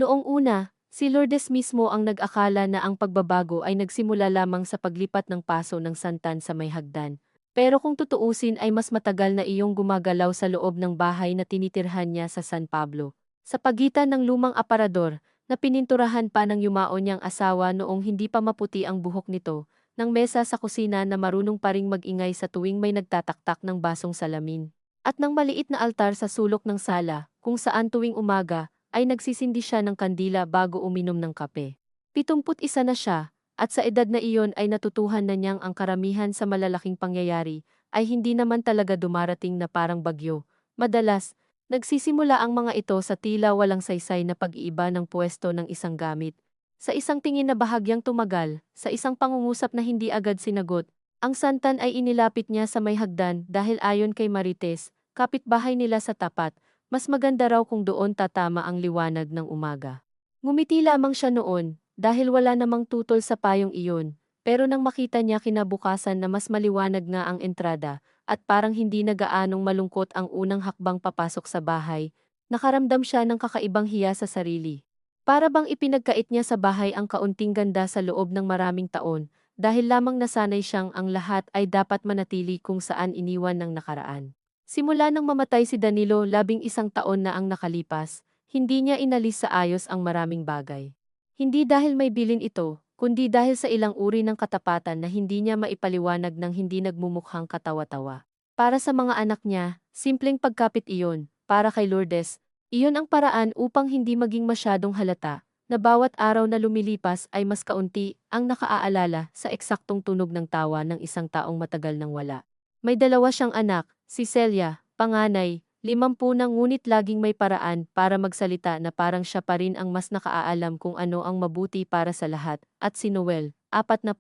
Noong una, si Lourdes mismo ang nag-akala na ang pagbabago ay nagsimula lamang sa paglipat ng paso ng santan sa may hagdan. Pero kung tutuusin ay mas matagal na iyong gumagalaw sa loob ng bahay na tinitirhan niya sa San Pablo. Sa pagitan ng lumang aparador, na pininturahan pa ng yumao niyang asawa noong hindi pa maputi ang buhok nito, ng mesa sa kusina na marunong pa ring mag-ingay sa tuwing may nagtataktak ng basong salamin. At ng maliit na altar sa sulok ng sala, kung saan tuwing umaga, ay nagsisindi siya ng kandila bago uminom ng kape. 71 na siya, at sa edad na iyon ay natutuhan na niyang ang karamihan sa malalaking pangyayari ay hindi naman talaga dumarating na parang bagyo. Madalas, nagsisimula ang mga ito sa tila walang saysay na pag-iiba ng pwesto ng isang gamit. Sa isang tingin na bahagyang tumagal, sa isang pangungusap na hindi agad sinagot, ang santan ay inilapit niya sa may hagdan dahil ayon kay Marites, kapitbahay nila sa tapat, mas maganda raw kung doon tatama ang liwanag ng umaga. Ngumiti lamang siya noon, dahil wala namang tutol sa payong iyon, pero nang makita niya kinabukasan na mas maliwanag nga ang entrada, at parang hindi na gaanong malungkot ang unang hakbang papasok sa bahay, nakaramdam siya ng kakaibang hiya sa sarili. Para bang ipinagkait niya sa bahay ang kaunting ganda sa loob ng maraming taon, dahil lamang nasanay siyang ang lahat ay dapat manatili kung saan iniwan ng nakaraan. Simula nang mamatay si Danilo 11 taon na ang nakalipas, hindi niya inalis sa ayos ang maraming bagay. Hindi dahil may bilin ito, kundi dahil sa ilang uri ng katapatan na hindi niya maipaliwanag ng hindi nagmumukhang katawa-tawa. Para sa mga anak niya, simpleng pagkapit iyon. Para kay Lourdes, iyon ang paraan upang hindi maging masyadong halata, na bawat araw na lumilipas ay mas kaunti ang nakaaalala sa eksaktong tunog ng tawa ng isang taong matagal nang wala. May dalawa siyang anak, si Celia, panganay, 50 na ngunit laging may paraan para magsalita na parang siya pa rin ang mas nakaalam kung ano ang mabuti para sa lahat, at si Noel, 47.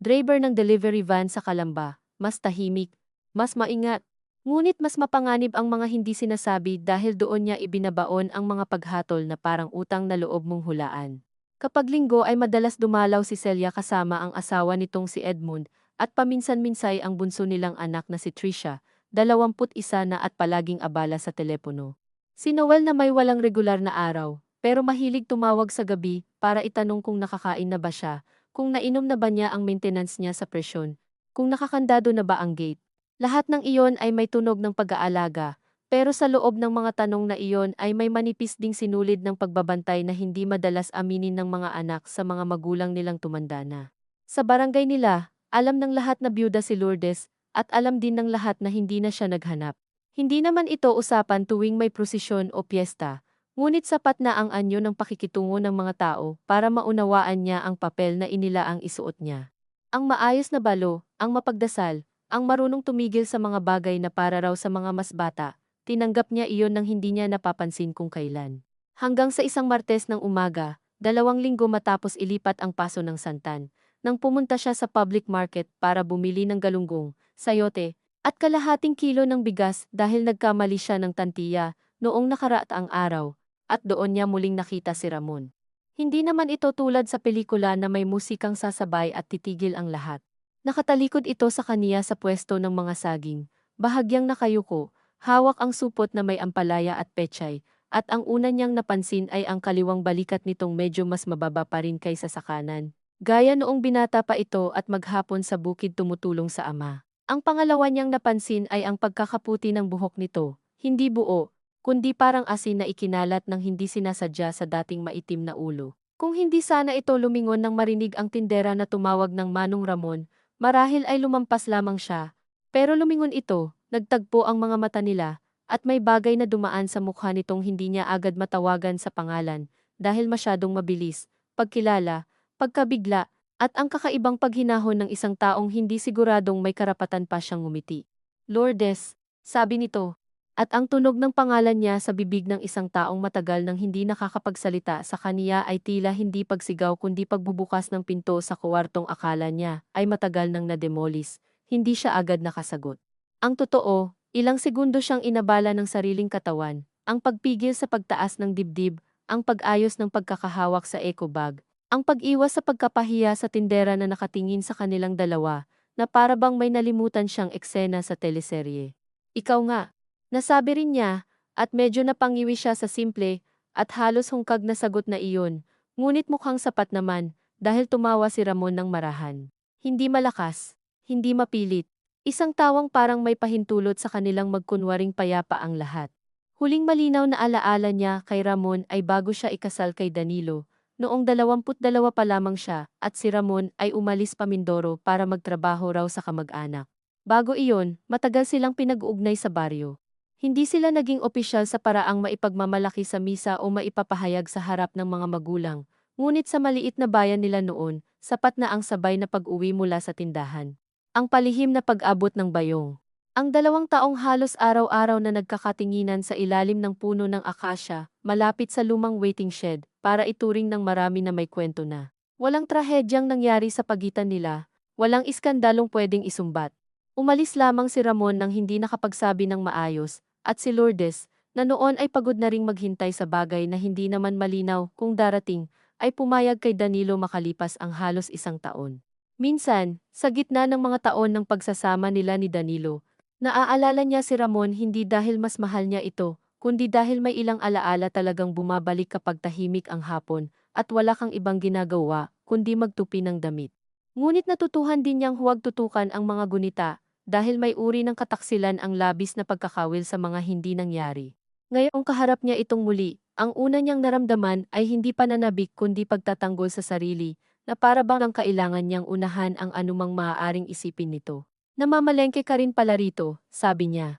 Driver ng delivery van sa Calamba, mas tahimik, mas maingat. Ngunit mas mapanganib ang mga hindi sinasabi dahil doon niya ibinabaon ang mga paghatol na parang utang na loob mong hulaan. Kapag linggo ay madalas dumalaw si Celia kasama ang asawa nitong si Edmund, at paminsan-minsay ang bunso nilang anak na si Tricia, 21 na at palaging abala sa telepono. Si Noel na may walang regular na araw, pero mahilig tumawag sa gabi para itanong kung nakakain na ba siya, kung nainom na ba niya ang maintenance niya sa presyon, kung nakakandado na ba ang gate. Lahat ng iyon ay may tunog ng pag-aalaga, pero sa loob ng mga tanong na iyon ay may manipis ding sinulid ng pagbabantay na hindi madalas aminin ng mga anak sa mga magulang nilang tumanda na. Sa barangay nila, alam ng lahat na byuda si Lourdes, at alam din ng lahat na hindi na siya naghanap. Hindi naman ito usapan tuwing may prosesyon o piyesta, ngunit sapat na ang anyo ng pakikitungo ng mga tao para maunawaan niya ang papel na inilaang isuot niya. Ang maayos na balo, ang mapagdasal, ang marunong tumigil sa mga bagay na para raw sa mga mas bata, tinanggap niya iyon nang hindi niya napapansin kung kailan. Hanggang sa isang Martes ng umaga, 2 linggo matapos ilipat ang paso ng santan, nang pumunta siya sa public market para bumili ng galunggong, sayote, at kalahating kilo ng bigas dahil nagkamali siya ng tantiya noong nakaraang araw, at doon niya muling nakita si Ramon. Hindi naman ito tulad sa pelikula na may musikang sasabay at titigil ang lahat. Nakatalikod ito sa kaniya sa pwesto ng mga saging, bahagyang nakayuko, hawak ang supot na may ampalaya at pechay, at ang una niyang napansin ay ang kaliwang balikat nitong medyo mas mababa pa rin kaysa sa kanan. Gaya noong binata pa ito at maghapon sa bukid tumutulong sa ama. Ang pangalawa niyang napansin ay ang pagkakaputi ng buhok nito, hindi buo, kundi parang asin na ikinalat ng hindi sinasadya sa dating maitim na ulo. Kung hindi sana ito lumingon nang marinig ang tindera na tumawag ng Manong Ramon, marahil ay lumampas lamang siya. Pero lumingon ito, nagtagpo ang mga mata nila, at may bagay na dumaan sa mukha nitong hindi niya agad matawagan sa pangalan, dahil masyadong mabilis, pagkilala, pagkabigla, at ang kakaibang paghinahon ng isang taong hindi siguradong may karapatan pa siyang ngumiti. Lourdes, sabi nito, at ang tunog ng pangalan niya sa bibig ng isang taong matagal nang hindi nakakapagsalita sa kaniya ay tila hindi pagsigaw kundi pagbubukas ng pinto sa kwartong akala niya ay matagal nang nademolis, hindi siya agad nakasagot. Ang totoo, ilang segundo siyang inabala ng sariling katawan, ang pagpigil sa pagtaas ng dibdib, ang pag-ayos ng pagkakahawak sa eco bag, ang pag-iwas sa pagkapahiya sa tindera na nakatingin sa kanilang dalawa, na para bang may nalimutan siyang eksena sa teleserye. Ikaw nga. Nasabi rin niya, at medyo napangiwi siya sa simple, at halos hungkag na sagot na iyon, ngunit mukhang sapat naman, dahil tumawa si Ramon ng marahan. Hindi malakas, hindi mapilit. Isang tawang parang may pahintulot sa kanilang magkunwaring payapa ang lahat. Huling malinaw na alaala niya kay Ramon ay bago siya ikasal kay Danilo, noong 22 pa lamang siya, at si Ramon ay umalis pa Mindoro para magtrabaho raw sa kamag-anak. Bago iyon, matagal silang pinag-uugnay sa baryo. Hindi sila naging opisyal sa paraang maipagmamalaki sa misa o maipapahayag sa harap ng mga magulang, ngunit sa maliit na bayan nila noon, sapat na ang sabay na pag-uwi mula sa tindahan. Ang palihim na pag-abot ng bayong. Ang 2 taong halos araw-araw na nagkakatinginan sa ilalim ng puno ng akasya, malapit sa lumang waiting shed, para ituring ng marami na may kwento na. Walang trahedyang nangyari sa pagitan nila, walang iskandalong pwedeng isumbat. Umalis lamang si Ramon nang hindi nakapagsabi ng maayos, at si Lourdes, na noon ay pagod na ring maghintay sa bagay na hindi naman malinaw kung darating, ay pumayag kay Danilo makalipas ang halos 1 taon. Minsan, sa gitna ng mga taon ng pagsasama nila ni Danilo, naaalala niya si Ramon hindi dahil mas mahal niya ito, kundi dahil may ilang alaala talagang bumabalik kapag tahimik ang hapon, at wala kang ibang ginagawa, kundi magtupi ng damit. Ngunit natutuhan din niyang huwag tutukan ang mga gunita, dahil may uri ng kataksilan ang labis na pagkakawil sa mga hindi nangyari. Ngayong kaharap niya itong muli, ang una niyang naramdaman ay hindi pananabik kundi pagtatanggol sa sarili, na para bang ang kailangan niyang unahan ang anumang maaaring isipin nito. Namamalengke ka rin pala rito, sabi niya.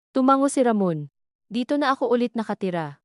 Tumango si Ramon. Dito na ako ulit nakatira.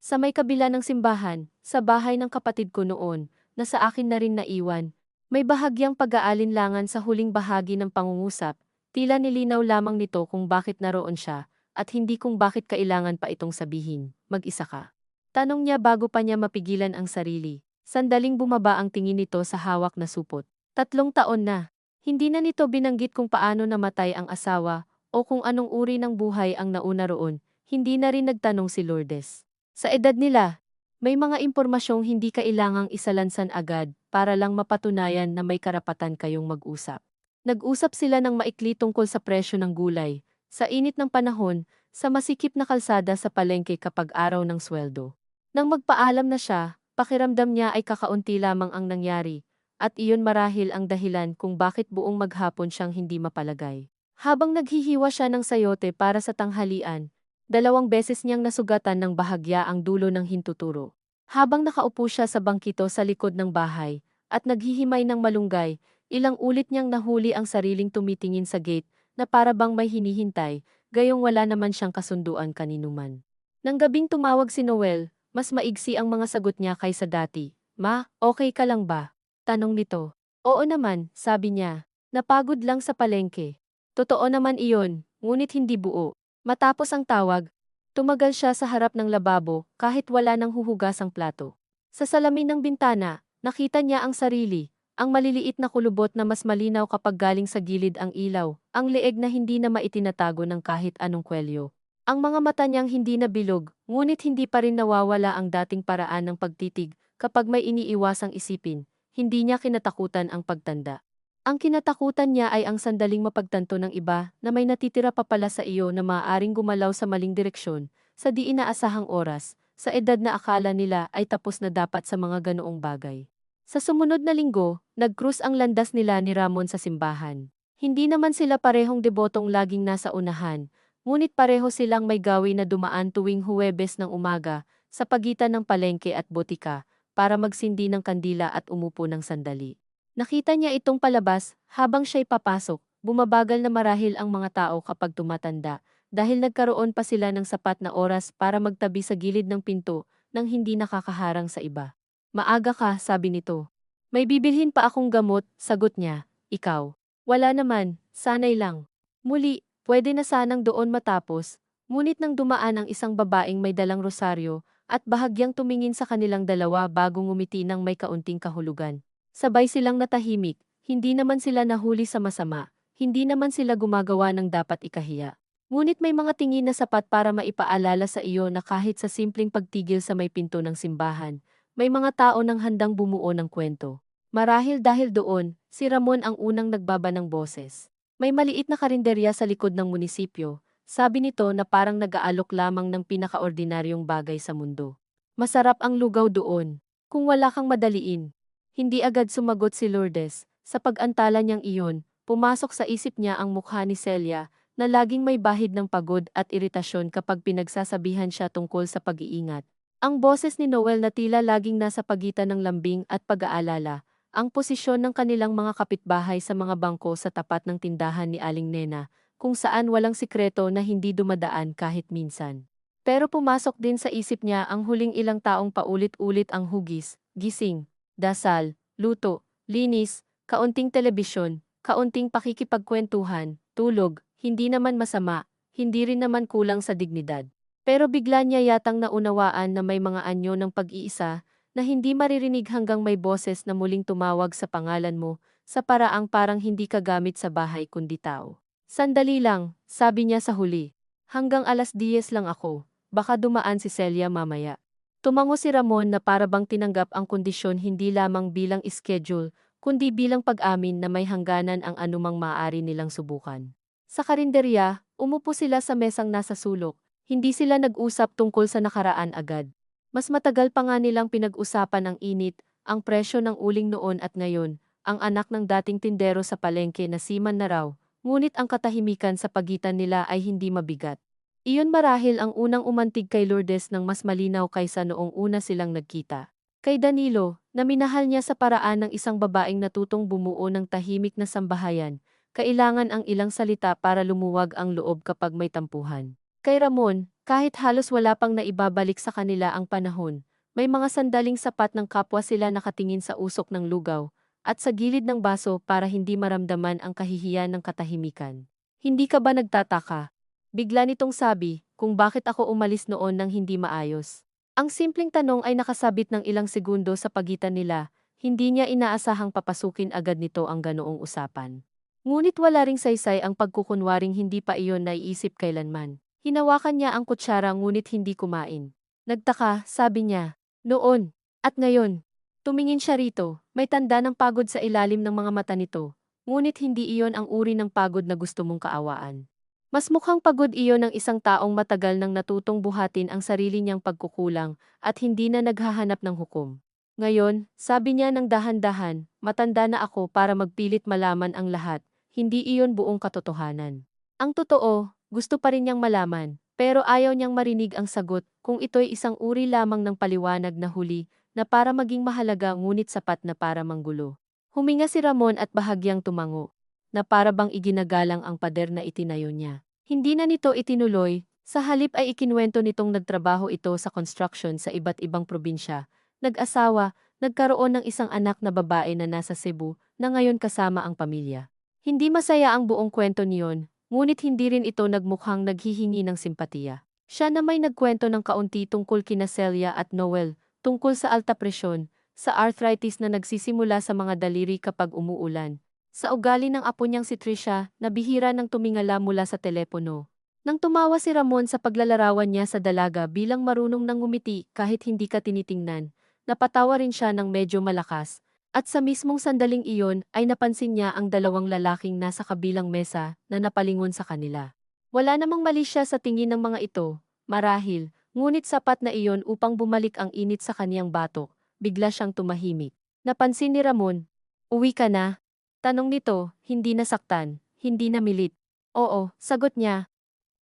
Sa may kabila ng simbahan, sa bahay ng kapatid ko noon, na sa akin na rin naiwan. May bahagyang pag-aalinlangan sa huling bahagi ng pangungusap, tila nilinaw lamang nito kung bakit naroon siya, at hindi kung bakit kailangan pa itong sabihin, mag-isa ka. Tanong niya bago pa niya mapigilan ang sarili. Sandaling bumaba ang tingin nito sa hawak na supot. 3 taon na. Hindi na nito binanggit kung paano namatay ang asawa, o kung anong uri ng buhay ang nauna roon, hindi na rin nagtanong si Lourdes. Sa edad nila, may mga impormasyong hindi kailangang isalansan agad, para lang mapatunayan na may karapatan kayong mag-usap. Nag-usap sila ng maikli tungkol sa presyo ng gulay, sa init ng panahon, sa masikip na kalsada sa palengke kapag araw ng sweldo. Nang magpaalam na siya, pakiramdam niya ay kakaunti lamang ang nangyari, at iyon marahil ang dahilan kung bakit buong maghapon siyang hindi mapalagay. Habang naghihiwa siya ng sayote para sa tanghalian, 2 beses niyang nasugatan ng bahagya ang dulo ng hintuturo. Habang nakaupo siya sa bangkito sa likod ng bahay, at naghihimay ng malunggay, ilang ulit niyang nahuli ang sariling tumitingin sa gate, na para bang may hinihintay, gayong wala naman siyang kasunduan kaninuman. Nang gabing tumawag si Noel, mas maigsi ang mga sagot niya kaysa dati. Ma, okay ka lang ba? Tanong nito. Oo naman, sabi niya. Napagod lang sa palengke. Totoo naman iyon, ngunit hindi buo. Matapos ang tawag, tumagal siya sa harap ng lababo kahit wala nang huhugasang plato. Sa salamin ng bintana, nakita niya ang sarili, ang maliliit na kulubot na mas malinaw kapag galing sa gilid ang ilaw, ang leeg na hindi na maitinatago ng kahit anong kwelyo. Ang mga mata niyang hindi na bilog, ngunit hindi pa rin nawawala ang dating paraan ng pagtitig kapag may iniiwasang isipin, hindi niya kinatakutan ang pagtanda. Ang kinatakutan niya ay ang sandaling mapagtanto ng iba na may natitira pa pala sa iyo na maaaring gumalaw sa maling direksyon, sa di inaasahang oras, sa edad na akala nila ay tapos na dapat sa mga ganoong bagay. Sa sumunod na linggo, nag-cruise ang landas nila ni Ramon sa simbahan. Hindi naman sila parehong debotong laging nasa unahan, ngunit pareho silang may gawi na dumaan tuwing Huwebes ng umaga, sa pagitan ng palengke at botika, para magsindi ng kandila at umupo ng sandali. Nakita niya itong palabas, habang siya'y papasok, bumabagal na marahil ang mga tao kapag tumatanda, dahil nagkaroon pa sila ng sapat na oras para magtabi sa gilid ng pinto, nang hindi nakakaharang sa iba. Maaga ka, sabi nito. May bibilhin pa akong gamot, sagot niya. Ikaw? Wala naman, sanay lang. Muli, pwede na sanang doon matapos, ngunit nang dumaan ang isang babaeng may dalang rosaryo, at bahagyang tumingin sa kanilang dalawa bago ngumiti ng may kaunting kahulugan. Sabay silang natahimik, hindi naman sila nahuli sa masama, hindi naman sila gumagawa ng dapat ikahiya. Ngunit may mga tingin na sapat para maipaalala sa iyo na kahit sa simpleng pagtigil sa may pinto ng simbahan, may mga tao nang handang bumuo ng kwento. Marahil dahil doon, si Ramon ang unang nagbaba ng boses. May maliit na karinderya sa likod ng munisipyo, Sabi nito na parang nag-aalok lamang ng pinakaordinaryong bagay sa mundo. Masarap ang lugaw doon. Kung wala kang madaliin. Hindi agad sumagot si Lourdes. Sa pag-antala niyang iyon, pumasok sa isip niya ang mukha ni Celia na laging may bahid ng pagod at iritasyon kapag pinagsasabihan siya tungkol sa pag-iingat. Ang boses ni Noel na tila laging nasa pagitan ng lambing at pag-aalala, ang posisyon ng kanilang mga kapitbahay sa mga bangko sa tapat ng tindahan ni Aling Nena, kung saan walang sikreto na hindi dumadaan kahit minsan. Pero pumasok din sa isip niya ang huling ilang taong paulit-ulit ang hugis, gising, dasal, luto, linis, kaunting telebisyon, kaunting pakikipagkwentuhan, tulog, hindi naman masama, hindi rin naman kulang sa dignidad. Pero bigla niya yatang naunawaan na may mga anyo ng pag-iisa na hindi maririnig hanggang may boses na muling tumawag sa pangalan mo sa paraang parang hindi ka gamit sa bahay kundi tao. Sandali lang, sabi niya sa huli. Hanggang 10:00 lang ako. Baka dumaan si Celia mamaya. Tumango si Ramon na para bang tinanggap ang kondisyon hindi lamang bilang schedule, kundi bilang pag-amin na may hangganan ang anumang maaari nilang subukan. Sa karinderya, umupo sila sa mesang nasa sulok. Hindi sila nag-usap tungkol sa nakaraan agad. Mas matagal pa nga nilang pinag-usapan ang init, ang presyo ng uling noon at ngayon, ang anak ng dating tindero sa palengke na siman na raw, ngunit ang katahimikan sa pagitan nila ay hindi mabigat. Iyon marahil ang unang umantig kay Lourdes ng mas malinaw kaysa noong una silang nagkita. Kay Danilo, na minahal niya sa paraan ng isang babaeng natutong bumuo ng tahimik na sambahayan, kailangan ang ilang salita para lumuwag ang loob kapag may tampuhan. Kay Ramon, kahit halos wala pang naibabalik sa kanila ang panahon, may mga sandaling sapat ng kapwa sila nakatingin sa usok ng lugaw, at sa gilid ng baso para hindi maramdaman ang kahihiyan ng katahimikan. Hindi ka ba nagtataka? Bigla nitong sabi, kung bakit ako umalis noon nang hindi maayos. Ang simpleng tanong ay nakasabit ng ilang segundo sa pagitan nila, hindi niya inaasahang papasukin agad nito ang ganoong usapan. Ngunit wala ring saysay ang pagkukunwaring hindi pa iyon naiisip kailanman. Hinawakan niya ang kutsara ngunit hindi kumain. Nagtaka, sabi niya, noon, at ngayon. Tumingin siya rito, may tanda ng pagod sa ilalim ng mga mata nito, ngunit hindi iyon ang uri ng pagod na gusto mong kaawaan. Mas mukhang pagod iyon ng isang taong matagal nang natutong buhatin ang sarili niyang pagkukulang at hindi na naghahanap ng hukom. Ngayon, sabi niya ng dahan-dahan, matanda na ako para magpilit malaman ang lahat, hindi iyon buong katotohanan. Ang totoo, gusto pa rin niyang malaman, pero ayaw niyang marinig ang sagot kung ito'y isang uri lamang ng paliwanag na huli na para maging mahalaga ngunit sapat na para manggulo. Huminga si Ramon at bahagyang tumango na para bang iginagalang ang pader na itinayo niya. Hindi na nito itinuloy, sa halip ay ikinwento nitong nagtrabaho ito sa construction sa iba't ibang probinsya, nag-asawa, nagkaroon ng isang anak na babae na nasa Cebu, na ngayon kasama ang pamilya. Hindi masaya ang buong kwento niyon, ngunit hindi rin ito nagmukhang naghihingi ng simpatiya. Siya na may nagkwento ng kaunti tungkol kina Celia at Noel, tungkol sa alta presyon, sa arthritis na nagsisimula sa mga daliri kapag umuulan, sa ugali ng apo niyang si Trisha na bihira nang tumingala mula sa telepono. Nang tumawa si Ramon sa paglalarawan niya sa dalaga bilang marunong nang ngumiti kahit hindi ka tinitingnan, napatawa rin siya ng medyo malakas, at sa mismong sandaling iyon ay napansin niya ang dalawang lalaking nasa kabilang mesa na napalingon sa kanila. Wala namang mali siya sa tingin ng mga ito, marahil, ngunit sapat na iyon upang bumalik ang init sa kaniyang batok, bigla siyang tumahimik. Napansin ni Ramon, "Uwi ka na?" Tanong nito, hindi nasaktan, hindi namilit. "Oo," sagot niya.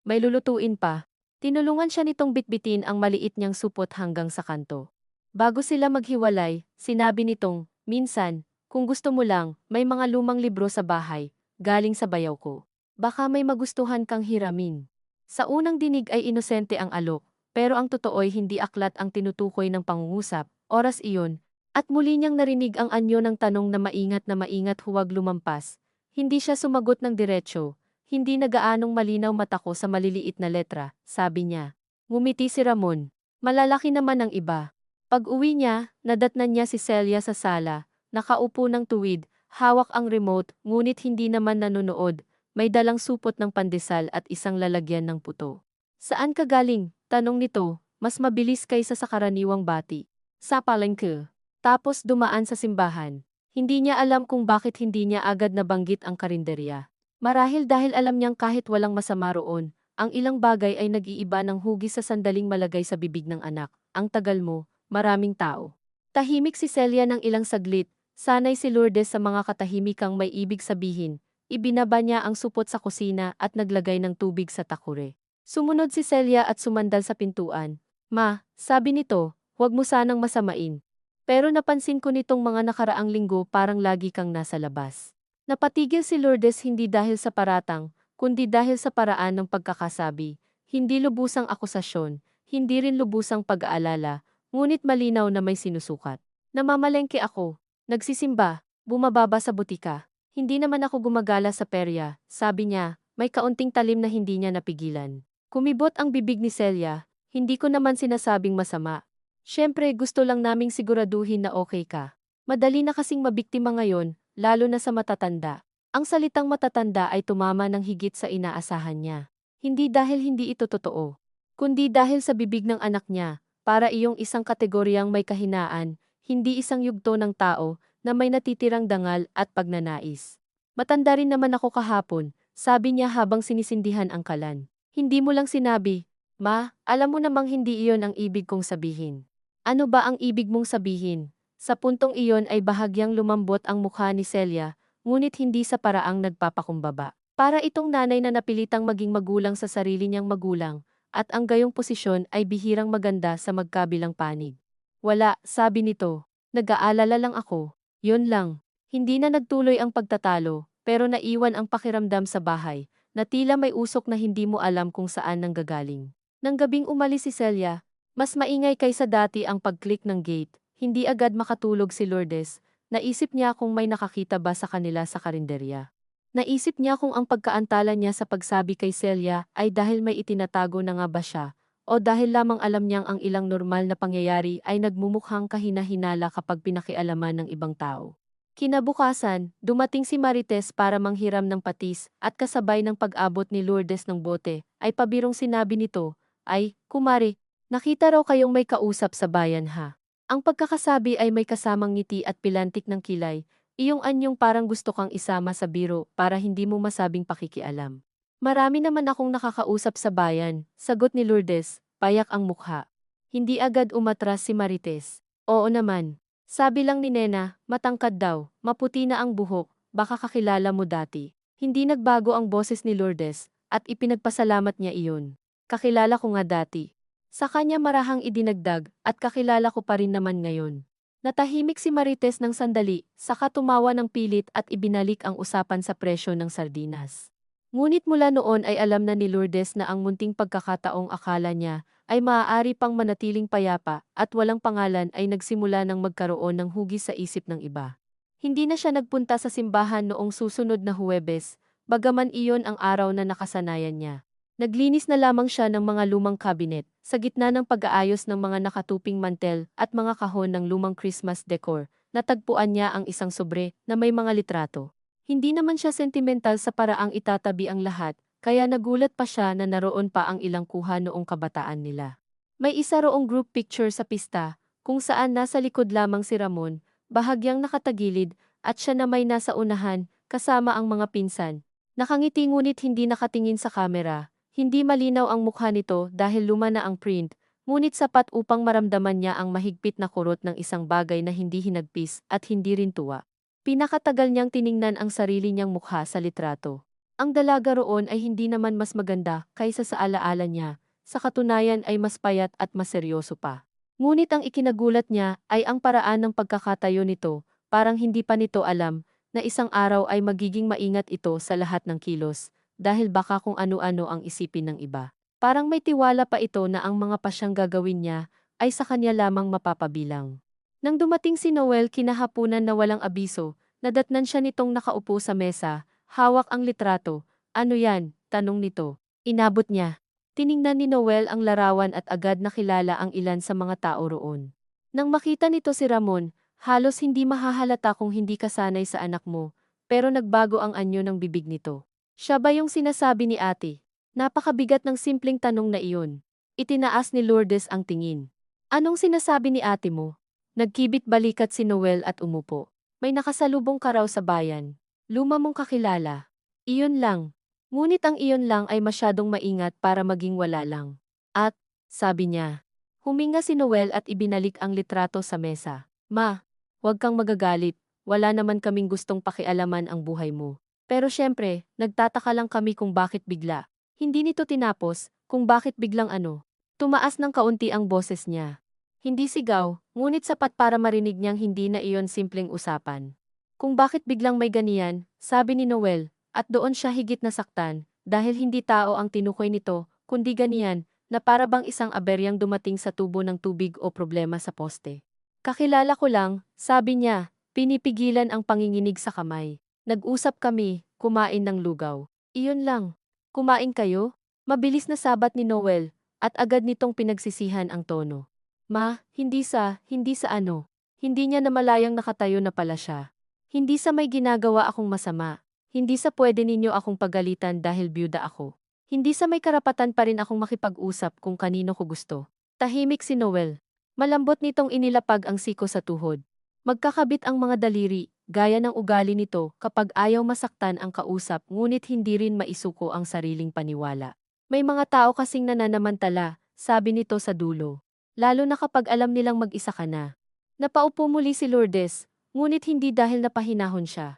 "May lulutuin pa." Tinulungan siya nitong bitbitin ang maliit niyang supot hanggang sa kanto. Bago sila maghiwalay, sinabi nitong, "Minsan, kung gusto mo lang, may mga lumang libro sa bahay, galing sa bayaw ko. Baka may magustuhan kang hiramin." Sa unang dinig ay inosente ang alok, pero ang totoo'y hindi aklat ang tinutukoy ng pangungusap, oras iyon, at muli niyang narinig ang anyo ng tanong na maingat huwag lumampas. Hindi siya sumagot ng diretsyo, hindi nagaanong malinaw mata ko sa maliliit na letra, sabi niya. Ngumiti si Ramon. Malalaki naman ang iba. Pag-uwi niya, nadatnan niya si Celia sa sala, nakaupo ng tuwid, hawak ang remote, ngunit hindi naman nanonood, may dalang supot ng pandesal at isang lalagyan ng puto. "Saan ka galing?" tanong nito, mas mabilis kaysa sa karaniwang bati. "Sa palengke." Tapos dumaan sa simbahan. Hindi niya alam kung bakit hindi niya agad nabanggit ang karinderya. Marahil dahil alam niyang kahit walang masama roon, ang ilang bagay ay nag-iiba ng hugis sa sandaling malagay sa bibig ng anak. Ang tagal mo, maraming tao. Tahimik si Celia ng ilang saglit, sanay si Lourdes sa mga katahimikang may ibig sabihin. Ibinaba niya ang supot sa kusina at naglagay ng tubig sa takure. Sumunod si Celia at sumandal sa pintuan. Ma, sabi nito, huwag mo sanang masamain. Pero napansin ko nitong mga nakaraang linggo parang lagi kang nasa labas. Napatigil si Lourdes hindi dahil sa paratang, kundi dahil sa paraan ng pagkakasabi. Hindi lubusang akusasyon, hindi rin lubusang pag-aalala, ngunit malinaw na may sinusukat. Namamalengke ako, nagsisimba, bumababa sa butika. Hindi naman ako gumagala sa perya, sabi niya, may kaunting talim na hindi niya napigilan. Kumibot ang bibig ni Celia, hindi ko naman sinasabing masama. Siyempre gusto lang naming siguraduhin na okay ka. Madali na kasing mabiktima ngayon, lalo na sa matatanda. Ang salitang matatanda ay tumama ng higit sa inaasahan niya. Hindi dahil hindi ito totoo, kundi dahil sa bibig ng anak niya, para iyong isang kategoryang may kahinaan, hindi isang yugto ng tao na may natitirang dangal at pagnanais. Matanda rin naman ako kahapon, sabi niya habang sinisindihan ang kalan. Hindi mo lang sinabi, Ma, alam mo namang hindi iyon ang ibig kong sabihin. Ano ba ang ibig mong sabihin? Sa puntong iyon ay bahagyang lumambot ang mukha ni Celia, ngunit hindi sa paraang nagpapakumbaba. Para itong nanay na napilitang maging magulang sa sarili niyang magulang, at ang gayong posisyon ay bihirang maganda sa magkabilang panig. Wala, sabi nito. Nag-aalala lang ako. Yun lang. Hindi na nagtuloy ang pagtatalo, pero naiwan ang pakiramdam sa bahay, na tila may usok na hindi mo alam kung saan nanggagaling. Nang gabing umalis si Celia, mas maingay kaysa dati ang pag-click ng gate, hindi agad makatulog si Lourdes, naisip niya kung may nakakita ba sa kanila sa karinderya. Naisip niya kung ang pagkaantala niya sa pagsabi kay Celia ay dahil may itinatago na nga ba siya, o dahil lamang alam niyang ang ilang normal na pangyayari ay nagmumukhang kahina-hinala kapag pinakialaman ng ibang tao. Kinabukasan, dumating si Marites para manghiram ng patis at kasabay ng pag-abot ni Lourdes ng bote, ay pabirong sinabi nito, ay, kumari, nakita raw kayong may kausap sa bayan ha. Ang pagkakasabi ay may kasamang ngiti at pilantik ng kilay, iyong anyong parang gusto kang isama sa biro para hindi mo masabing pakikialam. Marami naman akong nakakausap sa bayan, sagot ni Lourdes, payak ang mukha. Hindi agad umatras si Marites. Oo naman. Sabi lang ni Nena, matangkad daw, maputi na ang buhok, baka kakilala mo dati. Hindi nagbago ang boses ni Lourdes, at ipinagpasalamat niya iyon. Kakilala ko nga dati. Sa kanya marahang idinagdag, at kakilala ko pa rin naman ngayon. Natahimik si Marites ng sandali, saka tumawa ng pilit at ibinalik ang usapan sa presyo ng sardinas. Ngunit mula noon ay alam na ni Lourdes na ang munting pagkakataong akala niya ay maaari pang manatiling payapa at walang pangalan ay nagsimula ng magkaroon ng hugis sa isip ng iba. Hindi na siya nagpunta sa simbahan noong susunod na Huwebes, bagaman iyon ang araw na nakasanayan niya. Naglinis na lamang siya ng mga lumang kabinet, sa gitna ng pag-aayos ng mga nakatuping mantel at mga kahon ng lumang Christmas decor, natagpuan niya ang isang sobre na may mga litrato. Hindi naman siya sentimental sa paraang itatabi ang lahat, kaya nagulat pa siya na naroon pa ang ilang kuha noong kabataan nila. May isa roong group picture sa pista, kung saan nasa likod lamang si Ramon, bahagyang nakatagilid, at siya na may nasa unahan, kasama ang mga pinsan. Nakangiti ngunit hindi nakatingin sa kamera, hindi malinaw ang mukha nito dahil luma na ang print, ngunit sapat upang maramdaman niya ang mahigpit na kurot ng isang bagay na hindi hinagpis at hindi rin tuwa. Pinakatagal niyang tiningnan ang sarili niyang mukha sa litrato. Ang dalaga roon ay hindi naman mas maganda kaysa sa alaala niya, sa katunayan ay mas payat at mas seryoso pa. Ngunit ang ikinagulat niya ay ang paraan ng pagkakatayo nito, parang hindi pa nito alam na isang araw ay magiging maingat ito sa lahat ng kilos, dahil baka kung ano-ano ang isipin ng iba. Parang may tiwala pa ito na ang mga pasyang gagawin niya ay sa kanya lamang mapapabilang. Nang dumating si Noel kinahapunan na walang abiso, nadatnan siya nitong nakaupo sa mesa, hawak ang litrato. Ano yan? Tanong nito. Inabot niya. Tiningnan ni Noel ang larawan at agad nakilala ang ilan sa mga tao roon. Nang makita nito si Ramon, halos hindi mahahalata kung hindi ka sanay sa anak mo, pero nagbago ang anyo ng bibig nito. Siya ba yung sinasabi ni ate? Napakabigat ng simpleng tanong na iyon. Itinaas ni Lourdes ang tingin. Anong sinasabi ni ate mo? Nagkibit balikat si Noel at umupo. May nakasalubong ka raw sa bayan. Luma mong kakilala. Iyon lang. Ngunit ang iyon lang ay masyadong maingat para maging wala lang. At, sabi niya, huminga si Noel at ibinalik ang litrato sa mesa. Ma, huwag kang magagalit, wala naman kaming gustong pakialaman ang buhay mo. Pero syempre, nagtataka lang kami kung bakit bigla. Hindi nito tinapos, kung bakit biglang ano. Tumaas ng kaunti ang boses niya. Hindi sigaw, ngunit sapat para marinig niyang hindi na iyon simpleng usapan. Kung bakit biglang may ganiyan, sabi ni Noel, at doon siya higit nasaktan, dahil hindi tao ang tinukoy nito, kundi ganiyan, na para bang isang aberyang dumating sa tubo ng tubig o problema sa poste. Kakilala ko lang, sabi niya, pinipigilan ang panginginig sa kamay. Nag-usap kami, kumain ng lugaw. Iyon lang. Kumain kayo? Mabilis na sabat ni Noel, at agad nitong pinagsisihan ang tono. Ma, hindi sa ano. Hindi niya namalayang nakatayo na pala siya. Hindi sa may ginagawa akong masama. Hindi sa pwede ninyo akong pagalitan dahil byuda ako. Hindi sa may karapatan pa rin akong makipag-usap kung kanino ko gusto. Tahimik si Noel. Malambot nitong inilapag ang siko sa tuhod. Magkakabit ang mga daliri, gaya ng ugali nito kapag ayaw masaktan ang kausap ngunit hindi rin maisuko ang sariling paniwala. May mga tao kasing nananamantala, sabi nito sa dulo. Lalo na kapag alam nilang mag-isa ka na. Napaupo muli si Lourdes, ngunit hindi dahil napahinahon siya.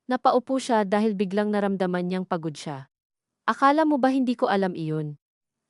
Napaupo siya dahil biglang naramdaman niyang pagod siya. Akala mo ba hindi ko alam iyon?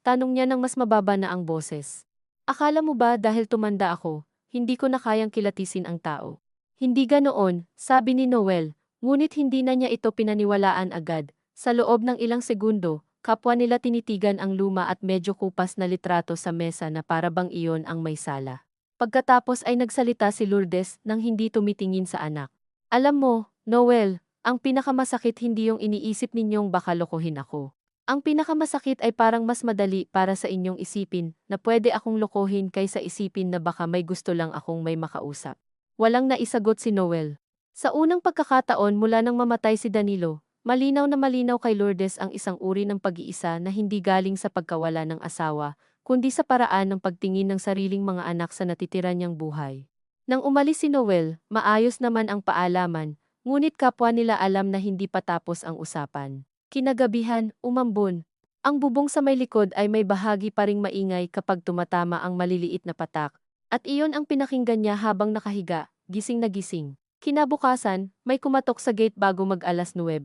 Tanong niya ng mas mababa na ang boses. Akala mo ba dahil tumanda ako, hindi ko na kayang kilatisin ang tao? Hindi ganoon, sabi ni Noel, ngunit hindi na niya ito pinaniwalaan agad. Sa loob ng ilang segundo, kapwa nila tinitigan ang luma at medyo kupas na litrato sa mesa na para bang iyon ang may sala. Pagkatapos ay nagsalita si Lourdes nang hindi tumitingin sa anak. Alam mo, Noel, ang pinakamasakit hindi yung iniisip ninyong baka lokohin ako. Ang pinakamasakit ay parang mas madali para sa inyong isipin na pwede akong lokohin kaysa isipin na baka may gusto lang akong may makausap. Walang naisagot si Noel. Sa unang pagkakataon mula nang mamatay si Danilo, malinaw na malinaw kay Lourdes ang isang uri ng pag-iisa na hindi galing sa pagkawala ng asawa, kundi sa paraan ng pagtingin ng sariling mga anak sa natitira niyang buhay. Nang umalis si Noel, maayos naman ang paalaman, ngunit kapwa nila alam na hindi pa tapos ang usapan. Kinagabihan, umambon. Ang bubong sa may likod ay may bahagi pa ring maingay kapag tumatama ang maliliit na patak. At iyon ang pinakinggan niya habang nakahiga, gising na gising. Kinabukasan, may kumatok sa gate bago mag-alas 9.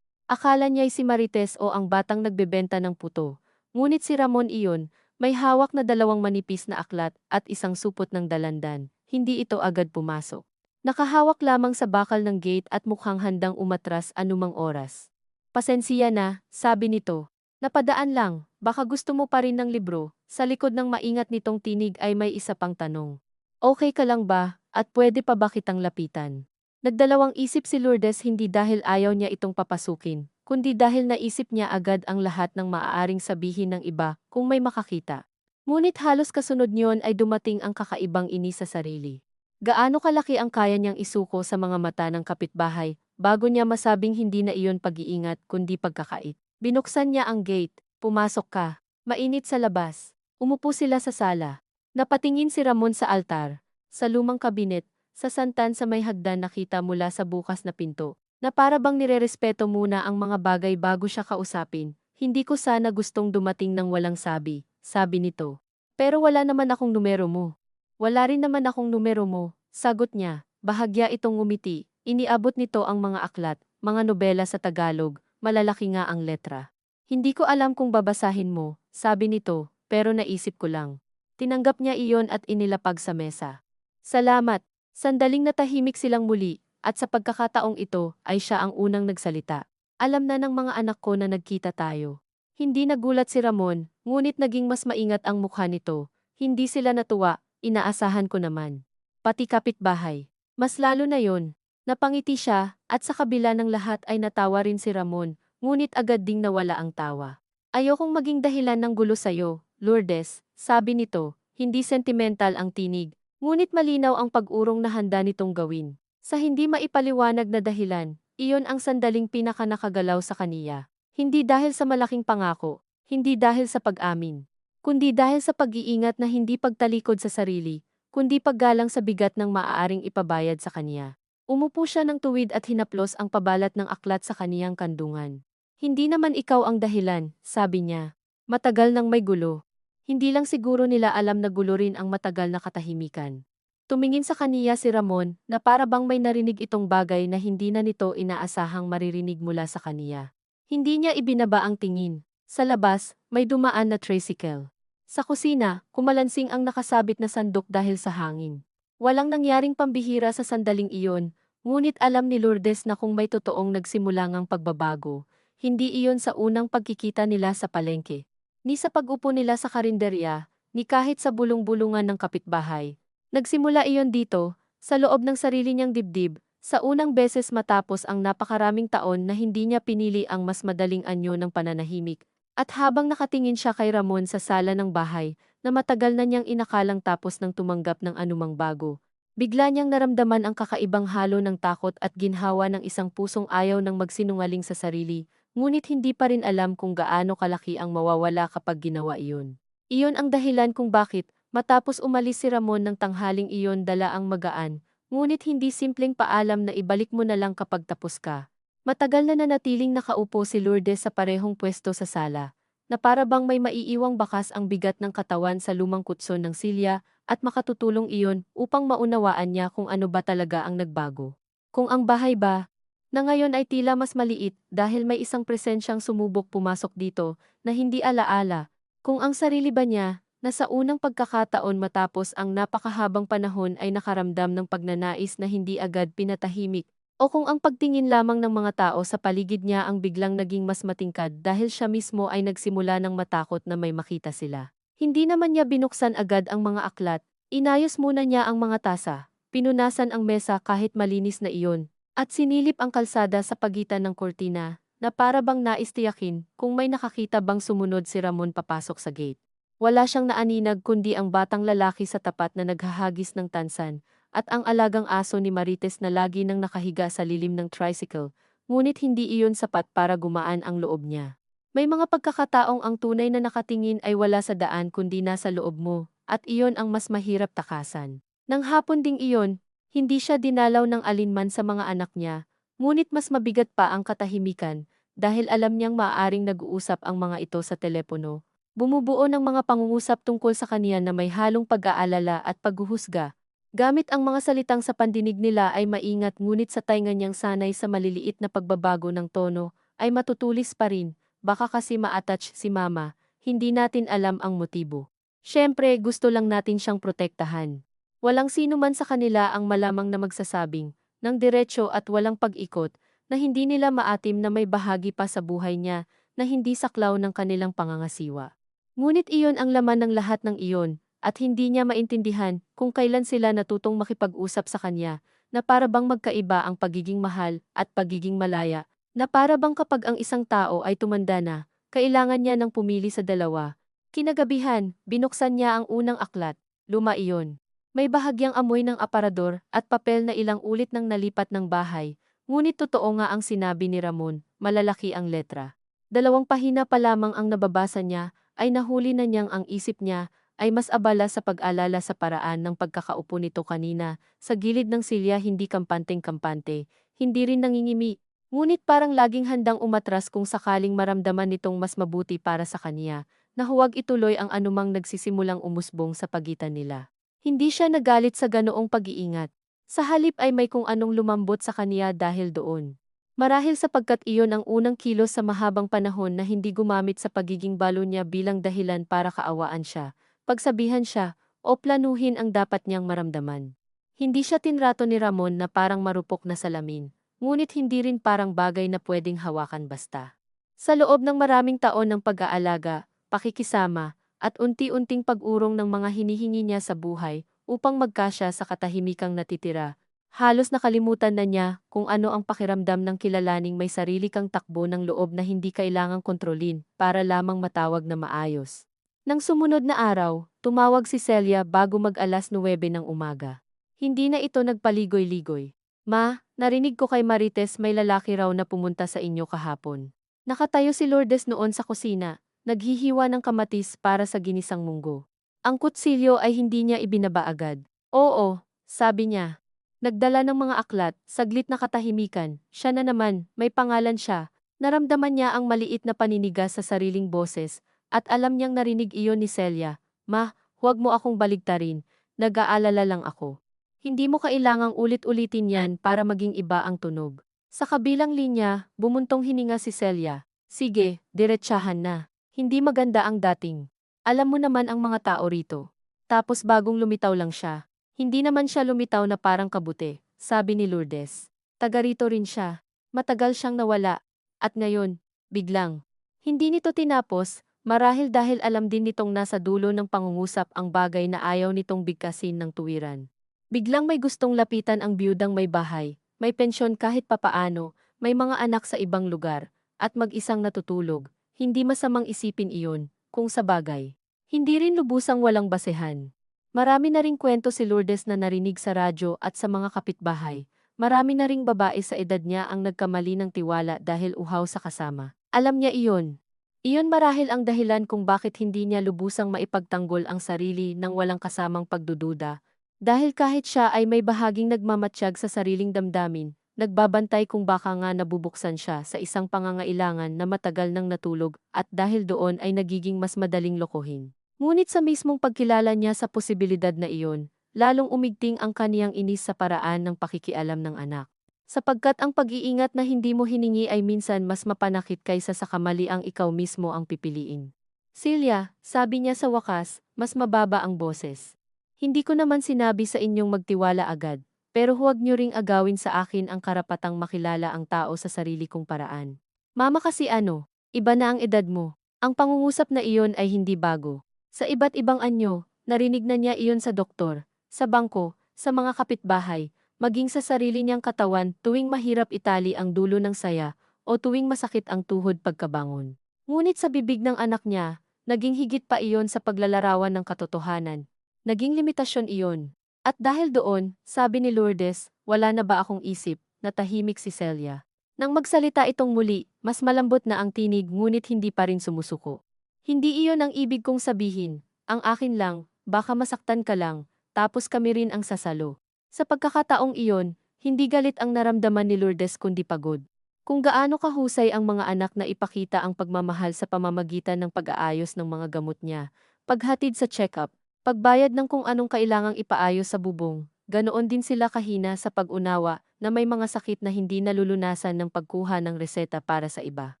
Akala niya'y si Marites o ang batang nagbebenta ng puto. Ngunit si Ramon iyon, may hawak na dalawang manipis na aklat at isang supot ng dalandan. Hindi ito agad pumasok. Nakahawak lamang sa bakal ng gate at mukhang handang umatras anumang oras. Pasensya na, sabi nito. Napadaan lang, baka gusto mo pa rin ng libro. Sa likod ng maingat nitong tinig ay may isa pang tanong. Okay ka lang ba, at pwede pa ba kitang lapitan? Nagdalawang isip si Lourdes hindi dahil ayaw niya itong papasukin, kundi dahil naisip niya agad ang lahat ng maaaring sabihin ng iba kung may makakita. Ngunit halos kasunod niyon ay dumating ang kakaibang ini sa sarili. Gaano kalaki ang kaya niyang isuko sa mga mata ng kapitbahay, bago niya masabing hindi na iyon pag-iingat kundi pagkakait. Binuksan niya ang gate, pumasok ka. Mainit sa labas. Umupo sila sa sala. Napatingin si Ramon sa altar, sa lumang kabinet, sa santan sa may hagdan nakita mula sa bukas na pinto, na para bang nirerespeto muna ang mga bagay bago siya kausapin. Hindi ko sana gustong dumating ng walang sabi, sabi nito. Pero wala naman akong numero mo. Wala rin naman akong numero mo, sagot niya. Bahagya itong ngumiti. Iniabot nito ang mga aklat, mga nobela sa Tagalog, malalaki nga ang letra. Hindi ko alam kung babasahin mo, sabi nito, pero naisip ko lang. Tinanggap niya iyon at inilapag sa mesa. Salamat. Sandaling natahimik silang muli, at sa pagkakataong ito ay siya ang unang nagsalita. Alam na ng mga anak ko na nagkita tayo. Hindi nagulat si Ramon, ngunit naging mas maingat ang mukha nito. Hindi sila natuwa, inaasahan ko naman. Pati kapitbahay. Mas lalo na yon. Napangiti siya, at sa kabila ng lahat ay natawa rin si Ramon, ngunit agad ding nawala ang tawa. Ayokong maging dahilan ng gulo sa'yo, Lourdes, sabi nito, hindi sentimental ang tinig, ngunit malinaw ang pag-urong na handa nitong gawin. Sa hindi maipaliwanag na dahilan, iyon ang sandaling pinakanakagalaw sa kaniya. Hindi dahil sa malaking pangako, hindi dahil sa pag-amin, kundi dahil sa pag-iingat na hindi pagtalikod sa sarili, kundi paggalang sa bigat ng maaaring ipabayad sa kaniya. Umupo siya ng tuwid at hinaplos ang pabalat ng aklat sa kaniyang kandungan. Hindi naman ikaw ang dahilan, sabi niya. Matagal nang may gulo. Hindi lang siguro nila alam na gulo rin ang matagal na katahimikan. Tumingin sa kaniya si Ramon na para bang may narinig itong bagay na hindi na nito inaasahang maririnig mula sa kaniya. Hindi niya ibinaba ang tingin. Sa labas, may dumaan na tricycle. Sa kusina, kumalansing ang nakasabit na sandok dahil sa hangin. Walang nangyaring pambihira sa sandaling iyon, ngunit alam ni Lourdes na kung may totoong nagsimula ngang pagbabago, hindi iyon sa unang pagkikita nila sa palengke, ni sa pag-upo nila sa karinderya, ni kahit sa bulong-bulungan ng kapitbahay. Nagsimula iyon dito, sa loob ng sarili niyang dibdib, sa unang beses matapos ang napakaraming taon na hindi niya pinili ang mas madaling anyo ng pananahimik. At habang nakatingin siya kay Ramon sa sala ng bahay, na matagal na niyang inakalang tapos ng tumanggap ng anumang bago, bigla niyang naramdaman ang kakaibang halo ng takot at ginhawa ng isang pusong ayaw ng magsinungaling sa sarili, ngunit hindi pa rin alam kung gaano kalaki ang mawawala kapag ginawa iyon. Iyon ang dahilan kung bakit, matapos umalis si Ramon ng tanghaling iyon dala ang magaan, ngunit hindi simpleng paalam na ibalik mo na lang kapag tapos ka. Matagal na nanatiling nakaupo si Lourdes sa parehong pwesto sa sala, na para bang may maiiwang bakas ang bigat ng katawan sa lumang kutson ng silya, at makatutulong iyon upang maunawaan niya kung ano ba talaga ang nagbago. Kung ang bahay ba, na ngayon ay tila mas maliit dahil may isang presensyang sumubok pumasok dito na hindi alaala, kung ang sarili ba niya, na sa unang pagkakataon matapos ang napakahabang panahon ay nakaramdam ng pagnanais na hindi agad pinatahimik, o kung ang pagtingin lamang ng mga tao sa paligid niya ang biglang naging mas matingkad dahil siya mismo ay nagsimula ng matakot na may makita sila. Hindi naman niya binuksan agad ang mga aklat, inayos muna niya ang mga tasa, pinunasan ang mesa kahit malinis na iyon, at sinilip ang kalsada sa pagitan ng kortina, na para bang naistiyakin kung may nakakita bang sumunod si Ramon papasok sa gate. Wala siyang naaninag kundi ang batang lalaki sa tapat na naghahagis ng tansan, at ang alagang aso ni Marites na lagi nang nakahiga sa lilim ng tricycle, ngunit hindi iyon sapat para gumaan ang loob niya. May mga pagkakataong ang tunay na nakatingin ay wala sa daan kundi nasa loob mo, at iyon ang mas mahirap takasan. Nang hapon ding iyon, hindi siya dinalaw ng alinman sa mga anak niya, ngunit mas mabigat pa ang katahimikan, dahil alam niyang maaaring nag-uusap ang mga ito sa telepono. Bumubuo ng mga pangungusap tungkol sa kaniya na may halong pag-aalala at paghuhusga. Gamit ang mga salitang sa pandinig nila ay maingat ngunit sa tainga niyang sanay sa maliliit na pagbabago ng tono, ay matutulis pa rin, baka kasi ma-attach si mama, hindi natin alam ang motibo. Siyempre, gusto lang natin siyang protektahan. Walang sino man sa kanila ang malamang na magsasabing, ng diretsyo at walang pag-ikot, na hindi nila maatim na may bahagi pa sa buhay niya, na hindi saklaw ng kanilang pangangasiwa. Ngunit iyon ang laman ng lahat ng iyon, at hindi niya maintindihan kung kailan sila natutong makipag-usap sa kanya, na para bang magkaiba ang pagiging mahal at pagiging malaya, na para bang kapag ang isang tao ay tumanda na, kailangan niya ng pumili sa dalawa. Kinagabihan, binuksan niya ang unang aklat, luma iyon. May bahagyang amoy ng aparador at papel na ilang ulit nang nalipat ng bahay, ngunit totoo nga ang sinabi ni Ramon, malalaki ang letra. 2 pahina pa lamang ang nababasa niya, ay nahuli na niyang ang isip niya ay mas abala sa pag-alala sa paraan ng pagkakaupo nito kanina, sa gilid ng silya hindi kampanteng-kampante, hindi rin nangingimi, ngunit parang laging handang umatras kung sakaling maramdaman nitong mas mabuti para sa kaniya, na huwag ituloy ang anumang nagsisimulang umusbong sa pagitan nila. Hindi siya nagalit sa ganoong pag-iingat. Sa halip ay may kung anong lumambot sa kaniya dahil doon. Marahil sapagkat iyon ang unang kilos sa mahabang panahon na hindi gumamit sa pagiging balo niya bilang dahilan para kaawaan siya, pagsabihan siya, o planuhin ang dapat niyang maramdaman. Hindi siya tinrato ni Ramon na parang marupok na salamin, ngunit hindi rin parang bagay na pwedeng hawakan basta. Sa loob ng maraming taon ng pag-aalaga, pakikisama, at unti-unting pag-urong ng mga hinihingi niya sa buhay upang magkasya sa katahimikang natitira, halos nakalimutan na niya kung ano ang pakiramdam ng kilalaning may sarili kang takbo ng loob na hindi kailangang kontrolin para lamang matawag na maayos. Nang sumunod na araw, tumawag si Celia bago mag-alas 9 ng umaga. Hindi na ito nagpaligoy-ligoy. Ma, narinig ko kay Marites may lalaki raw na pumunta sa inyo kahapon. Nakatayo si Lourdes noon sa kusina, naghihiwa ng kamatis para sa ginisang munggo. Ang kutsilyo ay hindi niya ibinaba agad. Oo, sabi niya. Nagdala ng mga aklat, saglit na katahimikan, siya na naman, may pangalan siya, Naramdaman niya ang maliit na paninigas sa sariling boses, at alam niyang narinig iyon ni Celia. Ma, huwag mo akong baligtarin, nag-aalala lang ako. Hindi mo kailangang ulit-ulitin yan para maging iba ang tunog. Sa kabilang linya, bumuntong hininga si Celia. Sige, diretsahan na. Hindi maganda ang dating. Alam mo naman ang mga tao rito. Tapos bagong lumitaw lang siya. Hindi naman siya lumitaw na parang kabute, sabi ni Lourdes. Taga rito rin siya. Matagal siyang nawala. At ngayon, biglang. Hindi nito tinapos, marahil dahil alam din nitong nasa dulo ng pangungusap ang bagay na ayaw nitong bigkasin ng tuwiran. Biglang may gustong lapitan ang biyudang may bahay, may pensyon kahit papaano, may mga anak sa ibang lugar, at mag-isang natutulog. Hindi masamang isipin iyon, kung sa bagay. Hindi rin lubusang walang basehan. Marami na ring kwento si Lourdes na narinig sa radyo at sa mga kapitbahay. Marami na ring babae sa edad niya ang nagkamali ng tiwala dahil uhaw sa kasama. Alam niya iyon. Iyon marahil ang dahilan kung bakit hindi niya lubusang maipagtanggol ang sarili ng walang kasamang pagdududa. Dahil kahit siya ay may bahaging nagmamatsyag sa sariling damdamin, nagbabantay kung baka nga nabubuksan siya sa isang pangangailangan na matagal nang natulog at dahil doon ay nagiging mas madaling lokohin. Ngunit sa mismong pagkilala niya sa posibilidad na iyon, lalong umigting ang kaniyang inis sa paraan ng pakikialam ng anak. Sapagkat ang pag-iingat na hindi mo hiningi ay minsan mas mapanakit kaysa sa kamaliang ikaw mismo ang pipiliin. Celia, sabi niya sa wakas, mas mababa ang boses. Hindi ko naman sinabi sa inyong magtiwala agad, pero huwag niyo ring agawin sa akin ang karapatang makilala ang tao sa sarili kong paraan. Mama kasi ano, iba na ang edad mo. Ang pangungusap na iyon ay hindi bago. Sa iba't ibang anyo, narinig na niya iyon sa doktor, sa bangko, sa mga kapitbahay, maging sa sarili niyang katawan tuwing mahirap itali ang dulo ng saya o tuwing masakit ang tuhod pagkabangon. Ngunit sa bibig ng anak niya, naging higit pa iyon sa paglalarawan ng katotohanan. Naging limitasyon iyon. At dahil doon, sabi ni Lourdes, wala na ba akong isip, natahimik si Celia. Nang magsalita itong muli, mas malambot na ang tinig ngunit hindi pa rin sumusuko. Hindi iyon ang ibig kong sabihin, ang akin lang, baka masaktan ka lang, tapos kami rin ang sasalo. Sa pagkakataong iyon, hindi galit ang naramdaman ni Lourdes kundi pagod. Kung gaano kahusay ang mga anak na ipakita ang pagmamahal sa pamamagitan ng pag-aayos ng mga gamot niya, paghatid sa check-up, pagbayad ng kung anong kailangang ipaayos sa bubong, ganoon din sila kahina sa pag-unawa na may mga sakit na hindi nalulunasan ng pagkuha ng reseta para sa iba.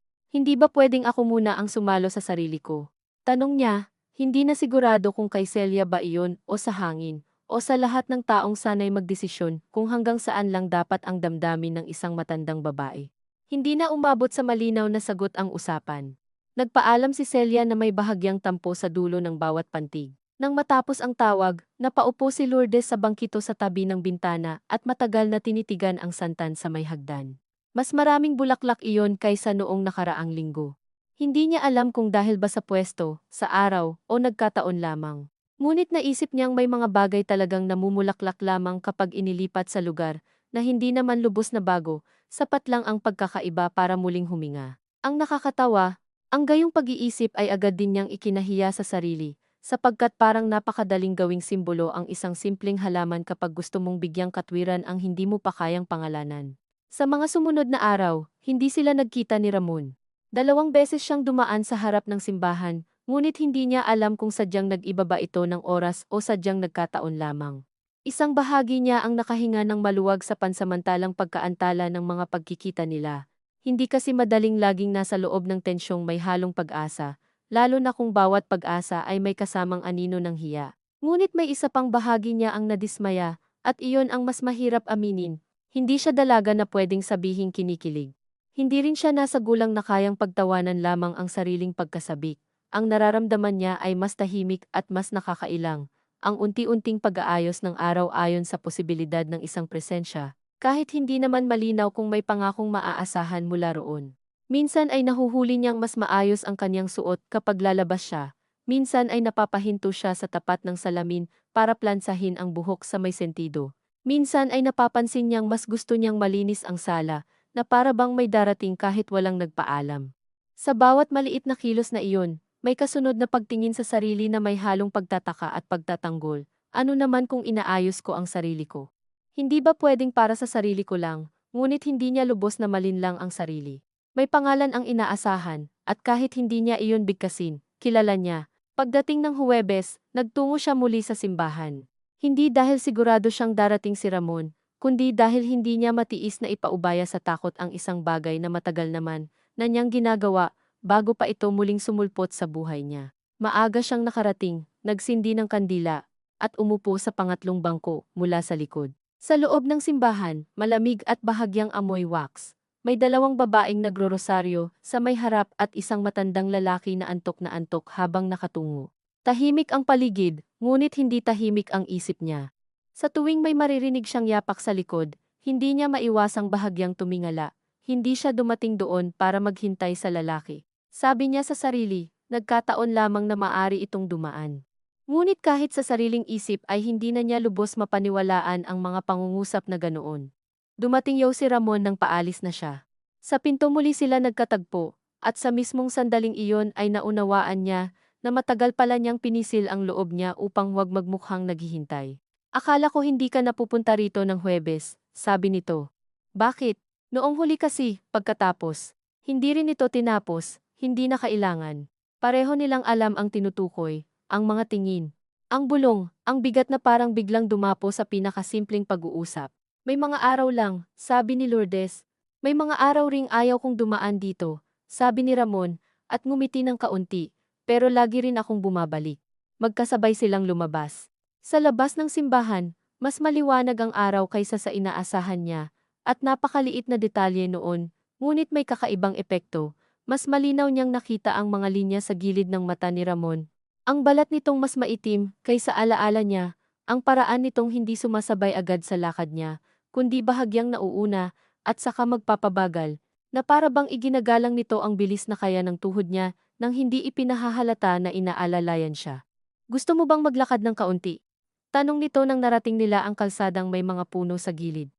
Hindi ba pwedeng ako muna ang sumalo sa sarili ko? Tanong niya, hindi na sigurado kung kay Celia ba iyon o sa hangin, o sa lahat ng taong sanay magdesisyon kung hanggang saan lang dapat ang damdamin ng isang matandang babae. Hindi na umabot sa malinaw na sagot ang usapan. Nagpaalam si Celia na may bahagyang tampo sa dulo ng bawat pantig. Nang matapos ang tawag, napaupo si Lourdes sa bangkito sa tabi ng bintana at matagal na tinitigan ang santan sa may hagdan. Mas maraming bulaklak iyon kaysa noong nakaraang linggo. Hindi niya alam kung dahil ba sa pwesto, sa araw, o nagkataon lamang. Ngunit naisip niyang may mga bagay talagang namumulaklak lamang kapag inilipat sa lugar na hindi naman lubos na bago, sapat lang ang pagkakaiba para muling huminga. Ang nakakatawa, ang gayong pag-iisip ay agad din niyang ikinahiya sa sarili, sapagkat parang napakadaling gawing simbolo ang isang simpleng halaman kapag gusto mong bigyang katwiran ang hindi mo pa kayang pangalanan. Sa mga sumunod na araw, hindi sila nagkita ni Ramon. 2 beses siyang dumaan sa harap ng simbahan, ngunit hindi niya alam kung sadyang nag-iba ba ito ng oras o sadyang nagkataon lamang. Isang bahagi niya ang nakahinga ng maluwag sa pansamantalang pagkaantala ng mga pagkikita nila. Hindi kasi madaling laging nasa loob ng tensyong may halong pag-asa, lalo na kung bawat pag-asa ay may kasamang anino ng hiya. Ngunit may isa pang bahagi niya ang nadismaya, at iyon ang mas mahirap aminin. Hindi siya dalaga na pwedeng sabihing kinikilig. Hindi rin siya nasa gulang na kayang pagtawanan lamang ang sariling pagkasabik. Ang nararamdaman niya ay mas tahimik at mas nakakailang. Ang unti-unting pag-aayos ng araw ayon sa posibilidad ng isang presensya, kahit hindi naman malinaw kung may pangakong maaasahan mula roon. Minsan ay nahuhuli niyang mas maayos ang kanyang suot kapag lalabas siya. Minsan ay napapahinto siya sa tapat ng salamin para plansahin ang buhok sa may sentido. Minsan ay napapansin niyang mas gusto niyang malinis ang sala, na para bang may darating kahit walang nagpaalam. Sa bawat maliit na kilos na iyon, may kasunod na pagtingin sa sarili na may halong pagtataka at pagtatanggol. Ano naman kung inaayos ko ang sarili ko? Hindi ba pwedeng para sa sarili ko lang, ngunit hindi niya lubos na malinlang ang sarili? May pangalan ang inaasahan, at kahit hindi niya iyon bigkasin, kilala niya. Pagdating ng Huwebes, nagtungo siya muli sa simbahan. Hindi dahil sigurado siyang darating si Ramon, kundi dahil hindi niya matiis na ipaubaya sa takot ang isang bagay na matagal naman na niyang ginagawa bago pa ito muling sumulpot sa buhay niya. Maaga siyang nakarating, nagsindi ng kandila, at umupo sa pangatlong bangko mula sa likod. Sa loob ng simbahan, malamig at bahagyang amoy wax. May dalawang babaeng nagro-rosaryo sa may harap at isang matandang lalaki na antok habang nakatungo. Tahimik ang paligid, ngunit hindi tahimik ang isip niya. Sa tuwing may maririnig siyang yapak sa likod, hindi niya maiwasang bahagyang tumingala. Hindi siya dumating doon para maghintay sa lalaki. Sabi niya sa sarili, nagkataon lamang na maari itong dumaan. Ngunit kahit sa sariling isip ay hindi na niya lubos mapaniwalaan ang mga pangungusap na ganoon. Dumating si Ramon nang paalis na siya. Sa pinto muli sila nagkatagpo, at sa mismong sandaling iyon ay naunawaan niya na matagal pala niyang pinisil ang loob niya upang huwag magmukhang naghihintay. Akala ko hindi ka napupunta rito ng Huwebes, sabi nito. Bakit? Noong huli kasi, pagkatapos. Hindi rin ito tinapos, hindi na kailangan. Pareho nilang alam ang tinutukoy, ang mga tingin. Ang bulong, ang bigat na parang biglang dumapo sa pinakasimpleng pag-uusap. May mga araw lang, sabi ni Lourdes. May mga araw ring ayaw kong dumaan dito, sabi ni Ramon, at ngumiti ng kaunti, pero lagi rin akong bumabalik. Magkasabay silang lumabas. Sa labas ng simbahan, mas maliwanag ang araw kaysa sa inaasahan niya, at napakaliit na detalye noon, ngunit may kakaibang epekto. Mas malinaw niyang nakita ang mga linya sa gilid ng mata ni Ramon. Ang balat nitong mas maitim kaysa alaala niya, ang paraan nitong hindi sumasabay agad sa lakad niya, kundi bahagyang nauuna, at saka magpapabagal, na para bang iginagalang nito ang bilis na kaya ng tuhod niya, nang hindi ipinahahalata na inaalalayan siya. Gusto mo bang maglakad ng kaunti? Tanong nito nang narating nila ang kalsadang may mga puno sa gilid.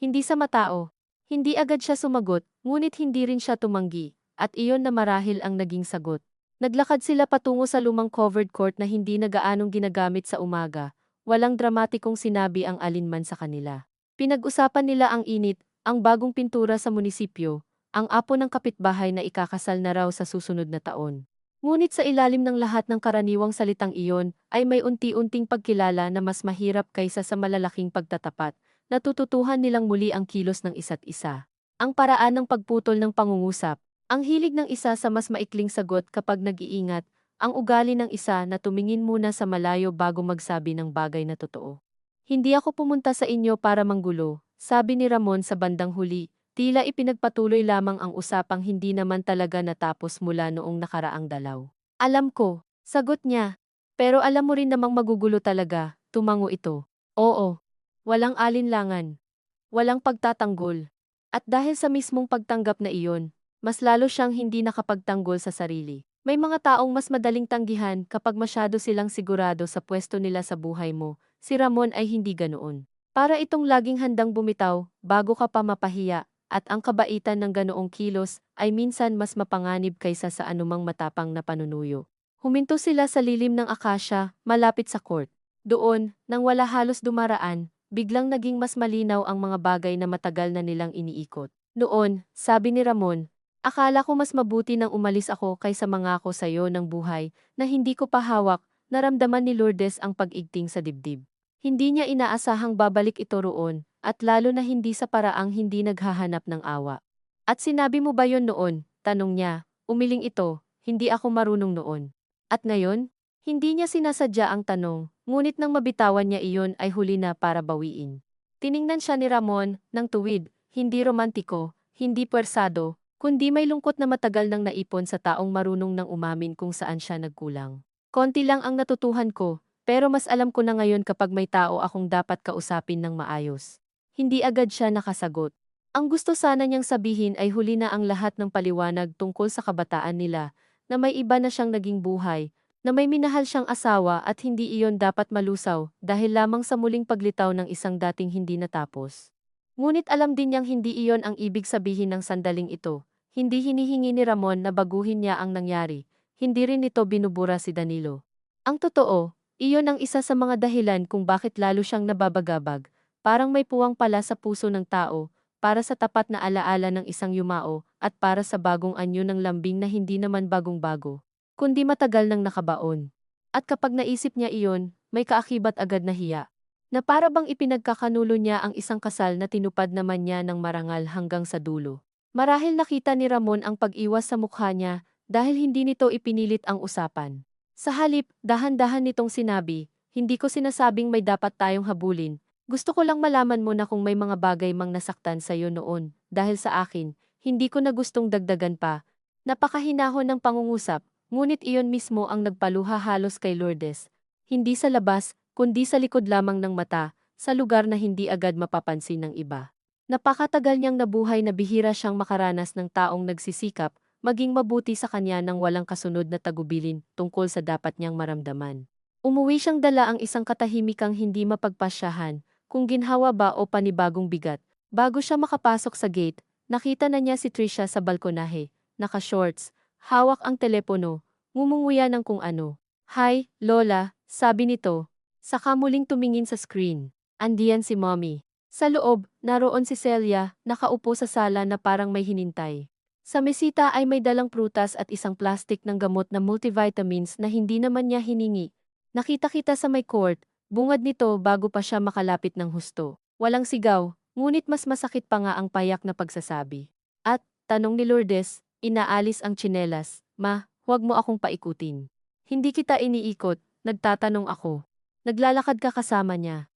Hindi sa matao. Hindi agad siya sumagot, ngunit hindi rin siya tumanggi, at iyon na marahil ang naging sagot. Naglakad sila patungo sa lumang covered court na hindi na gaanong ginagamit sa umaga, walang dramatikong sinabi ang alinman sa kanila. Pinag-usapan nila ang init, ang bagong pintura sa munisipyo, ang apo ng kapitbahay na ikakasal na raw sa susunod na taon. Ngunit sa ilalim ng lahat ng karaniwang salitang iyon ay may unti-unting pagkilala na mas mahirap kaysa sa malalaking pagtatapat. Natututuhan nilang muli ang kilos ng isa't isa. Ang paraan ng pagputol ng pangungusap, ang hilig ng isa sa mas maikling sagot kapag nag-iingat, ang ugali ng isa na tumingin muna sa malayo bago magsabi ng bagay na totoo. Hindi ako pumunta sa inyo para manggulo, sabi ni Ramon sa bandang huli, tila ipinagpatuloy lamang ang usapang hindi naman talaga natapos mula noong nakaraang dalaw. Alam ko, sagot niya. Pero alam mo rin namang magugulo talaga, tumango ito. Oo. Walang alinlangan. Walang pagtatanggol. At dahil sa mismong pagtanggap na iyon, mas lalo siyang hindi nakapagtanggol sa sarili. May mga taong mas madaling tanggihan kapag masyado silang sigurado sa pwesto nila sa buhay mo. Si Ramon ay hindi ganoon. Para itong laging handang bumitaw, bago ka pa mapahiya, at ang kabaitan ng ganoong kilos ay minsan mas mapanganib kaysa sa anumang matapang na panunuyo. Huminto sila sa lilim ng akasya, malapit sa court. Doon, nang wala halos dumaraan, biglang naging mas malinaw ang mga bagay na matagal na nilang iniikot. Noon, sabi ni Ramon, akala ko mas mabuti nang umalis ako kaysa mangako sa iyo ng buhay na hindi ko pa hawak. Naramdaman ni Lourdes ang pag-igting sa dibdib. Hindi niya inaasahang babalik ito roon, at lalo na hindi sa paraang hindi naghahanap ng awa. At sinabi mo ba yon noon? Tanong niya, umiling ito, hindi ako marunong noon. At ngayon? Hindi niya sinasadya ang tanong, ngunit nang mabitawan niya iyon ay huli na para bawiin. Tiningnan siya ni Ramon, ng tuwid, hindi romantiko, hindi puwersado, kundi may lungkot na matagal nang naipon sa taong marunong nang umamin kung saan siya nagkulang. Konti lang ang natutuhan ko, pero mas alam ko na ngayon kapag may tao akong dapat kausapin ng maayos. Hindi agad siya nakasagot. Ang gusto sana niyang sabihin ay huli na ang lahat ng paliwanag tungkol sa kabataan nila, na may iba na siyang naging buhay, na may minahal siyang asawa at hindi iyon dapat malusaw dahil lamang sa muling paglitaw ng isang dating hindi natapos. Ngunit alam din niyang hindi iyon ang ibig sabihin ng sandaling ito. Hindi hinihingi ni Ramon na baguhin niya ang nangyari, hindi rin nito binubura si Danilo. Ang totoo, iyon ang isa sa mga dahilan kung bakit lalo siyang nababagabag, parang may puwang pala sa puso ng tao, para sa tapat na alaala ng isang yumao at para sa bagong anyo ng lambing na hindi naman bagong-bago, kundi matagal nang nakabaon. At kapag naisip niya iyon, may kaakibat agad na hiya. Na para bang ipinagkakanulo niya ang isang kasal na tinupad naman niya ng marangal hanggang sa dulo. Marahil nakita ni Ramon ang pag-iwas sa mukha niya dahil hindi nito ipinilit ang usapan. Sa halip, dahan-dahan nitong sinabi, hindi ko sinasabing may dapat tayong habulin. Gusto ko lang malaman mo na kung may mga bagay mang nasaktan sa iyo noon, dahil sa akin, hindi ko na gustong dagdagan pa. Napakahinahon ng pangungusap, ngunit iyon mismo ang nagpaluha halos kay Lourdes. Hindi sa labas, kundi sa likod lamang ng mata, sa lugar na hindi agad mapapansin ng iba. Napakatagal niyang nabuhay na bihira siyang makaranas ng taong nagsisikap, maging mabuti sa kanya nang walang kasunod na tagubilin tungkol sa dapat niyang maramdaman. Umuwi siyang dala ang isang katahimikang hindi mapagpasyahan, kung ginhawa ba o panibagong bigat. Bago siya makapasok sa gate, nakita na niya si Trisha sa balkonahe, naka-shorts, hawak ang telepono, ngumunguya ng kung ano. "Hi, Lola," sabi nito. Saka muling tumingin sa screen. Andiyan si Mommy. Sa loob, naroon si Celia, nakaupo sa sala na parang may hinintay. Sa mesita ay may dalang prutas at isang plastik ng gamot na multivitamins na hindi naman niya hiningi. Nakita-kita sa may court, bungad nito bago pa siya makalapit ng husto. Walang sigaw, ngunit mas masakit pa nga ang payak na pagsasabi. At, tanong ni Lourdes, inaalis ang tsinelas, "Ma, huwag mo akong paikutin." "Hindi kita iniikot," nagtatanong ako. "Naglalakad ka kasama niya?"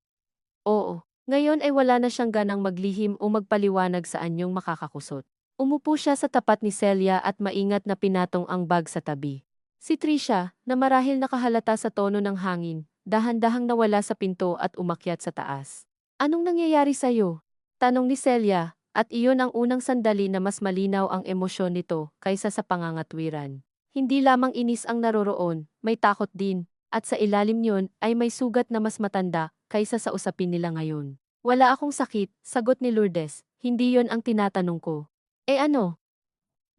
"Oo." Ngayon ay wala na siyang ganang maglihim o magpaliwanag sa anyong makakakusot. Umupo siya sa tapat ni Celia at maingat na pinatong ang bag sa tabi. Si Trisha, na marahil nakahalata sa tono ng hangin, dahan-dahang nawala sa pinto at umakyat sa taas. "Anong nangyayari sa'yo?" tanong ni Celia, at iyon ang unang sandali na mas malinaw ang emosyon nito kaysa sa pangangatwiran. Hindi lamang inis ang naroroon, may takot din, at sa ilalim niyon ay may sugat na mas matanda kaysa sa usapin nila ngayon. "Wala akong sakit," sagot ni Lourdes, "hindi yon ang tinatanong ko." "Eh ano?"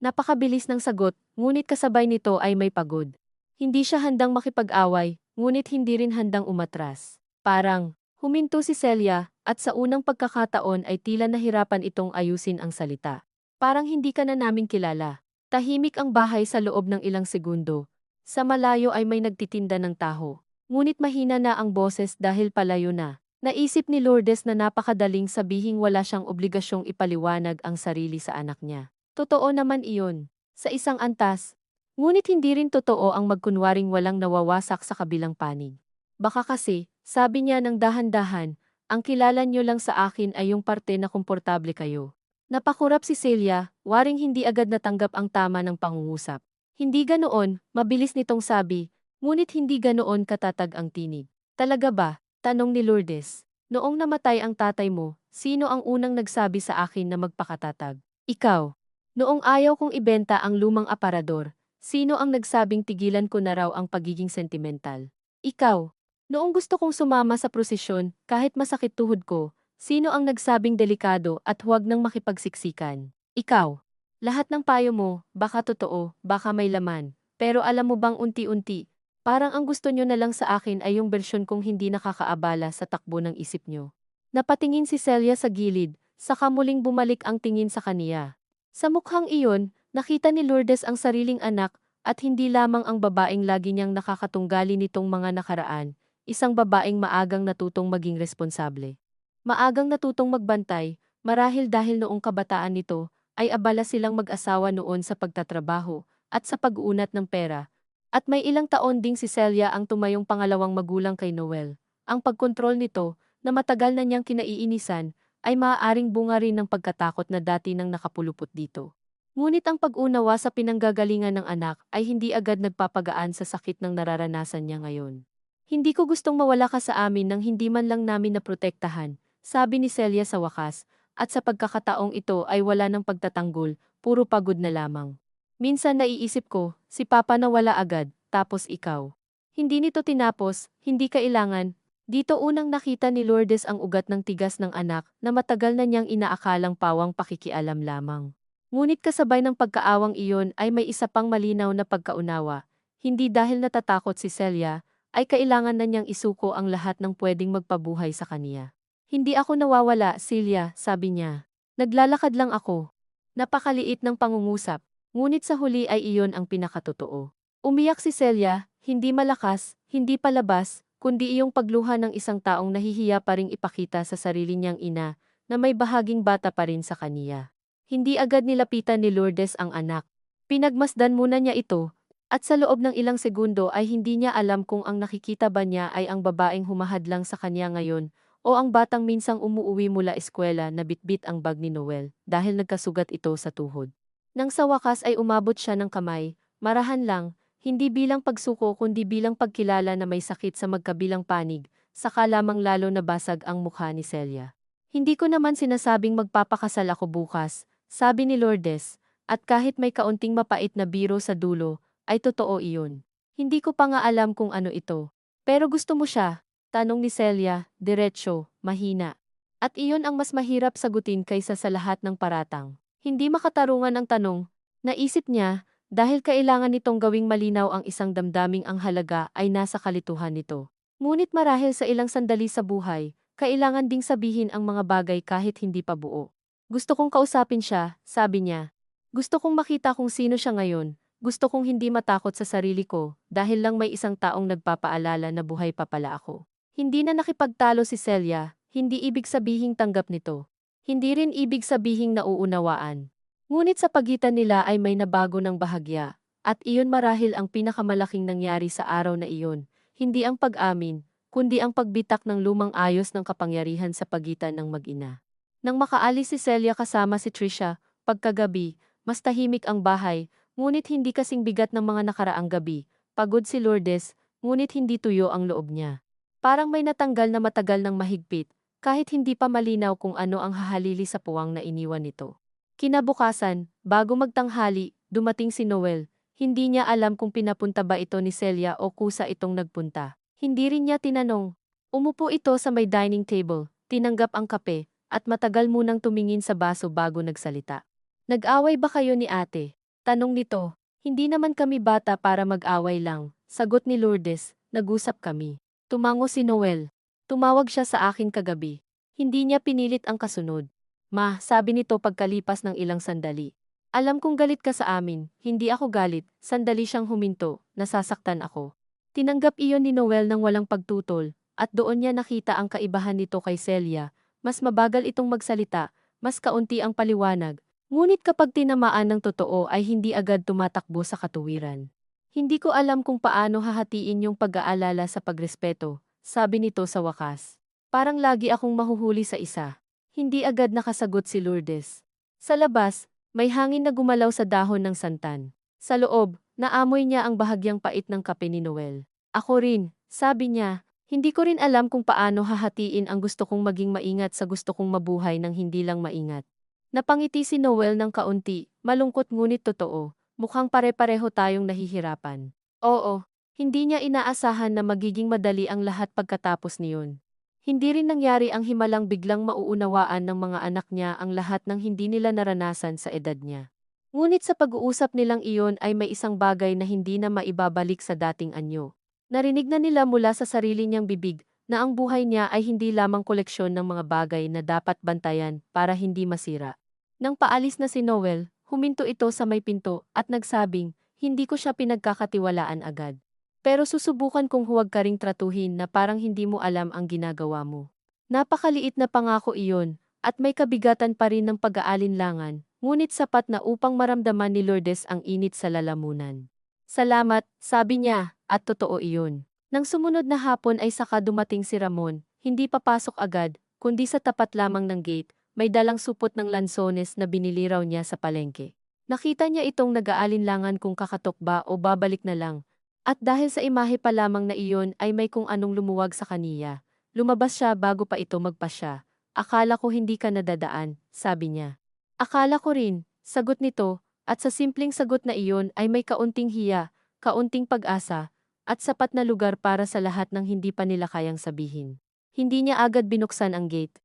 Napakabilis ng sagot, ngunit kasabay nito ay may pagod. Hindi siya handang makipag-away, ngunit hindi rin handang umatras. Parang, huminto si Celia, at sa unang pagkakataon ay tila nahirapan itong ayusin ang salita. "Parang hindi ka na namin kilala." Tahimik ang bahay sa loob ng ilang segundo. Sa malayo ay may nagtitinda ng taho. Ngunit mahina na ang boses dahil palayo na. Naisip ni Lourdes na napakadaling sabihing wala siyang obligasyong ipaliwanag ang sarili sa anak niya. Totoo naman iyon, sa isang antas. Ngunit hindi rin totoo ang magkunwaring walang nawawasak sa kabilang panig. Baka kasi, sabi niya ng dahan-dahan, "Ang kilala niyo lang sa akin ay yung parte na komportable kayo." Napakurap si Celia, waring hindi agad natanggap ang tama ng pangungusap. "Hindi ganoon," mabilis nitong sabi, ngunit hindi ganoon katatag ang tinig. "Talaga ba?" tanong ni Lourdes. "Noong namatay ang tatay mo, sino ang unang nagsabi sa akin na magpakatatag?" "Ikaw." "Noong ayaw kong ibenta ang lumang aparador, sino ang nagsabing tigilan ko na raw ang pagiging sentimental?" "Ikaw." "Noong gusto kong sumama sa prosesyon, kahit masakit tuhod ko, sino ang nagsabing delikado at huwag nang makipagsiksikan?" "Ikaw." "Lahat ng payo mo, baka totoo, baka may laman, pero alam mo bang unti-unti, parang ang gusto nyo na lang sa akin ay yung bersyon kong hindi nakakaabala sa takbo ng isip nyo." Napatingin si Celia sa gilid, saka muling bumalik ang tingin sa kaniya. Sa mukhang iyon, nakita ni Lourdes ang sariling anak, at hindi lamang ang babaeng lagi niyang nakakatunggali nitong mga nakaraan, isang babaeng maagang natutong maging responsable. Maagang natutong magbantay, marahil dahil noong kabataan nito, ay abala silang mag-asawa noon sa pagtatrabaho, at sa pag-uunat ng pera. At may ilang taon ding si Celia ang tumayong pangalawang magulang kay Noel. Ang pagkontrol nito, na matagal na niyang kinaiinisan, ay maaaring bunga rin ng pagkatakot na dati nang nakapulupot dito. Ngunit ang pag-unawa sa pinanggagalingan ng anak ay hindi agad nagpapagaan sa sakit ng nararanasan niya ngayon. "Hindi ko gustong mawala ka sa amin nang hindi man lang namin naprotektahan," sabi ni Celia sa wakas, at sa pagkakataong ito ay wala ng pagtatanggol, puro pagod na lamang. "Minsan naiisip ko, si Papa nawala agad, tapos ikaw." Hindi nito tinapos, "Hindi kailangan." Dito unang nakita ni Lourdes ang ugat ng tigas ng anak na matagal na niyang inaakalang pawang pakikialam lamang. Ngunit kasabay ng pagkaawang iyon ay may isa pang malinaw na pagkaunawa. Hindi dahil natatakot si Celia, ay kailangan na niyang isuko ang lahat ng pwedeng magpabuhay sa kaniya. "Hindi ako nawawala, Celia," sabi niya. "Naglalakad lang ako." Napakaliit ng pangungusap, ngunit sa huli ay iyon ang pinakatotoo. Umiyak si Celia, hindi malakas, hindi palabas, kundi iyong pagluha ng isang taong nahihiya pa ring ipakita sa sarili niyang ina, na may bahaging bata pa rin sa kaniya. Hindi agad nilapitan ni Lourdes ang anak. Pinagmasdan muna niya ito, at sa loob ng ilang segundo ay hindi niya alam kung ang nakikita ba niya ay ang babaeng humahadlang sa kanya ngayon, o ang batang minsang umuuwi mula eskwela na bitbit ang bag ni Noel dahil nagkasugat ito sa tuhod. Nang sa wakas ay umabot siya ng kamay, marahan lang, hindi bilang pagsuko kundi bilang pagkilala na may sakit sa magkabilang panig, saka lamang lalo nabasag ang mukha ni Celia. Hindi ko naman sinasabing magpapakasal ako bukas, sabi ni Lourdes, at kahit may kaunting mapait na biro sa dulo, ay totoo iyon. Hindi ko pa nga alam kung ano ito. Pero gusto mo siya? Tanong ni Celia, diretsyo, mahina. At iyon ang mas mahirap sagutin kaysa sa lahat ng paratang. Hindi makatarungan ang tanong. Naisip niya, dahil kailangan nitong gawing malinaw ang isang damdaming ang halaga ay nasa kalituhan nito. Ngunit marahil sa ilang sandali sa buhay, kailangan ding sabihin ang mga bagay kahit hindi pa buo. Gusto kong kausapin siya, sabi niya. Gusto kong makita kung sino siya ngayon. Gusto kong hindi matakot sa sarili ko dahil lang may isang taong nagpapaalala na buhay pa pala ako. Hindi na nakipagtalo si Celia, hindi ibig sabihing tanggap nito. Hindi rin ibig sabihing nauunawaan. Ngunit sa pagitan nila ay may nabago ng bahagya, at iyon marahil ang pinakamalaking nangyari sa araw na iyon, hindi ang pag-amin, kundi ang pagbitak ng lumang ayos ng kapangyarihan sa pagitan ng mag-ina. Nang makaalis si Celia kasama si Trisha, pagkagabi, mas tahimik ang bahay, ngunit hindi kasing bigat ng mga nakaraang gabi. Pagod si Lourdes, ngunit hindi tuyo ang loob niya. Parang may natanggal na matagal ng mahigpit, kahit hindi pa malinaw kung ano ang hahalili sa puwang na iniwan nito. Kinabukasan, bago magtanghali, dumating si Noel. Hindi niya alam kung pinapunta ba ito ni Celia o kusa itong nagpunta. Hindi rin niya tinanong. Umupo ito sa may dining table, tinanggap ang kape, at matagal munang tumingin sa baso bago nagsalita. Nag-away ba kayo ni ate? Tanong nito. Hindi naman kami bata para mag-away lang, sagot ni Lourdes, nag-usap kami. Tumango si Noel. Tumawag siya sa akin kagabi. Hindi niya pinilit ang kasunod. Ma, sabi nito pagkalipas ng ilang sandali. Alam kong galit ka sa amin, hindi ako galit, sandali siyang huminto, nasasaktan ako. Tinanggap iyon ni Noel ng walang pagtutol, at doon niya nakita ang kaibahan nito kay Celia. Mas mabagal itong magsalita, mas kaunti ang paliwanag, ngunit kapag tinamaan ng totoo ay hindi agad tumatakbo sa katuwiran. Hindi ko alam kung paano hahatiin yung pag-aalala sa pagrespeto, sabi nito sa wakas. Parang lagi akong mahuhuli sa isa. Hindi agad nakasagot si Lourdes. Sa labas, may hangin na gumalaw sa dahon ng santan. Sa loob, naamoy niya ang bahagyang pait ng kape ni Noel. Ako rin, sabi niya, hindi ko rin alam kung paano hahatiin ang gusto kong maging maingat sa gusto kong mabuhay ng hindi lang maingat. Napangiti si Noel ng kaunti, malungkot ngunit totoo. Mukhang pare-pareho tayong nahihirapan. Oo, hindi niya inaasahan na magiging madali ang lahat pagkatapos niyon. Hindi rin nangyari ang himalang biglang mauunawaan ng mga anak niya ang lahat ng hindi nila naranasan sa edad niya. Ngunit sa pag-uusap nilang iyon ay may isang bagay na hindi na maibabalik sa dating anyo. Narinig na nila mula sa sarili niyang bibig na ang buhay niya ay hindi lamang koleksyon ng mga bagay na dapat bantayan para hindi masira. Nang paalis na si Noel, huminto ito sa may pinto at nagsabing, hindi ko siya pinagkakatiwalaan agad. Pero susubukan kong huwag ka ring tratuhin na parang hindi mo alam ang ginagawa mo. Napakaliit na pangako iyon, at may kabigatan pa rin ng pag-aalinlangan, ngunit sapat na upang maramdaman ni Lourdes ang init sa lalamunan. Salamat, sabi niya, at totoo iyon. Nang sumunod na hapon ay saka dumating si Ramon, hindi papasok agad, kundi sa tapat lamang ng gate, may dalang supot ng lansones na binili raw niya sa palengke. Nakita niya itong nag-aalinlangan kung kakatok ba o babalik na lang. At dahil sa imahe pa lamang na iyon ay may kung anong lumuwag sa kaniya. Lumabas siya bago pa ito magpasya. Akala ko hindi ka nadadaan, sabi niya. Akala ko rin, sagot nito, at sa simpleng sagot na iyon ay may kaunting hiya, kaunting pag-asa, at sapat na lugar para sa lahat ng hindi pa nila kayang sabihin. Hindi niya agad binuksan ang gate.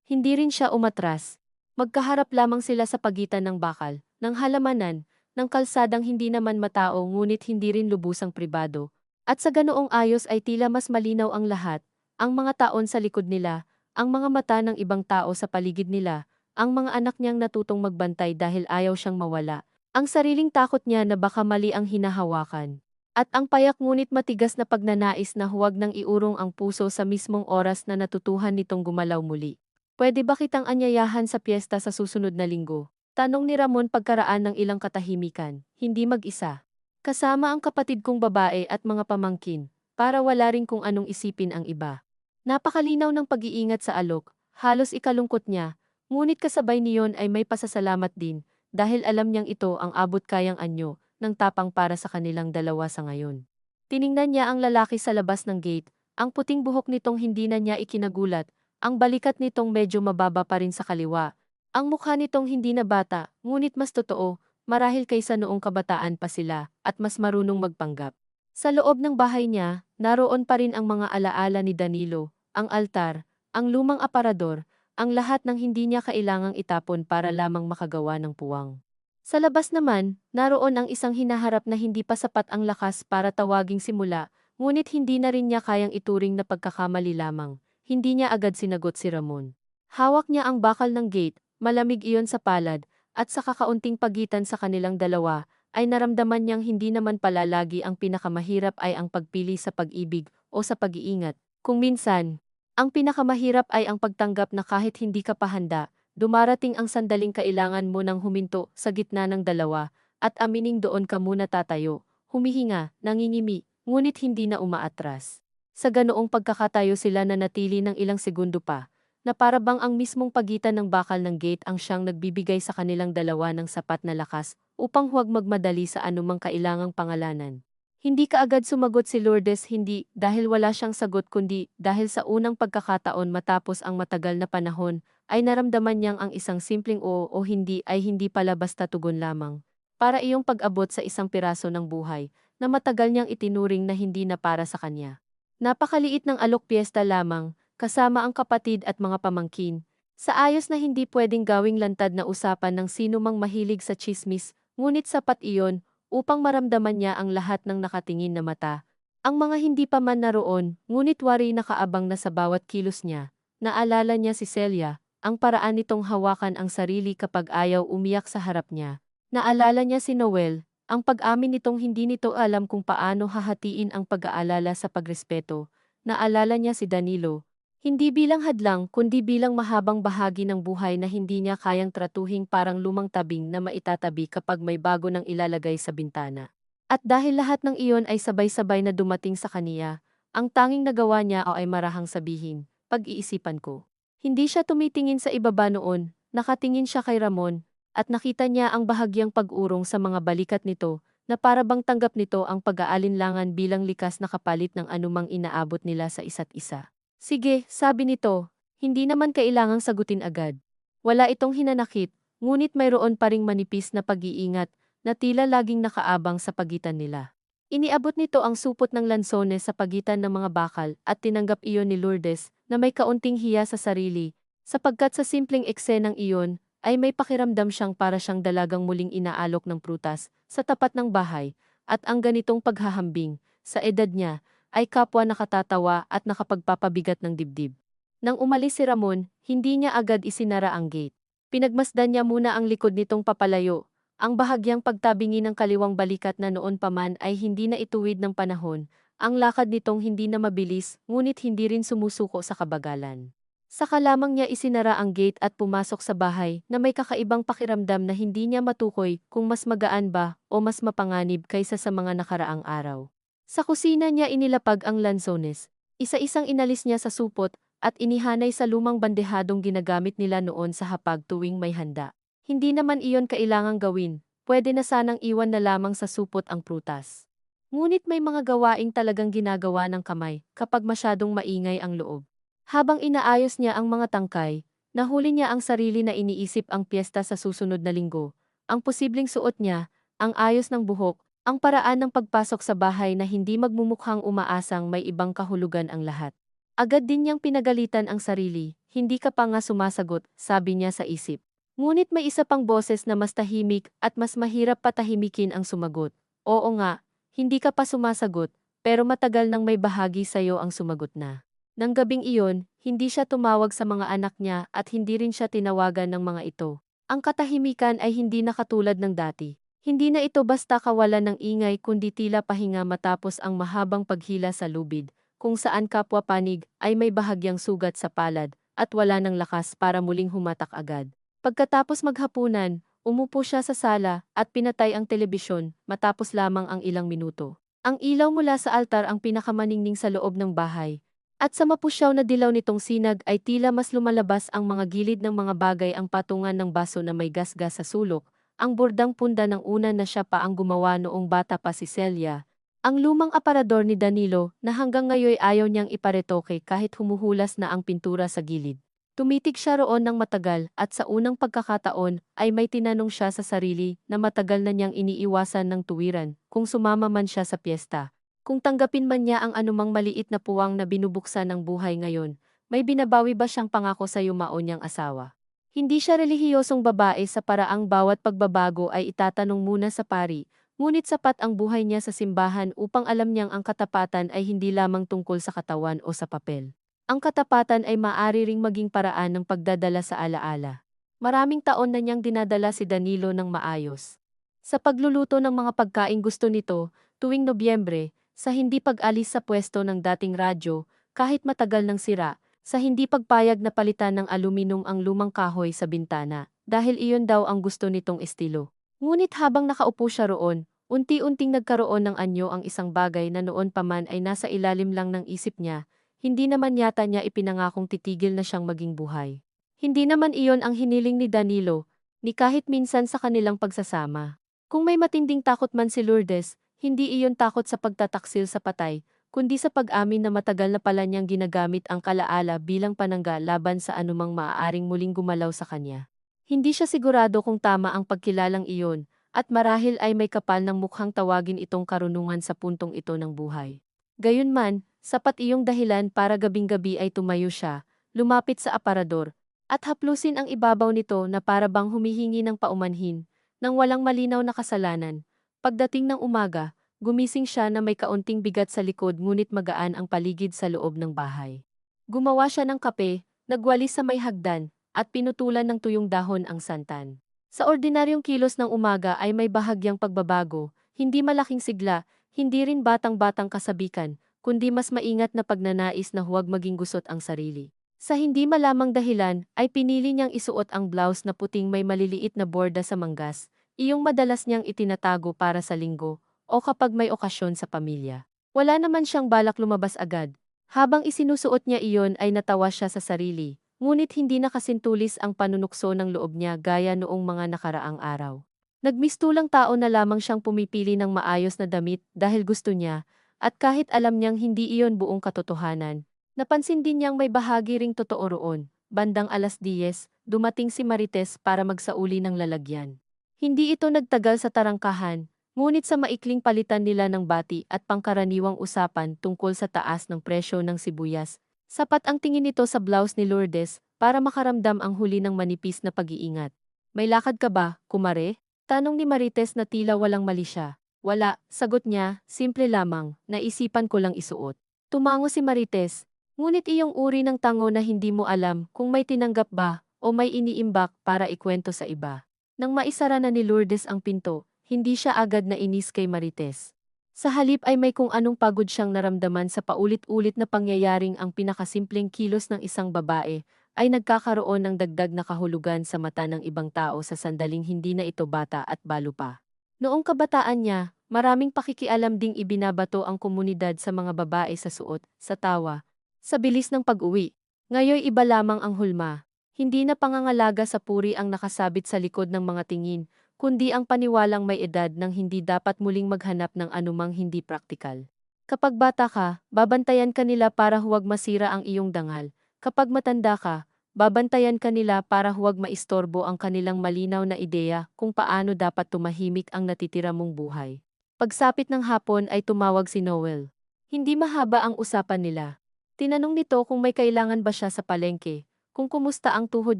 Hindi rin siya umatras. Magkaharap lamang sila sa pagitan ng bakal, ng halamanan, ng kalsadang hindi naman matao ngunit hindi rin lubusang pribado. At sa ganoong ayos ay tila mas malinaw ang lahat, ang mga taon sa likod nila, ang mga mata ng ibang tao sa paligid nila, ang mga anak niyang natutong magbantay dahil ayaw siyang mawala, ang sariling takot niya na baka mali ang hinahawakan, at ang payak ngunit matigas na pagnanais na huwag nang iurong ang puso sa mismong oras na natutuhan nitong gumalaw muli. Pwede ba kitang anyayahan sa piyesta sa susunod na linggo? Tanong ni Ramon pagkaraan ng ilang katahimikan, hindi mag-isa. Kasama ang kapatid kong babae at mga pamangkin, para wala rin kung anong isipin ang iba. Napakalinaw ng pag-iingat sa alok, halos ikalungkot niya, ngunit kasabay niyon ay may pasasalamat din, dahil alam niyang ito ang abot kayang anyo, ng tapang para sa kanilang dalawa sa ngayon. Tiningnan niya ang lalaki sa labas ng gate, ang puting buhok nitong hindi na niya ikinagulat, ang balikat nitong medyo mababa pa rin sa kaliwa, ang mukha nitong hindi na bata, ngunit mas totoo, marahil kaysa noong kabataan pa sila, at mas marunong magpanggap. Sa loob ng bahay niya, naroon pa rin ang mga alaala ni Danilo, ang altar, ang lumang aparador, ang lahat ng hindi niya kailangang itapon para lamang makagawa ng puwang. Sa labas naman, naroon ang isang hinaharap na hindi pa sapat ang lakas para tawaging simula, ngunit hindi na rin niya kayang ituring na pagkakamali lamang. Hindi niya agad sinagot si Ramon. Hawak niya ang bakal ng gate, malamig iyon sa palad, at sa kakaunting pagitan sa kanilang dalawa, ay naramdaman niyang hindi naman pala lagi ang pinakamahirap ay ang pagpili sa pag-ibig o sa pag-iingat. Kung minsan, ang pinakamahirap ay ang pagtanggap na kahit hindi ka pa handa, dumarating ang sandaling kailangan mo ng huminto sa gitna ng dalawa, at amining doon ka muna tatayo, humihinga, nangingimi, ngunit hindi na umaatras. Sa ganoong pagkakatayo sila nanatili ng ilang segundo pa, na para bang ang mismong pagitan ng bakal ng gate ang siyang nagbibigay sa kanilang dalawa ng sapat na lakas upang huwag magmadali sa anumang kailangang pangalanan. Hindi kaagad sumagot si Lourdes, hindi dahil wala siyang sagot kundi dahil sa unang pagkakataon matapos ang matagal na panahon ay naramdaman niyang ang isang simpleng oo o hindi ay hindi pala basta tugon lamang. Para iyong pag-abot sa isang piraso ng buhay na matagal niyang itinuring na hindi na para sa kanya. Napakaliit ng alok piyesta lamang, kasama ang kapatid at mga pamangkin, sa ayos na hindi pwedeng gawing lantad na usapan ng sino mang mahilig sa tsismis, ngunit sapat iyon upang maramdaman niya ang lahat ng nakatingin na mata. Ang mga hindi pa man naroon, ngunit wari nakaabang na sa bawat kilos niya. Naalala niya si Celia, ang paraan nitong hawakan ang sarili kapag ayaw umiyak sa harap niya. Naalala niya si Noel, ang pag-amin nitong hindi nito alam kung paano hahatiin ang pag-aalala sa pagrespeto. Naalala niya si Danilo, hindi bilang hadlang kundi bilang mahabang bahagi ng buhay na hindi niya kayang tratuhing parang lumang tabing na maitatabi kapag may bago nang ilalagay sa bintana. At dahil lahat ng iyon ay sabay-sabay na dumating sa kaniya, ang tanging nagawa niya ay marahang sabihin, pag-iisipan ko. Hindi siya tumitingin sa ibaba noon, nakatingin siya kay Ramon, at nakita niya ang bahagyang pag-urong sa mga balikat nito, na para bang tanggap nito ang pag-aalinlangan bilang likas na kapalit ng anumang inaabot nila sa isa't isa. Sige, sabi nito, hindi naman kailangang sagutin agad. Wala itong hinanakit, ngunit mayroon pa ring manipis na pag-iingat na tila laging nakaabang sa pagitan nila. Iniabot nito ang supot ng lansones sa pagitan ng mga bakal at tinanggap iyon ni Lourdes na may kaunting hiya sa sarili, sapagkat sa simpleng eksenang iyon ay may pakiramdam siyang para siyang dalagang muling inaalok ng prutas sa tapat ng bahay, at ang ganitong paghahambing, sa edad niya, ay kapwa nakatatawa at nakapagpapabigat ng dibdib. Nang umalis si Ramon, hindi niya agad isinara ang gate. Pinagmasdan niya muna ang likod nitong papalayo. Ang bahagyang pagtabingi ng kaliwang balikat na noon pa man ay hindi na ituwid ng panahon. Ang lakad nitong hindi na mabilis, ngunit hindi rin sumusuko sa kabagalan. Saka lamang niya isinara ang gate at pumasok sa bahay na may kakaibang pakiramdam na hindi niya matukoy kung mas magaan ba o mas mapanganib kaysa sa mga nakaraang araw. Sa kusina niya inilapag ang lansones. Isa-isang inalis niya sa supot at inihanay sa lumang bandehadong ginagamit nila noon sa hapag tuwing may handa. Hindi naman iyon kailangang gawin, pwede na sanang iwan na lamang sa supot ang prutas. Ngunit may mga gawaing talagang ginagawa ng kamay kapag masyadong maingay ang loob. Habang inaayos niya ang mga tangkay, nahuli niya ang sarili na iniisip ang piyesta sa susunod na linggo, ang posibleng suot niya, ang ayos ng buhok, ang paraan ng pagpasok sa bahay na hindi magmumukhang umaasang may ibang kahulugan ang lahat. Agad din niyang pinagalitan ang sarili, hindi ka pa nga sumasagot, sabi niya sa isip. Ngunit may isa pang boses na mas tahimik at mas mahirap patahimikin ang sumagot. Oo nga, hindi ka pa sumasagot, pero matagal nang may bahagi sa'yo ang sumagot na. Nang gabing iyon, hindi siya tumawag sa mga anak niya at hindi rin siya tinawagan ng mga ito. Ang katahimikan ay hindi na katulad ng dati. Hindi na ito basta kawalan ng ingay kundi tila pahinga matapos ang mahabang paghila sa lubid, kung saan kapwa panig ay may bahagyang sugat sa palad at wala ng lakas para muling humatak agad. Pagkatapos maghapunan, umupo siya sa sala at pinatay ang telebisyon matapos lamang ang ilang minuto. Ang ilaw mula sa altar ang pinakamaningning sa loob ng bahay. At sa mapusyaw na dilaw nitong sinag ay tila mas lumalabas ang mga gilid ng mga bagay ang patungan ng baso na may gasgas sa sulok, ang bordang punda ng una na siya pa ang gumawa noong bata pa si Celia, ang lumang aparador ni Danilo na hanggang ngayon ayaw niyang iparetoke kahit humuhulas na ang pintura sa gilid. Tumitig siya roon ng matagal at sa unang pagkakataon ay may tinanong siya sa sarili na matagal na niyang iniiwasan ng tuwiran kung sumama man siya sa piyesta. Kung tanggapin man niya ang anumang maliit na puwang na binubuksan ng buhay ngayon, may binabawi ba siyang pangako sa yumao niyang asawa? Hindi siya relihiyosong babae sa paraang bawat pagbabago ay itatanong muna sa pari, ngunit sapat ang buhay niya sa simbahan upang alam niyang ang katapatan ay hindi lamang tungkol sa katawan o sa papel. Ang katapatan ay maaari ring maging paraan ng pagdadala sa alaala. Maraming taon na niyang dinadala si Danilo ng maayos. Sa pagluluto ng mga pagkaing gusto nito, tuwing Nobyembre, sa hindi pag-alis sa pwesto ng dating radyo, kahit matagal nang sira, sa hindi pagpayag na palitan ng aluminum ang lumang kahoy sa bintana, dahil iyon daw ang gusto nitong estilo. Ngunit habang nakaupo siya roon, unti-unting nagkaroon ng anyo ang isang bagay na noon pa man ay nasa ilalim lang ng isip niya. Hindi naman yata niya ipinangakong titigil na siyang maging buhay. Hindi naman iyon ang hiniling ni Danilo, ni kahit minsan sa kanilang pagsasama. Kung may matinding takot man si Lourdes, hindi iyon takot sa pagtataksil sa patay, kundi sa pag-amin na matagal na pala niyang ginagamit ang kalaala bilang panangga laban sa anumang maaaring muling gumalaw sa kanya. Hindi siya sigurado kung tama ang pagkilalang iyon, at marahil ay may kapal ng mukhang tawagin itong karunungan sa puntong ito ng buhay. Gayunman, sapat iyong dahilan para gabing-gabi ay tumayo siya, lumapit sa aparador, at haplusin ang ibabaw nito na para bang humihingi ng paumanhin, nang walang malinaw na kasalanan. Pagdating ng umaga, gumising siya na may kaunting bigat sa likod ngunit magaan ang paligid sa loob ng bahay. Gumawa siya ng kape, nagwalis sa may hagdan, at pinutulan ng tuyong dahon ang santan. Sa ordinaryong kilos ng umaga ay may bahagyang pagbabago, hindi malaking sigla, hindi rin batang-batang kasabikan, kundi mas maingat na pagnanais na huwag maging gusot ang sarili. Sa hindi malamang dahilan, ay pinili niyang isuot ang blouse na puting may maliliit na borda sa manggas, iyong madalas niyang itinatago para sa linggo, o kapag may okasyon sa pamilya. Wala naman siyang balak lumabas agad. Habang isinusuot niya iyon ay natawa siya sa sarili, ngunit hindi nakasintulis ang panunukso ng loob niya gaya noong mga nakaraang araw. Nagmistulang tao na lamang siyang pumipili ng maayos na damit dahil gusto niya, at kahit alam niyang hindi iyon buong katotohanan, napansin din niyang may bahagi ring totoo roon. Bandang 10:00, dumating si Marites para magsauli ng lalagyan. Hindi ito nagtagal sa tarangkahan, ngunit sa maikling palitan nila ng bati at pangkaraniwang usapan tungkol sa taas ng presyo ng sibuyas, sapat ang tingin nito sa blouse ni Lourdes para makaramdam ang huli ng manipis na pag-iingat. May lakad ka ba, kumare? Tanong ni Marites na tila walang mali siya. Wala, sagot niya, simple lamang, naisipan ko lang isuot. Tumango si Marites, ngunit iyong uri ng tango na hindi mo alam kung may tinanggap ba o may iniimbak para ikwento sa iba. Nang maisara na ni Lourdes ang pinto, hindi siya agad na inis kay Marites. Sa halip ay may kung anong pagod siyang naramdaman sa paulit-ulit na pangyayaring ang pinakasimpleng kilos ng isang babae ay nagkakaroon ng dagdag na kahulugan sa mata ng ibang tao sa sandaling hindi na ito bata at balo pa. Noong kabataan niya, maraming pakikialam ding ibinabato ang komunidad sa mga babae sa suot, sa tawa, sa bilis ng pag-uwi. Ngayoy iba lamang ang hulma. Hindi na pangangalaga sa puri ang nakasabit sa likod ng mga tingin, kundi ang paniwalang may edad nang hindi dapat muling maghanap ng anumang hindi praktikal. Kapag bata ka, babantayan ka nila para huwag masira ang iyong dangal. Kapag matanda ka, babantayan ka nila para huwag maistorbo ang kanilang malinaw na ideya kung paano dapat tumahimik ang natitira mong buhay. Pagsapit ng hapon ay tumawag si Noel. Hindi mahaba ang usapan nila. Tinanong nito kung may kailangan ba siya sa palengke, kung kumusta ang tuhod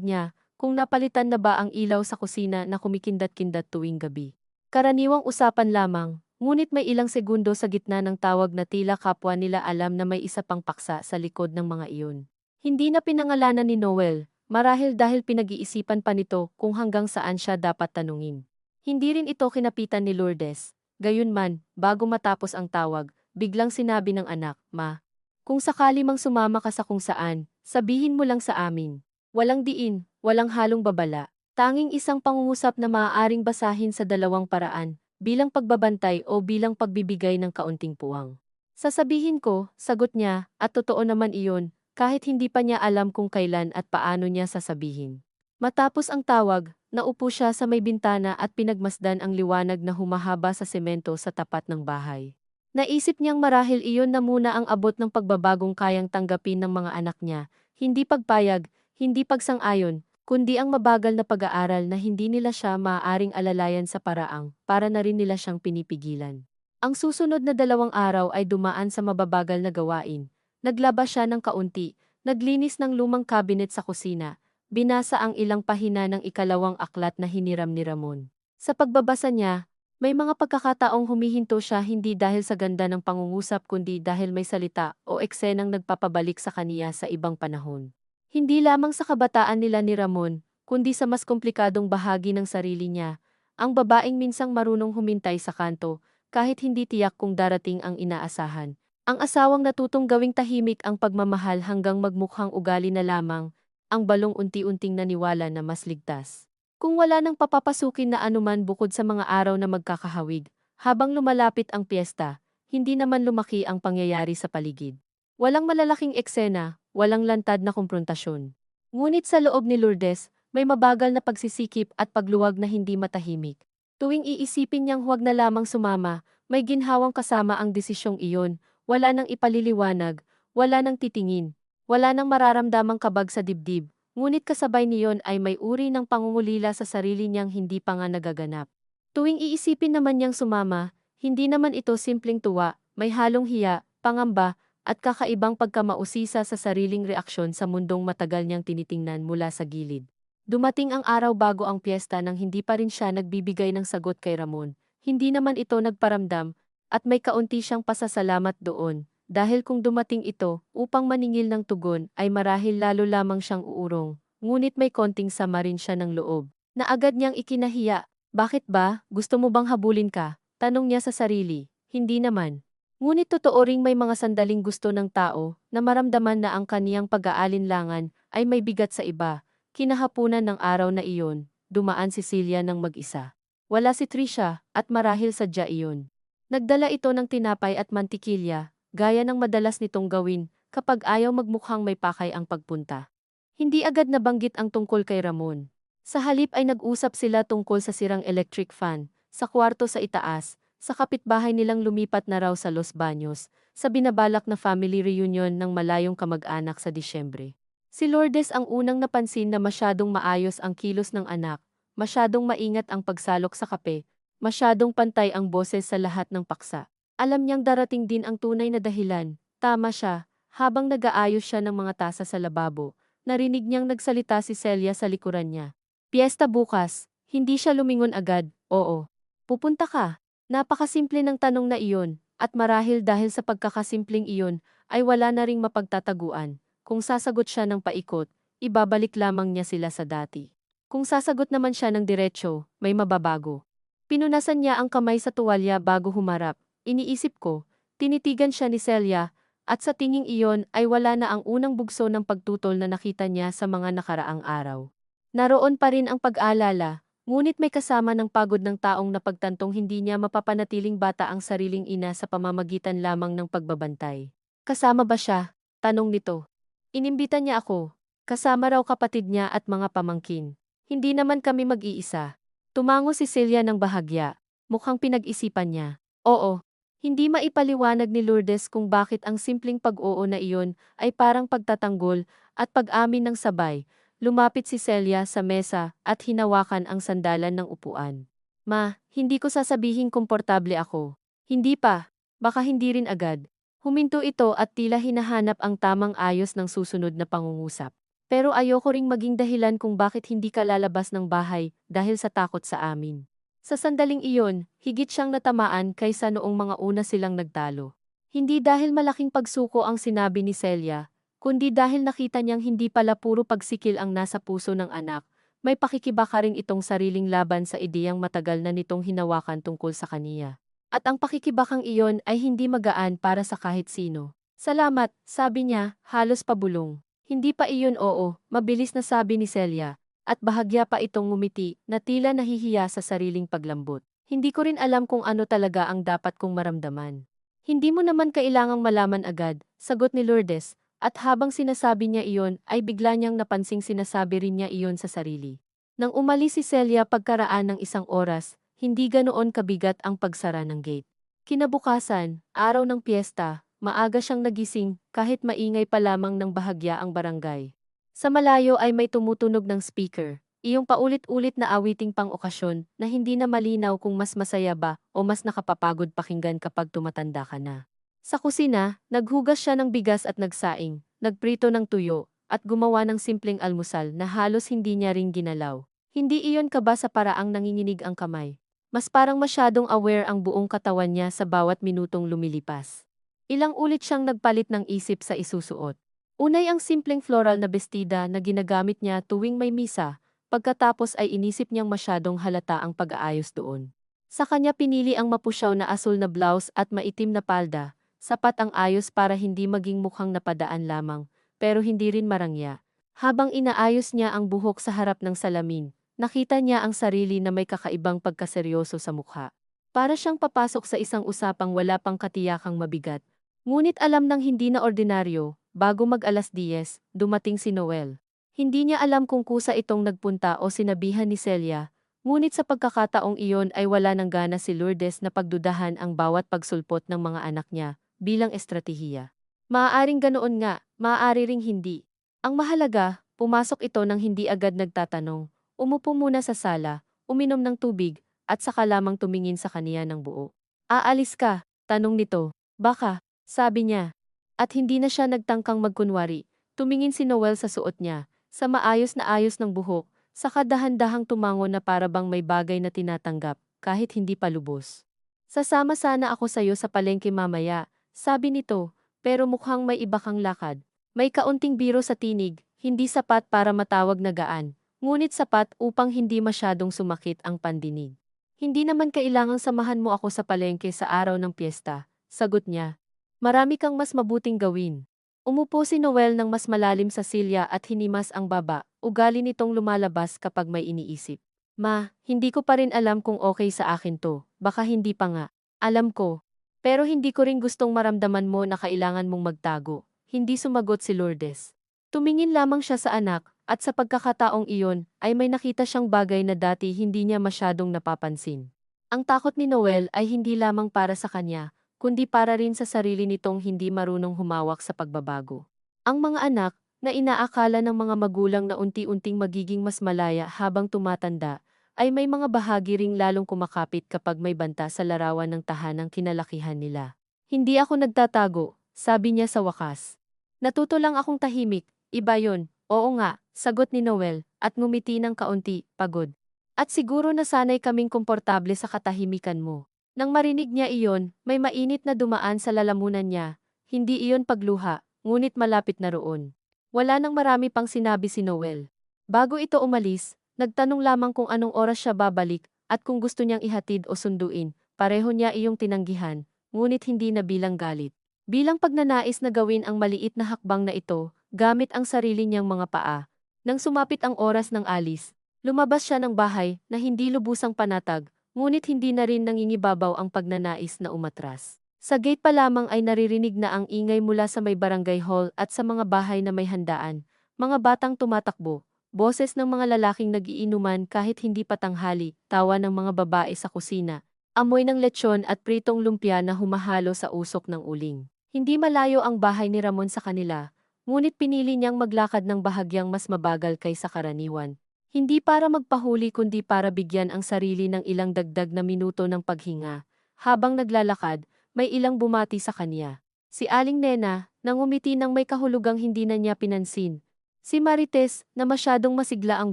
niya, kung napalitan na ba ang ilaw sa kusina na kumikindat-kindat tuwing gabi. Karaniwang usapan lamang, ngunit may ilang segundo sa gitna ng tawag na tila kapwa nila alam na may isa pang paksa sa likod ng mga iyon. Hindi na pinangalanan ni Noel, marahil dahil pinag-iisipan pa nito kung hanggang saan siya dapat tanungin. Hindi rin ito kinapitan ni Lourdes. Gayunman, bago matapos ang tawag, biglang sinabi ng anak, "Ma, kung sakali mang sumama ka sa kung saan, sabihin mo lang sa amin. Walang diin, walang halong babala. Tanging isang pangungusap na maaaring basahin sa dalawang paraan, bilang pagbabantay o bilang pagbibigay ng kaunting puwang." Sasabihin ko, sagot niya, at totoo naman iyon, kahit hindi pa niya alam kung kailan at paano niya sasabihin. Matapos ang tawag, naupo siya sa may bintana at pinagmasdan ang liwanag na humahaba sa semento sa tapat ng bahay. Naisip niyang marahil iyon na muna ang abot ng pagbabagong kayang tanggapin ng mga anak niya, hindi pagpayag, hindi pagsang-ayon, kundi ang mabagal na pag-aaral na hindi nila siya maaaring alalayan sa paraang, para na rin nila siyang pinipigilan. Ang susunod na 2 araw ay dumaan sa mababagal na gawain. Naglaba siya ng kaunti, naglinis ng lumang cabinet sa kusina, binasa ang ilang pahina ng ikalawang aklat na hiniram ni Ramon. Sa pagbabasa niya, may mga pagkakataong humihinto siya hindi dahil sa ganda ng pangungusap kundi dahil may salita o eksenang nagpapabalik sa kaniya sa ibang panahon. Hindi lamang sa kabataan nila ni Ramon, kundi sa mas komplikadong bahagi ng sarili niya, ang babaeng minsang marunong humintay sa kanto, kahit hindi tiyak kung darating ang inaasahan. Ang asawang natutong gawing tahimik ang pagmamahal hanggang magmukhang ugali na lamang, ang balong unti-unting naniwala na mas ligtas. Kung wala nang papapasukin na anuman bukod sa mga araw na magkakahawig, habang lumalapit ang piyesta, hindi naman lumaki ang pangyayari sa paligid. Walang malalaking eksena, walang lantad na komprontasyon. Ngunit sa loob ni Lourdes, may mabagal na pagsisikip at pagluwag na hindi matahimik. Tuwing iisipin niyang huwag na lamang sumama, may ginhawang kasama ang desisyong iyon. Wala nang ipaliliwanag, wala nang titingin, wala nang mararamdamang kabag sa dibdib, ngunit kasabay niyon ay may uri ng pangungulila sa sarili niyang hindi pa nga nagaganap. Tuwing iisipin naman niyang sumama, hindi naman ito simpleng tuwa, may halong hiya, pangamba, at kakaibang pagkamausisa sa sariling reaksyon sa mundong matagal niyang tinitingnan mula sa gilid. Dumating ang araw bago ang piyesta nang hindi pa rin siya nagbibigay ng sagot kay Ramon. Hindi naman ito nagparamdam, at may kaunti siyang pasasalamat doon, dahil kung dumating ito upang maningil ng tugon ay marahil lalo lamang siyang uurong, ngunit may konting sama rin siya ng loob, na agad niyang ikinahiya. "Bakit ba? Gusto mo bang habulin ka?" Tanong niya sa sarili. Hindi naman. Ngunit totoo ring may mga sandaling gusto ng tao na maramdaman na ang kaniyang pag-aalinlangan ay may bigat sa iba. Kinahapunan ng araw na iyon, dumaan si Celia ng mag-isa. Wala si Trisha, at marahil sadya iyon. Nagdala ito ng tinapay at mantikilya, gaya ng madalas nitong gawin kapag ayaw magmukhang may pakay ang pagpunta. Hindi agad nabanggit ang tungkol kay Ramon. Sa halip ay nag-usap sila tungkol sa sirang electric fan, sa kwarto sa itaas, sa kapitbahay nilang lumipat na raw sa Los Baños, sa binabalak na family reunion ng malayong kamag-anak sa Disyembre. Si Lourdes ang unang napansin na masyadong maayos ang kilos ng anak, masyadong maingat ang pagsalok sa kape, masyadong pantay ang boses sa lahat ng paksa. Alam niyang darating din ang tunay na dahilan. Tama siya, habang nag-aayos siya ng mga tasa sa lababo, narinig niyang nagsalita si Celia sa likuran niya. "Piyesta bukas." Hindi siya lumingon agad. "Oo. Pupunta ka?" Napakasimple ng tanong na iyon, at marahil dahil sa pagkakasimpleng iyon, ay wala na ring mapagtataguan. Kung sasagot siya ng paikot, ibabalik lamang niya sila sa dati. Kung sasagot naman siya ng diretsyo, may mababago. Pinunasan niya ang kamay sa tuwalya bago humarap. Iniisip ko, tinitigan siya ni Celia, at sa tinging iyon ay wala na ang unang bugso ng pagtutol na nakita niya sa mga nakaraang araw. Naroon pa rin ang pag-aalala, ngunit may kasama ng pagod ng taong napagtantong hindi niya mapapanatiling bata ang sariling ina sa pamamagitan lamang ng pagbabantay. "Kasama ba siya?" tanong nito. Inimbita niya ako. Kasama raw kapatid niya at mga pamangkin. "Hindi naman kami mag-iisa." Tumango si Celia ng bahagya. Mukhang pinag-isipan niya. Oo. Hindi maipaliwanag ni Lourdes kung bakit ang simpleng pag-oo na iyon ay parang pagtatanggol at pag-amin ng sabay. Lumapit si Celia sa mesa at hinawakan ang sandalan ng upuan. "Ma, hindi ko sasabihing komportable ako." "Hindi pa. Baka hindi rin agad." Huminto ito at tila hinahanap ang tamang ayos ng susunod na pangungusap. "Pero ayoko ring maging dahilan kung bakit hindi ka lalabas ng bahay dahil sa takot sa amin." Sa sandaling iyon, higit siyang natamaan kaysa noong mga una silang nagtalo. Hindi dahil malaking pagsuko ang sinabi ni Celia, kundi dahil nakita niyang hindi pala puro pagsikil ang nasa puso ng anak, may pakikibaka rin itong sariling laban sa ideyang matagal na nitong hinawakan tungkol sa kaniya. At ang pakikibakang iyon ay hindi magaan para sa kahit sino. Salamat, sabi niya, halos pabulong. Hindi pa iyon oo, mabilis na sabi ni Celia, at bahagya pa itong ngumiti na tila nahihiya sa sariling paglambot. Hindi ko rin alam kung ano talaga ang dapat kong maramdaman. Hindi mo naman kailangang malaman agad, sagot ni Lourdes, at habang sinasabi niya iyon ay bigla niyang napansing sinasabi rin niya iyon sa sarili. Nang umalis si Celia pagkaraan ng 1 oras, hindi ganoon kabigat ang pagsara ng gate. Kinabukasan, araw ng piyesta, maaga siyang nagising kahit maingay pa lamang ng bahagya ang barangay. Sa malayo ay may tumutunog ng speaker, iyong paulit-ulit na awiting pang-okasyon na hindi na malinaw kung mas masaya ba o mas nakapapagod pakinggan kapag tumatanda ka na. Sa kusina, naghugas siya ng bigas at nagsaing, nagprito ng tuyo, at gumawa ng simpleng almusal na halos hindi niya ring ginalaw. Hindi iyon kaba sa paraang nanginginig ang kamay. Mas parang masyadong aware ang buong katawan niya sa bawat minutong lumilipas. Ilang ulit siyang nagpalit ng isip sa isusuot. Unay ang simpleng floral na bestida na ginagamit niya tuwing may misa, pagkatapos ay inisip niyang masyadong halata ang pag-aayos doon. Sa kanya pinili ang mapusyaw na asul na blouse at maitim na palda, sapat ang ayos para hindi maging mukhang napadaan lamang, pero hindi rin marangya. Habang inaayos niya ang buhok sa harap ng salamin, nakita niya ang sarili na may kakaibang pagkaseryoso sa mukha. Para siyang papasok sa isang usapang wala pang katiyakang mabigat. Ngunit alam ng hindi na ordinaryo, bago mag-10, dumating si Noel. Hindi niya alam kung kusa itong nagpunta o sinabihan ni Celia, ngunit sa pagkakataong iyon ay wala ng gana si Lourdes na pagdudahan ang bawat pagsulpot ng mga anak niya bilang estratehiya. Maaaring ganoon nga, maaari ring hindi. Ang mahalaga, pumasok ito nang hindi agad nagtatanong, umupo muna sa sala, uminom ng tubig, at saka lamang tumingin sa kaniya ng buo. Aalis ka? Tanong nito. Baka, sabi niya. At hindi na siya nagtangkang magkunwari. Tumingin si Noel sa suot niya, sa maayos na ayos ng buhok, saka dahan-dahang tumango na para bang may bagay na tinatanggap, kahit hindi pa lubos. Sasama sana ako sayo sa palengke mamaya, sabi nito, pero mukhang may iba kang lakad. May kaunting biro sa tinig, hindi sapat para matawag na gaan, ngunit sapat upang hindi masyadong sumakit ang pandinig. Hindi naman kailangang samahan mo ako sa palengke sa araw ng piyesta, sagot niya. Marami kang mas mabuting gawin. Umupo si Noel ng mas malalim sa silya at hinimas ang baba, ugali nitong lumalabas kapag may iniisip. Ma, hindi ko pa rin alam kung okay sa akin to, baka hindi pa nga. Alam ko. Pero hindi ko rin gustong maramdaman mo na kailangan mong magtago. Hindi sumagot si Lourdes. Tumingin lamang siya sa anak, at sa pagkakataong iyon, ay may nakita siyang bagay na dati hindi niya masyadong napapansin. Ang takot ni Noel ay hindi lamang para sa kanya, kundi para rin sa sarili nitong hindi marunong humawak sa pagbabago. Ang mga anak, na inaakala ng mga magulang na unti-unting magiging mas malaya habang tumatanda, ay may mga bahagi ring lalong kumakapit kapag may banta sa larawan ng tahanang kinalakihan nila. Hindi ako nagtatago, sabi niya sa wakas. Natuto lang akong tahimik, iba yon. Oo nga, sagot ni Noel, at ngumiti ng kaunti, pagod. At siguro nasanay kaming komportable sa katahimikan mo. Nang marinig niya iyon, may mainit na dumaan sa lalamunan niya. Hindi iyon pagluha, ngunit malapit na roon. Wala nang marami pang sinabi si Noel. Bago ito umalis, nagtanong lamang kung anong oras siya babalik, at kung gusto niyang ihatid o sunduin, pareho niya iyong tinanggihan, ngunit hindi na bilang galit. Bilang pagnanais na gawin ang maliit na hakbang na ito, gamit ang sarili niyang mga paa. Nang sumapit ang oras ng alis, lumabas siya ng bahay na hindi lubusang panatag, ngunit hindi na rin nangingibabaw ang pagnanais na umatras. Sa gate pa lamang ay naririnig na ang ingay mula sa may barangay hall at sa mga bahay na may handaan, mga batang tumatakbo, boses ng mga lalaking nagiinuman kahit hindi pa tanghali, tawa ng mga babae sa kusina, amoy ng lechon at pritong lumpia na humahalo sa usok ng uling. Hindi malayo ang bahay ni Ramon sa kanila, ngunit pinili niyang maglakad ng bahagyang mas mabagal kaysa karaniwan. Hindi para magpahuli kundi para bigyan ang sarili ng ilang dagdag na minuto ng paghinga. Habang naglalakad, may ilang bumati sa kanya. Si Aling Nena, nang umiti ng may kahulugang hindi na niya pinansin. Si Marites, na masyadong masigla ang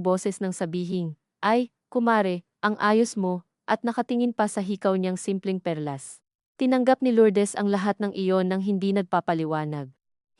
boses ng sabihing, ay, kumare, ang ayos mo, at nakatingin pa sa hikaw niyang simpleng perlas. Tinanggap ni Lourdes ang lahat ng iyon nang hindi nagpapaliwanag.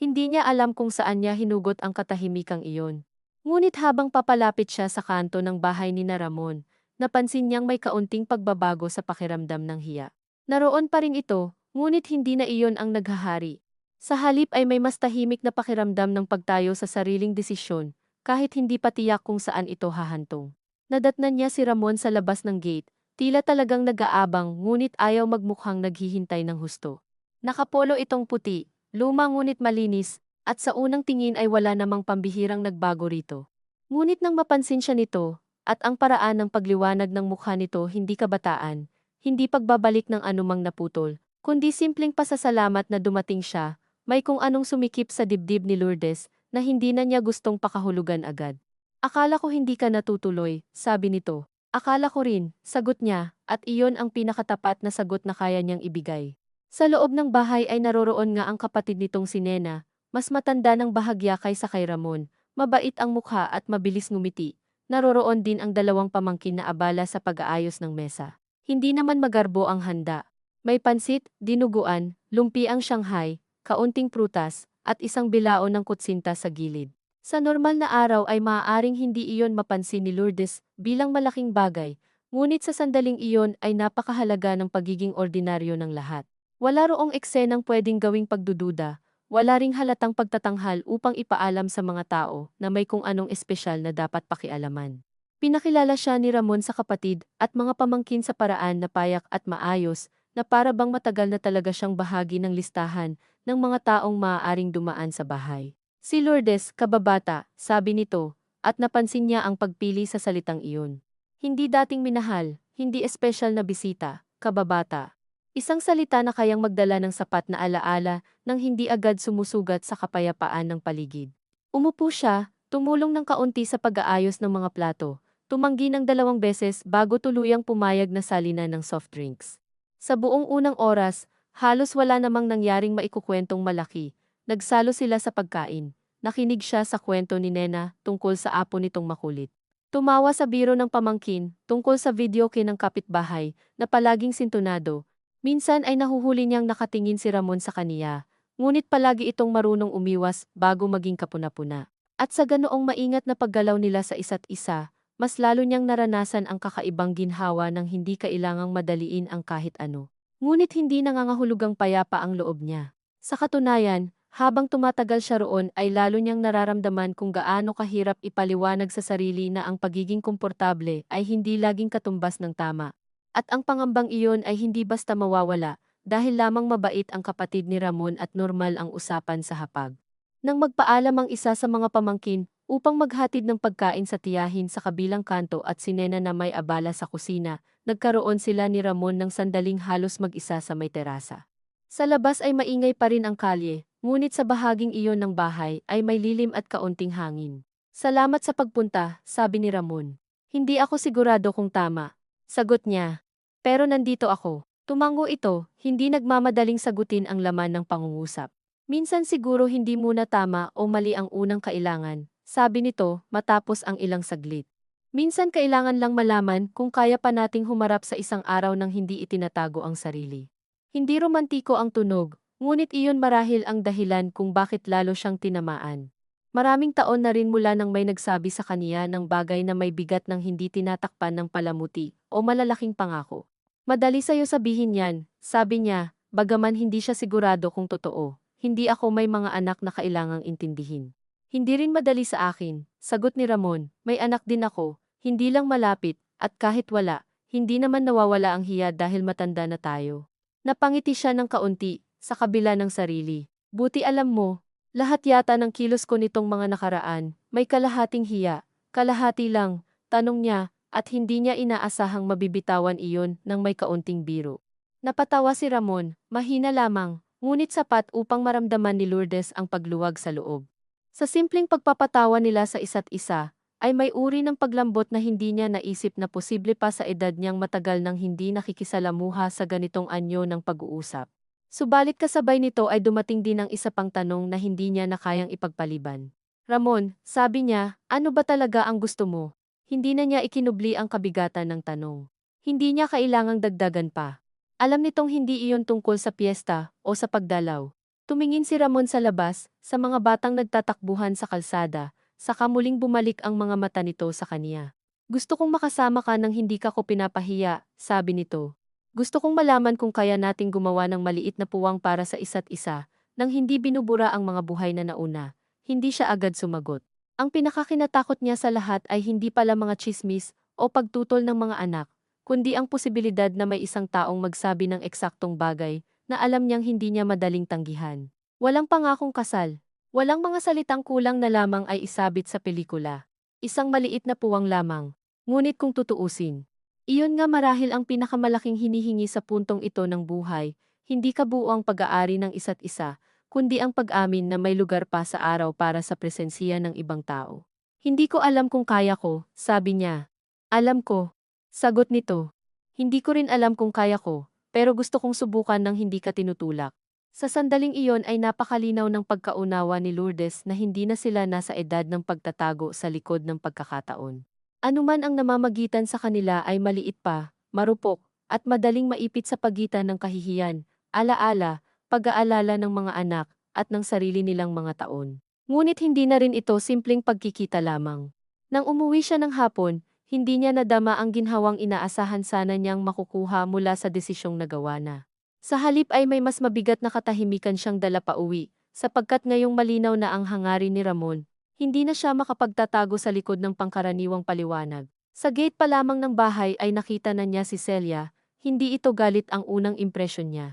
Hindi niya alam kung saan niya hinugot ang katahimikang iyon. Ngunit habang papalapit siya sa kanto ng bahay ni na Ramon, napansin niyang may kaunting pagbabago sa pakiramdam ng hiya. Naroon pa rin ito, ngunit hindi na iyon ang naghahari. Sa halip ay may mas tahimik na pakiramdam ng pagtayo sa sariling desisyon, kahit hindi pa tiyak kung saan ito hahantong. Nadatnan niya si Ramon sa labas ng gate, tila talagang nag-aabang ngunit ayaw magmukhang naghihintay ng husto. Nakapolo itong puti, luma ngunit malinis, at sa unang tingin ay wala namang pambihirang nagbago rito. Ngunit nang mapansin siya nito, at ang paraan ng pagliwanag ng mukha nito hindi kabataan, hindi pagbabalik ng anumang naputol, kundi simpleng pasasalamat na dumating siya, may kung anong sumikip sa dibdib ni Lourdes na hindi na niya gustong pakahulugan agad. Akala ko hindi ka natutuloy, sabi nito. Akala ko rin, sagot niya, at iyon ang pinakatapat na sagot na kaya niyang ibigay. Sa loob ng bahay ay naroroon nga ang kapatid nitong si Nena, mas matanda ng bahagya kaysa kay Ramon, mabait ang mukha at mabilis ngumiti. Naroroon din ang dalawang pamangkin na abala sa pag-aayos ng mesa. Hindi naman magarbo ang handa. May pansit, dinuguan, lumpiang Shanghai, kaunting prutas, at isang bilao ng kutsinta sa gilid. Sa normal na araw ay maaaring hindi iyon mapansin ni Lourdes bilang malaking bagay, ngunit sa sandaling iyon ay napakahalaga ng pagiging ordinaryo ng lahat. Wala roong eksenang pwedeng gawing pagdududa, wala ring halatang pagtatanghal upang ipaalam sa mga tao na may kung anong espesyal na dapat pakialaman. Pinakilala siya ni Ramon sa kapatid at mga pamangkin sa paraan na payak at maayos, na para bang matagal na talaga siyang bahagi ng listahan ng mga taong maaaring dumaan sa bahay. Si Lourdes, kababata, sabi nito, at napansin niya ang pagpili sa salitang iyon. Hindi dating minahal, hindi espesyal na bisita, kababata. Isang salita na kayang magdala ng sapat na alaala nang hindi agad sumusugat sa kapayapaan ng paligid. Umupo siya, tumulong ng kaunti sa pag-aayos ng mga plato, tumanggi ng 2 beses bago tuluyang pumayag na salinan ng soft drinks. Sa buong unang oras, halos wala namang nangyaring maikukwentong malaki. Nagsalo sila sa pagkain. Nakinig siya sa kwento ni Nena tungkol sa apo nitong makulit. Tumawa sa biro ng pamangkin tungkol sa videoke ng kapitbahay na palaging sintonado. Minsan ay nahuhuli niyang nakatingin si Ramon sa kaniya, ngunit palagi itong marunong umiwas bago maging kapuna-puna. At sa ganoong maingat na paggalaw nila sa isa't isa, mas lalo niyang naranasan ang kakaibang ginhawa ng hindi kailangang madaliin ang kahit ano. Ngunit hindi nangangahulugang payapa ang loob niya. Sa katunayan, habang tumatagal siya roon ay lalo niyang nararamdaman kung gaano kahirap ipaliwanag sa sarili na ang pagiging komportable ay hindi laging katumbas ng tama. At ang pangambang iyon ay hindi basta mawawala, dahil lamang mabait ang kapatid ni Ramon at normal ang usapan sa hapag. Nang magpaalam ang isa sa mga pamangkin upang maghatid ng pagkain sa tiyahin sa kabilang kanto at si Nena na may abala sa kusina, nagkaroon sila ni Ramon ng sandaling halos mag-isa sa may terasa. Sa labas ay maingay pa rin ang kalye, ngunit sa bahaging iyon ng bahay ay may lilim at kaunting hangin. Salamat sa pagpunta, sabi ni Ramon. Hindi ako sigurado kung tama. Sagot niya. Pero nandito ako. Tumango ito, hindi nagmamadaling sagutin ang laman ng pangungusap. Minsan siguro hindi muna tama o mali ang unang kailangan, sabi nito matapos ang ilang saglit. Minsan kailangan lang malaman kung kaya pa nating humarap sa isang araw nang hindi itinatago ang sarili. Hindi romantiko ang tunog, ngunit iyon marahil ang dahilan kung bakit lalo siyang tinamaan. Maraming taon na rin mula nang may nagsabi sa kaniya ng bagay na may bigat ng hindi tinatakpan ng palamuti o malalaking pangako. Madali sa'yo sabihin yan, sabi niya, bagaman hindi siya sigurado kung totoo. Hindi ako may mga anak na kailangang intindihin. Hindi rin madali sa akin, sagot ni Ramon, may anak din ako, hindi lang malapit, at kahit wala, hindi naman nawawala ang hiya dahil matanda na tayo. Napangiti siya ng kaunti, sa kabila ng sarili. Buti alam mo, lahat yata ng kilos ko nitong mga nakaraan, may kalahating hiya, kalahati lang, tanong niya, at hindi niya inaasahang mabibitawan iyon ng may kaunting biro. Napatawa si Ramon, mahina lamang, ngunit sapat upang maramdaman ni Lourdes ang pagluwag sa loob. Sa simpleng pagpapatawa nila sa isa't isa, ay may uri ng paglambot na hindi niya naisip na posible pa sa edad niyang matagal nang hindi nakikisalamuha sa ganitong anyo ng pag-uusap. Subalit kasabay nito ay dumating din ang isa pang tanong na hindi niya na kayang ipagpaliban. Ramon, sabi niya, ano ba talaga ang gusto mo? Hindi na niya ikinubli ang kabigatan ng tanong. Hindi niya kailangang dagdagan pa. Alam nitong hindi iyon tungkol sa piyesta o sa pagdalaw. Tumingin si Ramon sa labas, sa mga batang nagtatakbuhan sa kalsada, saka muling bumalik ang mga mata nito sa kaniya. Gusto kong makasama ka nang hindi ka ko pinapahiya, sabi nito. Gusto kong malaman kung kaya nating gumawa ng maliit na puwang para sa isa't isa, nang hindi binubura ang mga buhay na nauna. Hindi siya agad sumagot. Ang pinakakinatakot niya sa lahat ay hindi pala mga tsismis o pagtutol ng mga anak, kundi ang posibilidad na may isang taong magsabi ng eksaktong bagay na alam niyang hindi niya madaling tanggihan. Walang pangakong kasal. Walang mga salitang kulang na lamang ay isabit sa pelikula. Isang maliit na puwang lamang. Ngunit kung tutuusin, iyon nga marahil ang pinakamalaking hinihingi sa puntong ito ng buhay, hindi kabuo ang pag-aari ng isa't isa, kundi ang pag-amin na may lugar pa sa araw para sa presensiya ng ibang tao. Hindi ko alam kung kaya ko, sabi niya. Alam ko. Sagot nito. Hindi ko rin alam kung kaya ko, pero gusto kong subukan ng hindi ka tinutulak. Sa sandaling iyon ay napakalinaw ng pagkaunawa ni Lourdes na hindi na sila nasa edad ng pagtatago sa likod ng pagkakataon. Anuman ang namamagitan sa kanila ay maliit pa, marupok, at madaling maipit sa pagitan ng kahihiyan, alaala, pag-aalala ng mga anak, at ng sarili nilang mga taon. Ngunit hindi na rin ito simpleng pagkikita lamang. Nang umuwi siya ng hapon, hindi niya nadama ang ginhawang inaasahan sana niyang makukuha mula sa desisyong nagawa na. Sa halip ay may mas mabigat na katahimikan siyang dala pauwi, sapagkat ngayong malinaw na ang hangarin ni Ramon, hindi na siya makapagtatago sa likod ng pangkaraniwang paliwanag. Sa gate pa lamang ng bahay ay nakita na niya si Celia, hindi ito galit ang unang impresyon niya.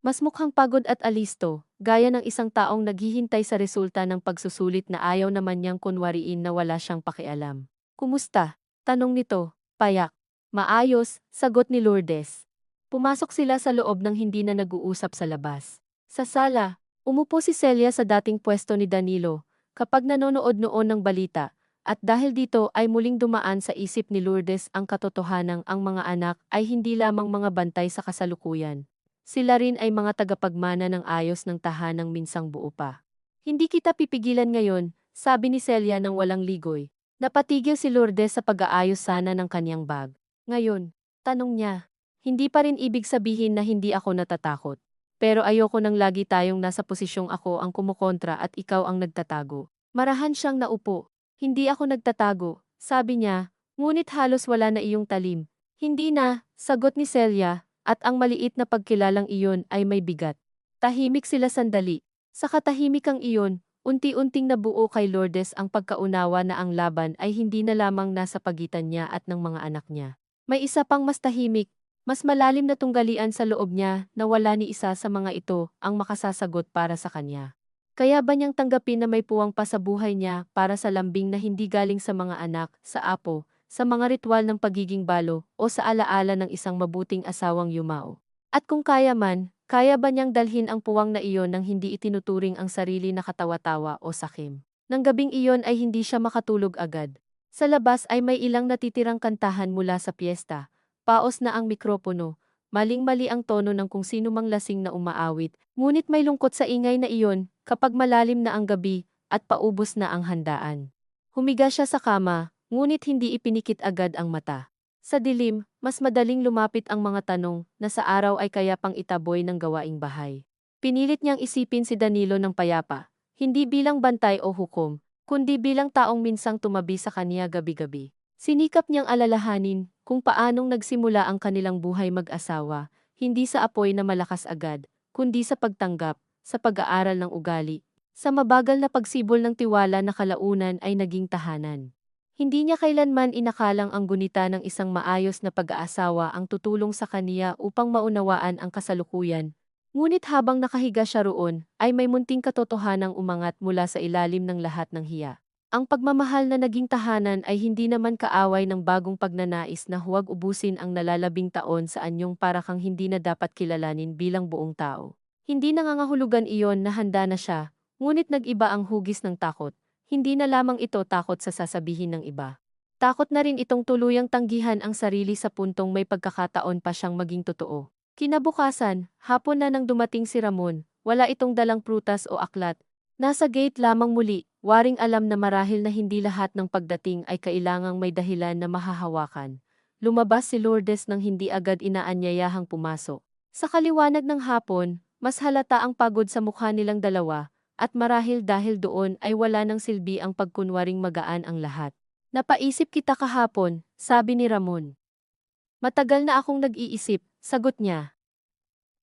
Mas mukhang pagod at alisto, gaya ng isang taong naghihintay sa resulta ng pagsusulit na ayaw naman niyang kunwariin na wala siyang pakialam. Kumusta? Tanong nito, payak. Maayos, sagot ni Lourdes. Pumasok sila sa loob nang hindi na nag-uusap sa labas. Sa sala, umupo si Celia sa dating pwesto ni Danilo, kapag nanonood noon ng balita, at dahil dito ay muling dumaan sa isip ni Lourdes ang katotohanang ang mga anak ay hindi lamang mga bantay sa kasalukuyan. Sila rin ay mga tagapagmana ng ayos ng tahanang minsang buo pa. Hindi kita pipigilan ngayon, sabi ni Celia nang walang ligoy. Napatigil si Lourdes sa pag-aayos sana ng kanyang bag. Ngayon, tanong niya, hindi pa rin ibig sabihin na hindi ako natatakot. Pero ayoko nang lagi tayong nasa posisyong ako ang kumukontra at ikaw ang nagtatago. Marahan siyang naupo. Hindi ako nagtatago, sabi niya, ngunit halos wala na iyong talim. Hindi na, sagot ni Celia, at ang maliit na pagkilalang iyon ay may bigat. Tahimik sila sandali. Sa katahimikang iyon, unti-unting nabuo kay Lourdes ang pagkaunawa na ang laban ay hindi na lamang nasa pagitan niya at ng mga anak niya. May isa pang mas tahimik, mas malalim na tunggalian sa loob niya na wala ni isa sa mga ito ang makasasagot para sa kanya. Kaya ba niyang tanggapin na may puwang pa sa buhay niya para sa lambing na hindi galing sa mga anak, sa apo, sa mga ritual ng pagiging balo o sa alaala ng isang mabuting asawang yumao? At kung kaya man, kaya ba niyang dalhin ang puwang na iyon nang hindi itinuturing ang sarili na katawa-tawa o sakim? Nang gabing iyon ay hindi siya makatulog agad. Sa labas ay may ilang natitirang kantahan mula sa piyesta. Paos na ang mikropono. Maling-mali ang tono ng kung sino mang lasing na umaawit. Ngunit may lungkot sa ingay na iyon kapag malalim na ang gabi at paubos na ang handaan. Humiga siya sa kama, ngunit hindi ipinikit agad ang mata. Sa dilim, mas madaling lumapit ang mga tanong na sa araw ay kaya pang itaboy ng gawaing bahay. Pinilit niyang isipin si Danilo ng payapa, hindi bilang bantay o hukom, kundi bilang taong minsang tumabi sa kaniya gabi-gabi. Sinikap niyang alalahanin kung paanong nagsimula ang kanilang buhay mag-asawa, hindi sa apoy na malakas agad, kundi sa pagtanggap, sa pag-aaral ng ugali, sa mabagal na pagsibol ng tiwala na kalaunan ay naging tahanan. Hindi niya kailanman inakalang ang gunita ng isang maayos na pag-aasawa ang tutulong sa kaniya upang maunawaan ang kasalukuyan. Ngunit habang nakahiga siya roon, ay may munting katotohanang umangat mula sa ilalim ng lahat ng hiya. Ang pagmamahal na naging tahanan ay hindi naman kaaway ng bagong pagnanais na huwag ubusin ang nalalabing taon sa anyong para kang hindi na dapat kilalanin bilang buong tao. Hindi nangangahulugan iyon na handa na siya, ngunit nag-iba ang hugis ng takot. Hindi na lamang ito takot sa sasabihin ng iba. Takot na rin itong tuluyang tanggihan ang sarili sa puntong may pagkakataon pa siyang maging totoo. Kinabukasan, hapon na nang dumating si Ramon, wala itong dalang prutas o aklat. Nasa gate lamang muli, waring alam na marahil na hindi lahat ng pagdating ay kailangang may dahilan na mahahawakan. Lumabas si Lourdes nang hindi agad inaanyayahang pumasok. Sa kaliwanag ng hapon, Mas halata ang pagod sa mukha nilang dalawa, at marahil dahil doon ay wala nang silbi ang pagkunwaring magaan ang lahat. Napaisip kita kahapon, sabi ni Ramon. Matagal na akong nag-iisip, sagot niya.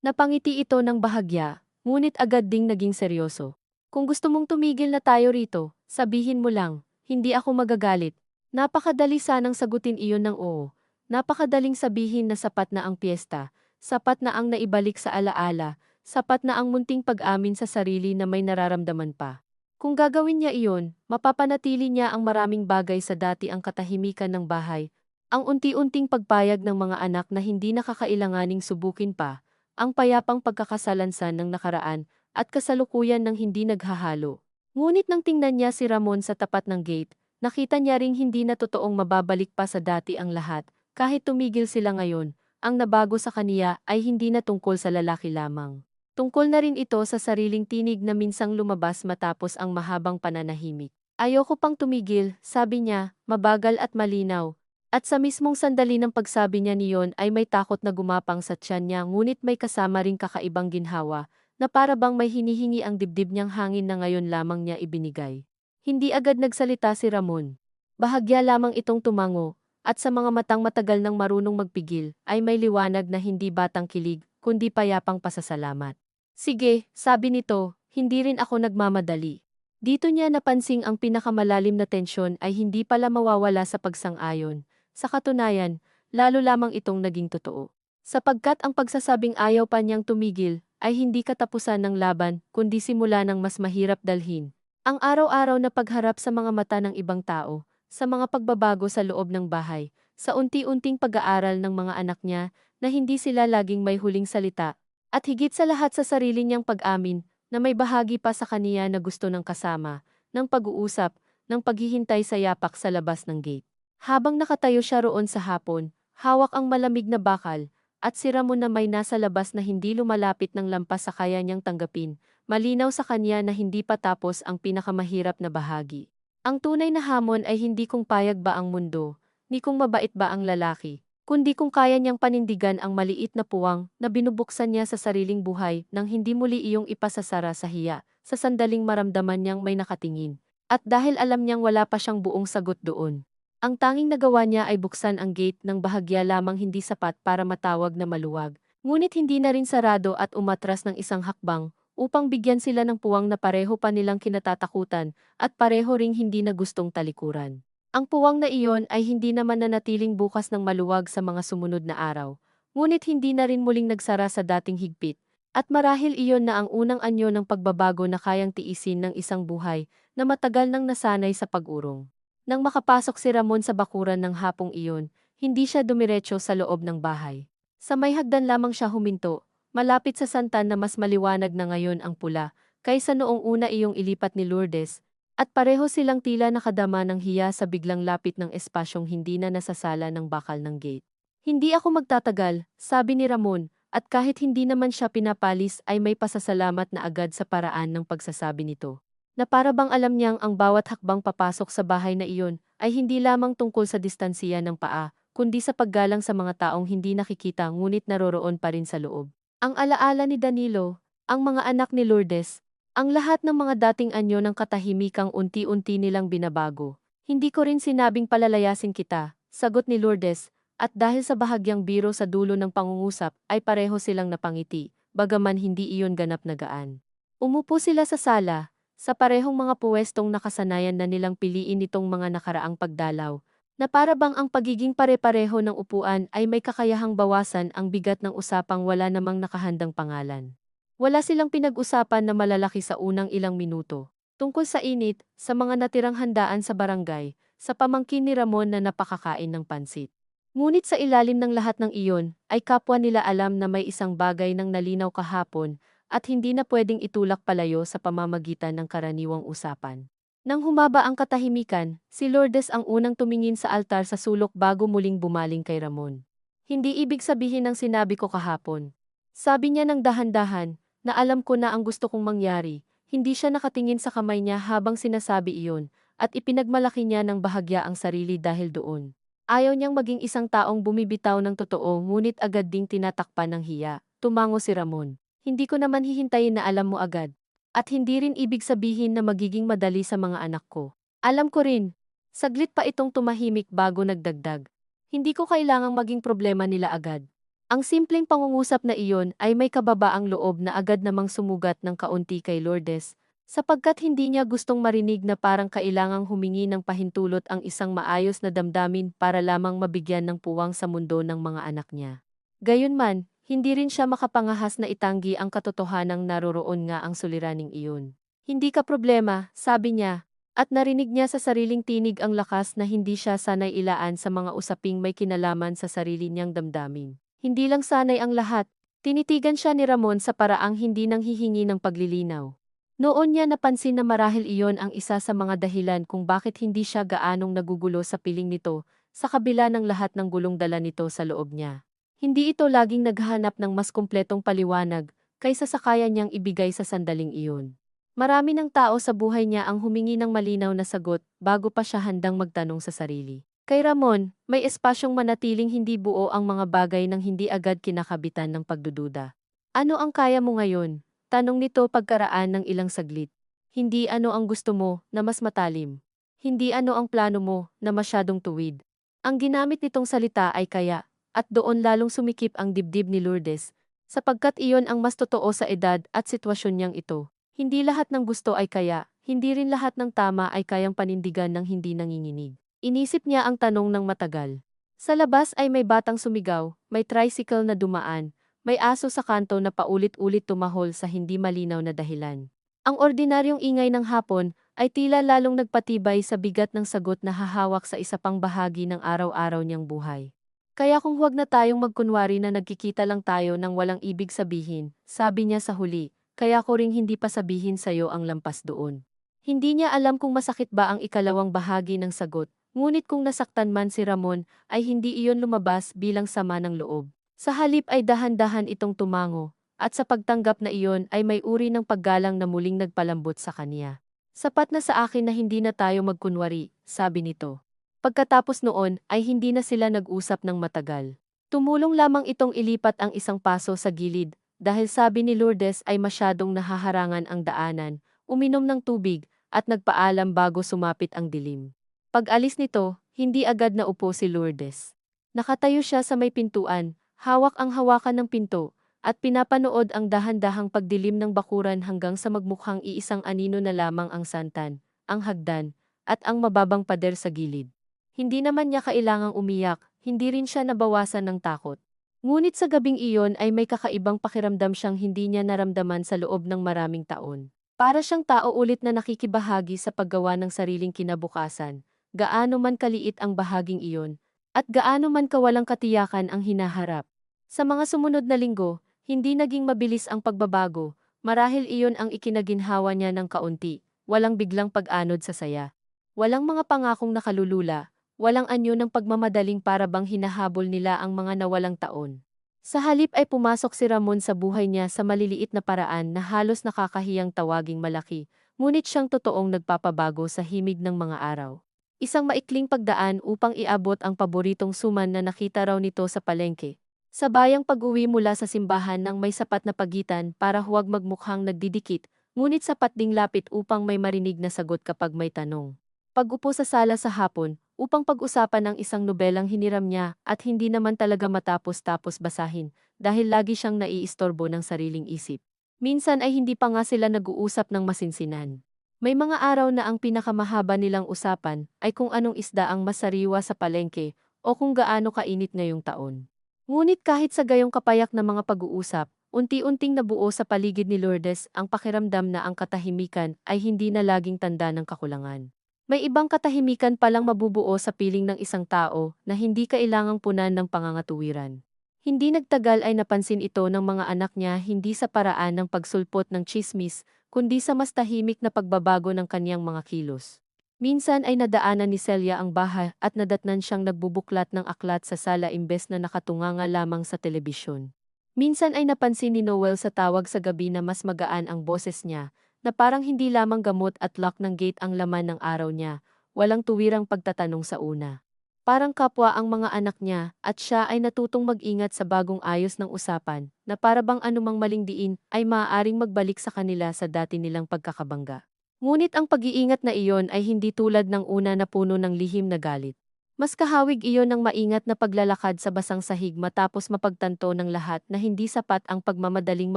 Napangiti ito ng bahagya, ngunit agad ding naging seryoso. Kung gusto mong tumigil na tayo rito, sabihin mo lang, hindi ako magagalit. Napakadali sanang sagutin iyon ng oo. Napakadaling sabihin na sapat na ang piyesta, sapat na ang naibalik sa alaala, sapat na ang munting pag-amin sa sarili na may nararamdaman pa. Kung gagawin niya iyon, mapapanatili niya ang maraming bagay sa dati ang katahimikan ng bahay, ang unti-unting pagpayag ng mga anak na hindi nakakailanganing subukin pa, ang payapang pagkakasalansan ng nakaraan, at kasalukuyan ng hindi naghahalo. Ngunit nang tingnan niya si Ramon sa tapat ng gate, nakita niya ring hindi na totoong mababalik pa sa dati ang lahat, kahit tumigil sila ngayon, ang nabago sa kaniya ay hindi na tungkol sa lalaki lamang. Tungkol na rin ito sa sariling tinig na minsang lumabas matapos ang mahabang pananahimik. Ayoko pang tumigil, sabi niya, mabagal at malinaw. At sa mismong sandali ng pagsabi niya niyon ay may takot na gumapang sa tiyan niya ngunit may kasama ring kakaibang ginhawa, na para bang may hinihingi ang dibdib niyang hangin na ngayon lamang niya ibinigay. Hindi agad nagsalita si Ramon. Bahagya lamang itong tumango, at sa mga matang matagal nang marunong magpigil, ay may liwanag na hindi batang kilig, kundi payapang pasasalamat. Sige, sabi nito, hindi rin ako nagmamadali. Dito niya napansing ang pinakamalalim na tensyon ay hindi pala mawawala sa pagsang-ayon. Sa katunayan, lalo lamang itong naging totoo. Sapagkat ang pagsasabing ayaw pa niyang tumigil, ay hindi katapusan ng laban, kundi simula ng mas mahirap dalhin. Ang araw-araw na pagharap sa mga mata ng ibang tao, sa mga pagbabago sa loob ng bahay, sa unti-unting pag-aaral ng mga anak niya, na hindi sila laging may huling salita, at higit sa lahat sa sarili niyang pag-amin, na may bahagi pa sa kaniya na gusto ng kasama, ng pag-uusap, ng paghihintay sa yapak sa labas ng gate. Habang nakatayo siya roon sa hapon, hawak ang malamig na bakal, at si Ramon na may nasa labas na hindi lumalapit ng lampas sa kaya niyang tanggapin, malinaw sa kanya na hindi pa tapos ang pinakamahirap na bahagi. Ang tunay na hamon ay hindi kung payag ba ang mundo, ni kung mabait ba ang lalaki, kundi kung kaya niyang panindigan ang maliit na puwang na binubuksan niya sa sariling buhay nang hindi muli iyong ipasasara sa hiya, sa sandaling maramdaman niyang may nakatingin. At dahil alam niyang wala pa siyang buong sagot doon, ang tanging nagawa niya ay buksan ang gate ng bahagya lamang hindi sapat para matawag na maluwag, ngunit hindi na rin sarado at umatras ng isang hakbang, upang bigyan sila ng puwang na pareho pa nilang kinatatakutan at pareho ring hindi na gustong talikuran. Ang puwang na iyon ay hindi naman nanatiling bukas ng maluwag sa mga sumunod na araw, ngunit hindi na rin muling nagsara sa dating higpit, at marahil iyon na ang unang anyo ng pagbabago na kayang tiisin ng isang buhay na matagal nang nasanay sa pag-urong. Nang makapasok si Ramon sa bakuran ng hapong iyon, hindi siya dumiretso sa loob ng bahay. Sa may hagdan lamang siya huminto, malapit sa santan na mas maliwanag na ngayon ang pula, kaysa noong una iyong ilipat ni Lourdes, at pareho silang tila nakadama ng hiya sa biglang lapit ng espasyong hindi na nasasala ng bakal ng gate. Hindi ako magtatagal, sabi ni Ramon, at kahit hindi naman siya pinapalis ay may pasasalamat na agad sa paraan ng pagsasabi nito. Na para bang alam niyang ang bawat hakbang papasok sa bahay na iyon ay hindi lamang tungkol sa distansiya ng paa, kundi sa paggalang sa mga taong hindi nakikita ngunit naroroon pa rin sa loob. Ang alaala ni Danilo, ang mga anak ni Lourdes, ang lahat ng mga dating anyo ng katahimikang unti-unti nilang binabago. Hindi ko rin sinabing palalayasin kita, sagot ni Lourdes, at dahil sa bahagyang biro sa dulo ng pangungusap ay pareho silang napangiti, bagaman hindi iyon ganap na gaan. Umupo sila sa sala, sa parehong mga puwestong nakasanayan na nilang piliin nitong mga nakaraang pagdalaw, na para bang ang pagiging pare-pareho ng upuan ay may kakayahang bawasan ang bigat ng usapang wala namang nakahandang pangalan. Wala silang pinag-usapan na malalaki sa unang ilang minuto. Tungkol sa init, sa mga natirang handaan sa barangay, sa pamangkin ni Ramon na napakakain ng pansit. Ngunit sa ilalim ng lahat ng iyon, ay kapwa nila alam na may isang bagay nang nalinaw kahapon, at hindi na pwedeng itulak palayo sa pamamagitan ng karaniwang usapan. Nang humaba ang katahimikan, si Lourdes ang unang tumingin sa altar sa sulok bago muling bumaling kay Ramon. Hindi ibig sabihin ng sinabi ko kahapon. Sabi niya ng dahan-dahan, na alam ko na ang gusto kong mangyari. Hindi siya nakatingin sa kamay niya habang sinasabi iyon, at ipinagmalaki niya ng bahagya ang sarili dahil doon. Ayaw niyang maging isang taong bumibitaw ng totoo ngunit agad ding tinatakpan ng hiya. Tumango si Ramon. Hindi ko naman hihintayin na alam mo agad. At hindi rin ibig sabihin na magiging madali sa mga anak ko. Alam ko rin. Saglit pa itong tumahimik bago nagdagdag. Hindi ko kailangang maging problema nila agad. Ang simpleng pangungusap na iyon ay may kababaang loob na agad namang sumugat ng kaunti kay Lourdes, sapagkat hindi niya gustong marinig na parang kailangang humingi ng pahintulot ang isang maayos na damdamin para lamang mabigyan ng puwang sa mundo ng mga anak niya. Gayunman, hindi rin siya makapangahas na itanggi ang katotohanang naroroon nga ang suliraning iyon. Hindi ka problema, sabi niya, at narinig niya sa sariling tinig ang lakas na hindi siya sanay ilaan sa mga usaping may kinalaman sa sarili niyang damdamin. Hindi lang sanay ang lahat, tinitigan siya ni Ramon sa paraang hindi nang hihingi ng paglilinaw. Noon niya napansin na marahil iyon ang isa sa mga dahilan kung bakit hindi siya gaanong nagugulo sa piling nito, sa kabila ng lahat ng gulong dala nito sa loob niya. Hindi ito laging naghahanap ng mas kumpletong paliwanag, kaysa sa kaya niyang ibigay sa sandaling iyon. Marami ng tao sa buhay niya ang humingi ng malinaw na sagot bago pa siya handang magtanong sa sarili. Kay Ramon, may espasyong manatiling hindi buo ang mga bagay nang hindi agad kinakabitan ng pagdududa. Ano ang kaya mo ngayon? Tanong nito pagkaraan ng ilang saglit. Hindi ano ang gusto mo na mas matalim. Hindi ano ang plano mo na masyadong tuwid. Ang ginamit nitong salita ay kaya, at doon lalong sumikip ang dibdib ni Lourdes, sapagkat iyon ang mas totoo sa edad at sitwasyon niyang ito. Hindi lahat ng gusto ay kaya, hindi rin lahat ng tama ay kayang panindigan ng hindi nanginginig. Inisip niya ang tanong ng matagal. Sa labas ay may batang sumigaw, may tricycle na dumaan, may aso sa kanto na paulit-ulit tumahol sa hindi malinaw na dahilan. Ang ordinaryong ingay ng hapon ay tila lalong nagpatibay sa bigat ng sagot na hahawak sa isa pang bahagi ng araw-araw niyang buhay. Kaya kung huwag na tayong magkunwari na nagkikita lang tayo ng walang ibig sabihin, sabi niya sa huli, kaya ko ring hindi pa sabihin sa'yo ang lampas doon. Hindi niya alam kung masakit ba ang ikalawang bahagi ng sagot. Ngunit kung nasaktan man si Ramon, ay hindi iyon lumabas bilang sama ng loob. Sa halip ay dahan-dahan itong tumango, at sa pagtanggap na iyon ay may uri ng paggalang na muling nagpalambot sa kanya. Sapat na sa akin na hindi na tayo magkunwari, sabi nito. Pagkatapos noon ay hindi na sila nag-usap ng matagal. Tumulong lamang itong ilipat ang isang paso sa gilid, dahil sabi ni Lourdes ay masyadong nahaharangan ang daanan, uminom ng tubig, at nagpaalam bago sumapit ang dilim. Pag-alis nito, hindi agad na upo si Lourdes. Nakatayo siya sa may pintuan, hawak ang hawakan ng pinto, at pinapanood ang dahan-dahang pagdilim ng bakuran hanggang sa magmukhang iisang anino na lamang ang santan, ang hagdan, at ang mababang pader sa gilid. Hindi naman niya kailangang umiyak, hindi rin siya nabawasan ng takot. Ngunit sa gabing iyon ay may kakaibang pakiramdam siyang hindi niya naramdaman sa loob ng maraming taon. Para siyang tao ulit na nakikibahagi sa paggawa ng sariling kinabukasan. Gaano man kaliit ang bahaging iyon, at gaano man kawalang katiyakan ang hinaharap. Sa mga sumunod na linggo, hindi naging mabilis ang pagbabago, marahil iyon ang ikinaginhawa niya ng kaunti, walang biglang pag-anod sa saya. Walang mga pangakong nakalulula, walang anyo ng pagmamadaling para bang hinahabol nila ang mga nawalang taon. Sa halip ay pumasok si Ramon sa buhay niya sa maliliit na paraan na halos nakakahiyang tawaging malaki, ngunit siyang totoong nagpapabago sa himig ng mga araw. Isang maikling pagdaan upang iabot ang paboritong suman na nakita raw nito sa palengke. Sa bayang pag-uwi mula sa simbahan nang may sapat na pagitan para huwag magmukhang nagdidikit, ngunit sapat ding lapit upang may marinig na sagot kapag may tanong. Pag-upo sa sala sa hapon, upang pag-usapan ang isang nobelang hiniram niya at hindi naman talaga matapos-tapos basahin, dahil lagi siyang naiistorbo ng sariling isip. Minsan ay hindi pa nga sila nag-uusap ng masinsinan. May mga araw na ang pinakamahaba nilang usapan ay kung anong isda ang masariwa sa palengke o kung gaano kainit ngayong taon. Ngunit kahit sa gayong kapayak na mga pag-uusap, unti-unting nabuo sa paligid ni Lourdes ang pakiramdam na ang katahimikan ay hindi na laging tanda ng kakulangan. May ibang katahimikan palang mabubuo sa piling ng isang tao na hindi kailangang punan ng pangangatuwiran. Hindi nagtagal ay napansin ito ng mga anak niya hindi sa paraan ng pagsulpot ng tsismis, kundi sa mas tahimik na pagbabago ng kaniyang mga kilos. Minsan ay nadaanan ni Celia ang bahay at nadatnan siyang nagbubuklat ng aklat sa sala imbes na nakatunganga lamang sa telebisyon. Minsan ay napansin ni Noel sa tawag sa gabi na mas magaan ang boses niya, na parang hindi lamang gamot at lock ng gate ang laman ng araw niya, walang tuwirang pagtatanong sa una. Parang kapwa ang mga anak niya at siya ay natutong mag-ingat sa bagong ayos ng usapan na para bang anumang maling diin ay maaaring magbalik sa kanila sa dati nilang pagkakabangga. Ngunit ang pag-iingat na iyon ay hindi tulad ng una na puno ng lihim na galit. Mas kahawig iyon ng maingat na paglalakad sa basang sahig matapos mapagtanto ng lahat na hindi sapat ang pagmamadaling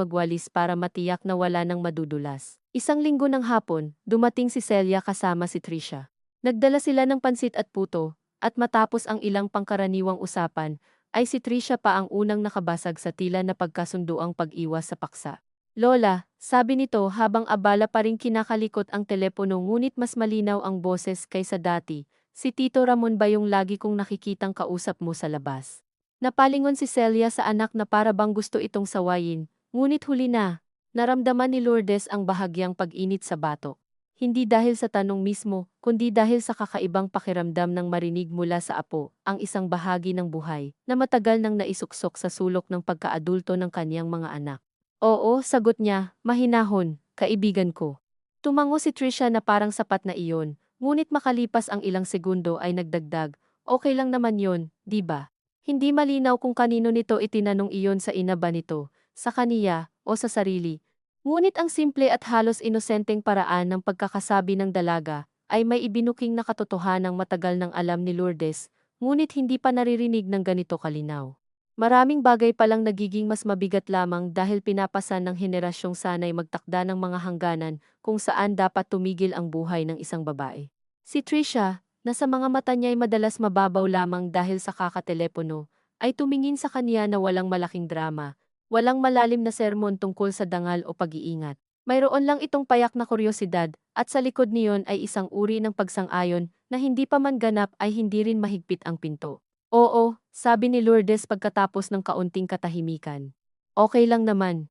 magwalis para matiyak na wala nang madudulas. Isang linggo ng hapon, dumating si Celia kasama si Trisha. Nagdala sila ng pansit at puto, at matapos ang ilang pangkaraniwang usapan, ay si Trisha pa ang unang nakabasag sa tila na pagkasunduang pag-iwas sa paksa. Lola, sabi nito habang abala pa rin kinakalikot ang telepono ngunit mas malinaw ang boses kaysa dati, si Tito Ramon ba yung lagi kong nakikitang kausap mo sa labas? Napalingon si Celia sa anak na para bang gusto itong sawayin, ngunit huli na. Naramdaman ni Lourdes ang bahagyang pag-init sa batok. Hindi dahil sa tanong mismo, kundi dahil sa kakaibang pakiramdam ng marinig mula sa apo, ang isang bahagi ng buhay, na matagal nang naisuksok sa sulok ng pagkaadulto ng kanyang mga anak. Oo, sagot niya, mahinahon, kaibigan ko. Tumango si Trisha na parang sapat na iyon, ngunit makalipas ang ilang segundo ay nagdagdag, okay lang naman yon, di ba? Hindi malinaw kung kanino nito itinanong iyon sa ina ba nito, sa kaniya, o sa sarili. Ngunit ang simple at halos inosenteng paraan ng pagkakasabi ng dalaga ay may ibinuking na katotohanang matagal nang alam ni Lourdes, ngunit hindi pa naririnig ng ganito kalinaw. Maraming bagay palang nagiging mas mabigat lamang dahil pinapasan ng henerasyong sanay magtakda ng mga hangganan kung saan dapat tumigil ang buhay ng isang babae. Si Trisha, na sa mga mata niya ay madalas mababaw lamang dahil sa kakatelepono, ay tumingin sa kanya na walang malaking drama. Walang malalim na sermon tungkol sa dangal o pag-iingat. Mayroon lang itong payak na kuryosidad, at sa likod niyon ay isang uri ng pagsang-ayon na hindi pa man ganap ay hindi rin mahigpit ang pinto. Oo, sabi ni Lourdes pagkatapos ng kaunting katahimikan. Okay lang naman.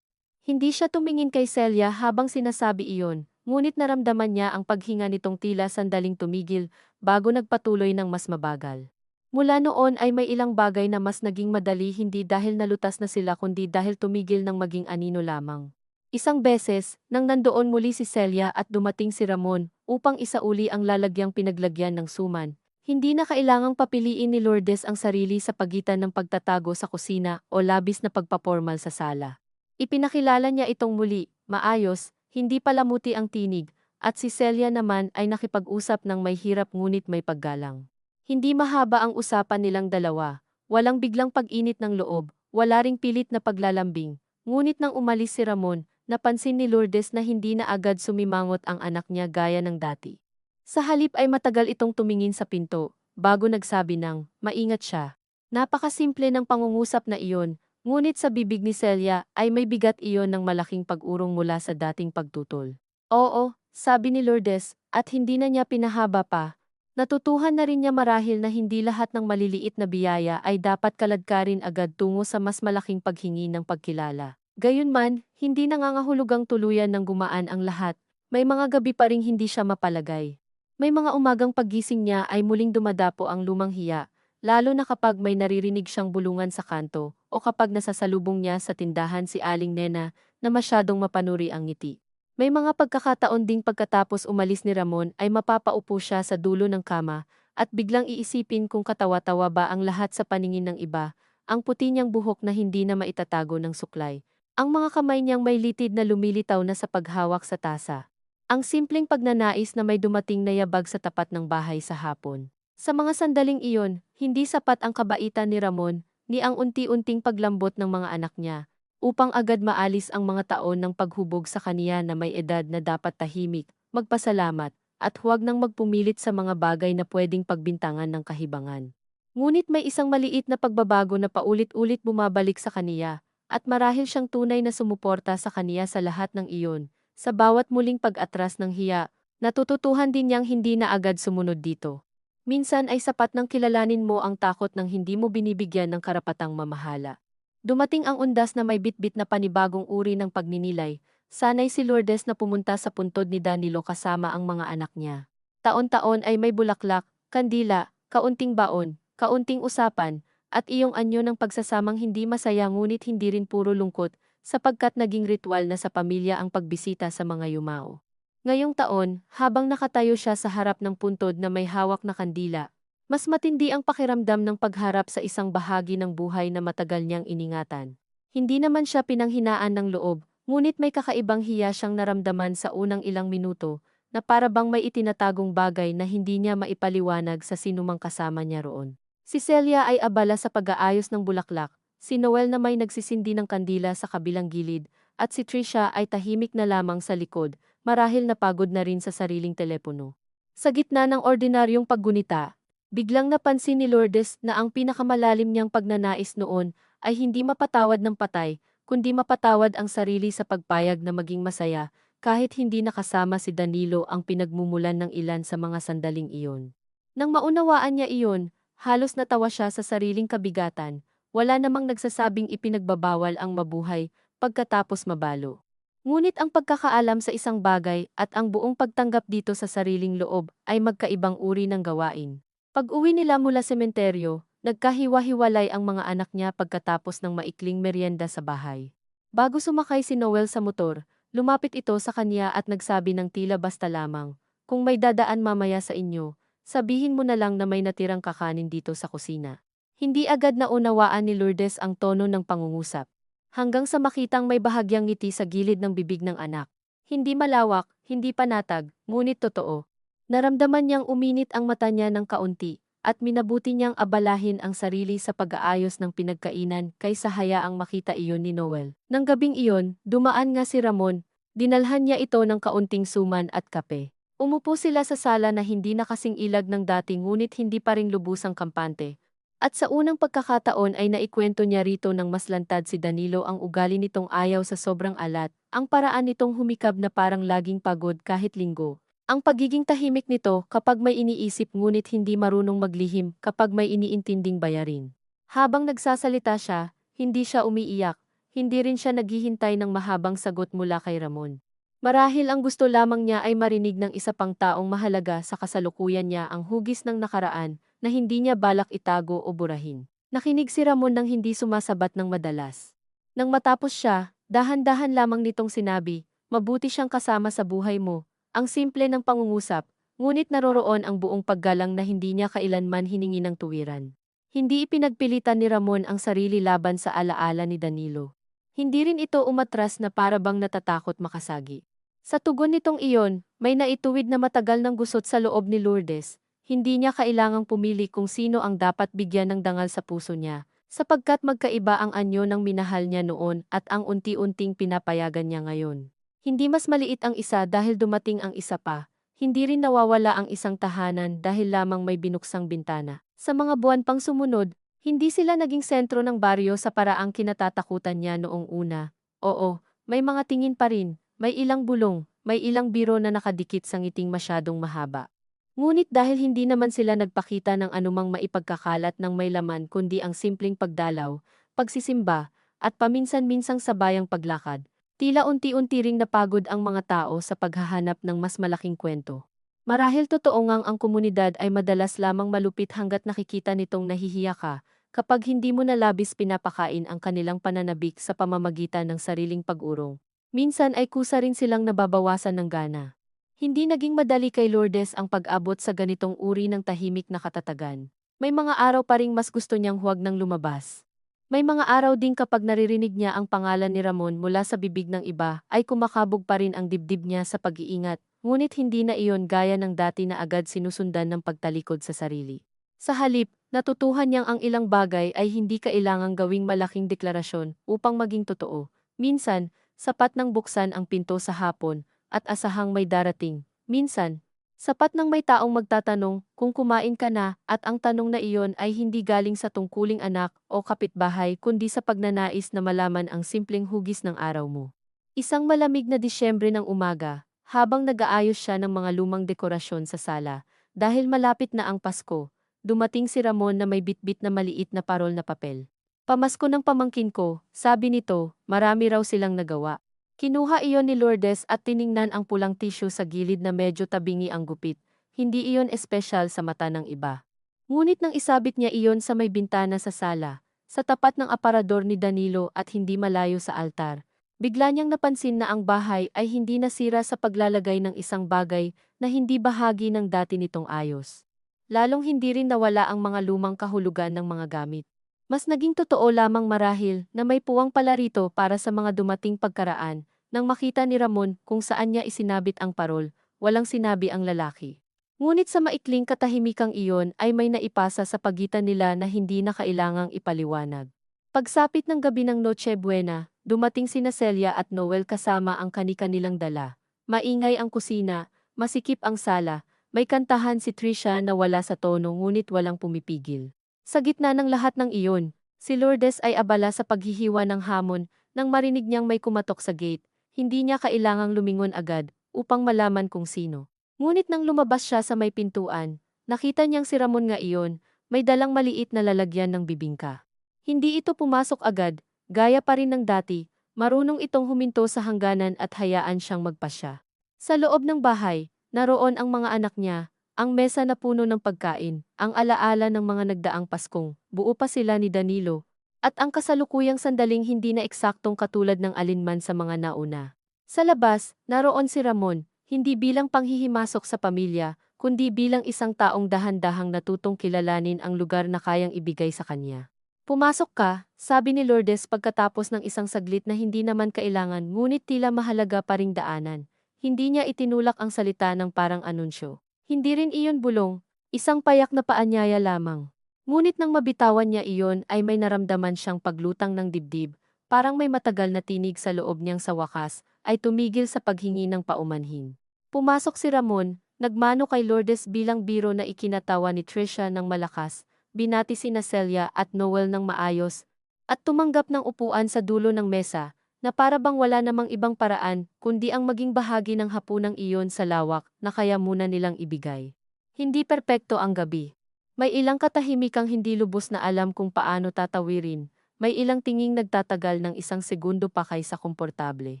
Hindi siya tumingin kay Celia habang sinasabi iyon, ngunit naramdaman niya ang paghinga nitong tila sandaling tumigil bago nagpatuloy ng mas mabagal. Mula noon ay may ilang bagay na mas naging madali hindi dahil nalutas na sila kundi dahil tumigil ng maging anino lamang. Isang beses, nang nandoon muli si Celia at dumating si Ramon upang isauli ang lalagyang pinaglagyan ng suman, hindi na kailangang papiliin ni Lourdes ang sarili sa pagitan ng pagtatago sa kusina o labis na pagpapormal sa sala. Ipinakilala niya itong muli, maayos, hindi palamuti ang tinig, at si Celia naman ay nakipag-usap ng may hirap ngunit may paggalang. Hindi mahaba ang usapan nilang dalawa, walang biglang pag-init ng loob, wala ring pilit na paglalambing, ngunit nang umalis si Ramon, napansin ni Lourdes na hindi na agad sumimangot ang anak niya gaya ng dati. Sa halip ay matagal itong tumingin sa pinto, bago nagsabi ng, maingat siya. Napakasimple ng pangungusap na iyon, ngunit sa bibig ni Celia ay may bigat iyon ng malaking pag-urong mula sa dating pagtutol. Oo, sabi ni Lourdes, at hindi na niya pinahaba pa. Natutuhan na rin niya marahil na hindi lahat ng maliliit na biyaya ay dapat kaladkarin agad tungo sa mas malaking paghingi ng pagkilala. Gayunman, hindi nangangahulugang tuluyan ng gumaan ang lahat. May mga gabi pa ring hindi siya mapalagay. May mga umagang paggising niya ay muling dumadapo ang lumang hiya, lalo na kapag may naririnig siyang bulungan sa kanto o kapag nasasalubong niya sa tindahan si Aling Nena na masyadong mapanuri ang ngiti. May mga pagkakataon ding pagkatapos umalis ni Ramon ay mapapaupo siya sa dulo ng kama at biglang iisipin kung katawa-tawa ba ang lahat sa paningin ng iba, ang puti niyang buhok na hindi na maitatago ng suklay, ang mga kamay niyang may litid na lumilitaw na sa paghawak sa tasa, ang simpleng pagnanais na may dumating na yabag sa tapat ng bahay sa hapon. Sa mga sandaling iyon, hindi sapat ang kabaitan ni Ramon, ni ang unti-unting paglambot ng mga anak niya upang agad maalis ang mga taon ng paghubog sa kaniya na may edad na dapat tahimik, magpasalamat, at huwag nang magpumilit sa mga bagay na pwedeng pagbintangan ng kahibangan. Ngunit may isang maliit na pagbabago na paulit-ulit bumabalik sa kaniya, at marahil siyang tunay na sumuporta sa kaniya sa lahat ng iyon, sa bawat muling pag-atras ng hiya, natututuhan din niyang hindi na agad sumunod dito. Minsan ay sapat nang kilalanin mo ang takot ng hindi mo binibigyan ng karapatang mamahala. Dumating ang undas na may bitbit na panibagong uri ng pagninilay, sanay si Lourdes na pumunta sa puntod ni Danilo kasama ang mga anak niya. Taon-taon ay may bulaklak, kandila, kaunting baon, kaunting usapan, at iyong anyo ng pagsasamang hindi masaya ngunit hindi rin puro lungkot, sapagkat naging ritual na sa pamilya ang pagbisita sa mga yumao. Ngayong taon, habang nakatayo siya sa harap ng puntod na may hawak na kandila, Mas matindi ang pakiramdam ng pagharap sa isang bahagi ng buhay na matagal niyang iningatan. Hindi naman siya pinanghinaan ng loob, ngunit may kakaibang hiya siyang naramdaman sa unang ilang minuto, na para bang may itinatagong bagay na hindi niya maipaliwanag sa sinumang kasama niya roon. Si Celia ay abala sa pag-aayos ng bulaklak, si Noel na may nagsisindi ng kandila sa kabilang gilid, at si Trisha ay tahimik na lamang sa likod, marahil napagod na rin sa sariling telepono. Sa gitna ng ordinaryong paggunita, biglang napansin ni Lourdes na ang pinakamalalim niyang pagnanais noon ay hindi mapatawad ng patay, kundi mapatawad ang sarili sa pagpayag na maging masaya, kahit hindi nakasama si Danilo ang pinagmumulan ng ilan sa mga sandaling iyon. Nang maunawaan niya iyon, halos natawa siya sa sariling kabigatan, wala namang nagsasabing ipinagbabawal ang mabuhay pagkatapos mabalo. Ngunit ang pagkakaalam sa isang bagay at ang buong pagtanggap dito sa sariling loob ay magkaibang uri ng gawain. Pag-uwi nila mula sementeryo, nagkahiwa-hiwalay ang mga anak niya pagkatapos ng maikling merienda sa bahay. Bago sumakay si Noel sa motor, lumapit ito sa kanya at nagsabi ng tila basta lamang, "Kung may dadaan mamaya sa inyo, sabihin mo na lang na may natirang kakanin dito sa kusina." Hindi agad naunawaan ni Lourdes ang tono ng pangungusap, hanggang sa makitang may bahagyang ngiti sa gilid ng bibig ng anak. Hindi malawak, hindi panatag, ngunit totoo. Naramdaman niyang uminit ang mata niya ng kaunti, at minabuti niyang abalahin ang sarili sa pag-aayos ng pinagkainan kaysa hayaang makita iyon ni Noel. Nang gabing iyon, dumaan nga si Ramon, dinalhan niya ito ng kaunting suman at kape. Umupo sila sa sala na hindi na kasing ilag ng dati ngunit hindi pa rin lubusang kampante. At sa unang pagkakataon ay naikwento niya rito ng mas lantad si Danilo ang ugali nitong ayaw sa sobrang alat, ang paraan nitong humikab na parang laging pagod kahit linggo. Ang pagiging tahimik nito kapag may iniisip ngunit hindi marunong maglihim kapag may iniintinding bayarin. Habang nagsasalita siya, hindi siya umiiyak, hindi rin siya naghihintay ng mahabang sagot mula kay Ramon. Marahil ang gusto lamang niya ay marinig ng isa pang taong mahalaga sa kasalukuyan niya ang hugis ng nakaraan na hindi niya balak itago o burahin. Nakinig si Ramon nang hindi sumasabat ng madalas. Nang matapos siya, dahan-dahan lamang nitong sinabi, "Mabuti siyang kasama sa buhay mo." Ang simple ng pangungusap, ngunit naroroon ang buong paggalang na hindi niya kailanman hiningi ng tuwiran. Hindi ipinagpilitan ni Ramon ang sarili laban sa alaala ni Danilo. Hindi rin ito umatras na para bang natatakot makasagi. Sa tugon nitong iyon, may naituwid na matagal ng gusot sa loob ni Lourdes. Hindi niya kailangang pumili kung sino ang dapat bigyan ng dangal sa puso niya, sapagkat magkaiba ang anyo ng minahal niya noon at ang unti-unting pinapayagan niya ngayon. Hindi mas maliit ang isa dahil dumating ang isa pa, hindi rin nawawala ang isang tahanan dahil lamang may binuksang bintana. Sa mga buwan pang sumunod, hindi sila naging sentro ng baryo sa paraang kinatatakutan niya noong una. Oo, may mga tingin pa rin, may ilang bulong, may ilang biro na nakadikit sa ngiting masyadong mahaba. Ngunit dahil hindi naman sila nagpakita ng anumang maipagkakalat ng may laman kundi ang simpleng pagdalaw, pagsisimba, at paminsan-minsang sabayang paglakad, tila unti-unti ring napagod ang mga tao sa paghahanap ng mas malaking kwento. Marahil totoo ngang ang komunidad ay madalas lamang malupit hanggat nakikita nitong nahihiya ka, kapag hindi mo na labis pinapakain ang kanilang pananabik sa pamamagitan ng sariling pag-urong. Minsan ay kusa rin silang nababawasan ng gana. Hindi naging madali kay Lourdes ang pag-abot sa ganitong uri ng tahimik na katatagan. May mga araw pa ring mas gusto niyang huwag nang lumabas. May mga araw din kapag naririnig niya ang pangalan ni Ramon mula sa bibig ng iba, ay kumakabog pa rin ang dibdib niya sa pag-iingat, ngunit hindi na iyon gaya ng dati na agad sinusundan ng pagtalikod sa sarili. Sa halip, natutuhan niyang ang ilang bagay ay hindi kailangang gawing malaking deklarasyon upang maging totoo. Minsan, sapat nang buksan ang pinto sa hapon at asahang may darating. Minsan, sapat nang may taong magtatanong kung kumain ka na at ang tanong na iyon ay hindi galing sa tungkuling anak o kapitbahay kundi sa pagnanais na malaman ang simpleng hugis ng araw mo. Isang malamig na Disyembre ng umaga, habang nag-aayos siya ng mga lumang dekorasyon sa sala, dahil malapit na ang Pasko, dumating si Ramon na may bitbit na maliit na parol na papel. "Pamasko ng pamangkin ko," sabi nito, "marami raw silang nagawa." Kinuha iyon ni Lourdes at tiningnan ang pulang tissue sa gilid na medyo tabingi ang gupit. Hindi iyon espesyal sa mata ng iba. Ngunit nang isabit niya iyon sa may bintana sa sala, sa tapat ng aparador ni Danilo at hindi malayo sa altar, bigla niyang napansin na ang bahay ay hindi nasira sa paglalagay ng isang bagay na hindi bahagi ng dati nitong ayos. lalong hindi rin nawala ang mga lumang kahulugan ng mga gamit. Mas naging totoo lamang marahil na may puwang pala rito para sa mga dumating pagkaraan, nang makita ni Ramon kung saan niya isinabit ang parol, walang sinabi ang lalaki. Ngunit sa maikling katahimikang iyon ay may naipasa sa pagitan nila na hindi na kailangang ipaliwanag. Pagsapit ng gabi ng Noche Buena, dumating sina Celia at Noel kasama ang kani-kanilang dala. Maingay ang kusina, masikip ang sala, may kantahan si Trisha na wala sa tono ngunit walang pumipigil. Sa gitna ng lahat ng iyon, si Lourdes ay abala sa paghihiwa ng hamon nang marinig niyang may kumatok sa gate. Hindi niya kailangang lumingon agad upang malaman kung sino. Ngunit nang lumabas siya sa may pintuan, nakita niyang si Ramon nga iyon, may dalang maliit na lalagyan ng bibingka. Hindi ito pumasok agad, gaya pa rin ng dati, marunong itong huminto sa hangganan at hayaan siyang magpasya. Sa loob ng bahay, naroon ang mga anak niya, ang mesa na puno ng pagkain, ang alaala ng mga nagdaang Paskong, buo pa sila ni Danilo, at ang kasalukuyang sandaling hindi na eksaktong katulad ng alinman sa mga nauna. Sa labas, naroon si Ramon, hindi bilang panghihimasok sa pamilya, kundi bilang isang taong dahan-dahang natutong kilalanin ang lugar na kayang ibigay sa kanya. Pumasok ka, sabi ni Lourdes pagkatapos ng isang saglit na hindi naman kailangan ngunit tila mahalaga pa ring daanan. Hindi niya itinulak ang salita ng parang anunsyo. Hindi rin iyon bulong, isang payak na paanyaya lamang. Ngunit nang mabitawan niya iyon ay may naramdaman siyang paglutang ng dibdib, parang may matagal na tinig sa loob niyang sa wakas, ay tumigil sa paghingi ng paumanhin. Pumasok si Ramon, nagmano kay Lourdes bilang biro na ikinatawa ni Trisha ng malakas, binati sina Celia at Noel ng maayos, at tumanggap ng upuan sa dulo ng mesa, na para bang wala namang ibang paraan, kundi ang maging bahagi ng hapunang iyon sa lawak na kaya muna nilang ibigay. Hindi perpekto ang gabi. May ilang katahimikang hindi lubos na alam kung paano tatawirin, may ilang tinging nagtatagal ng isang segundo pa kaysa komportable.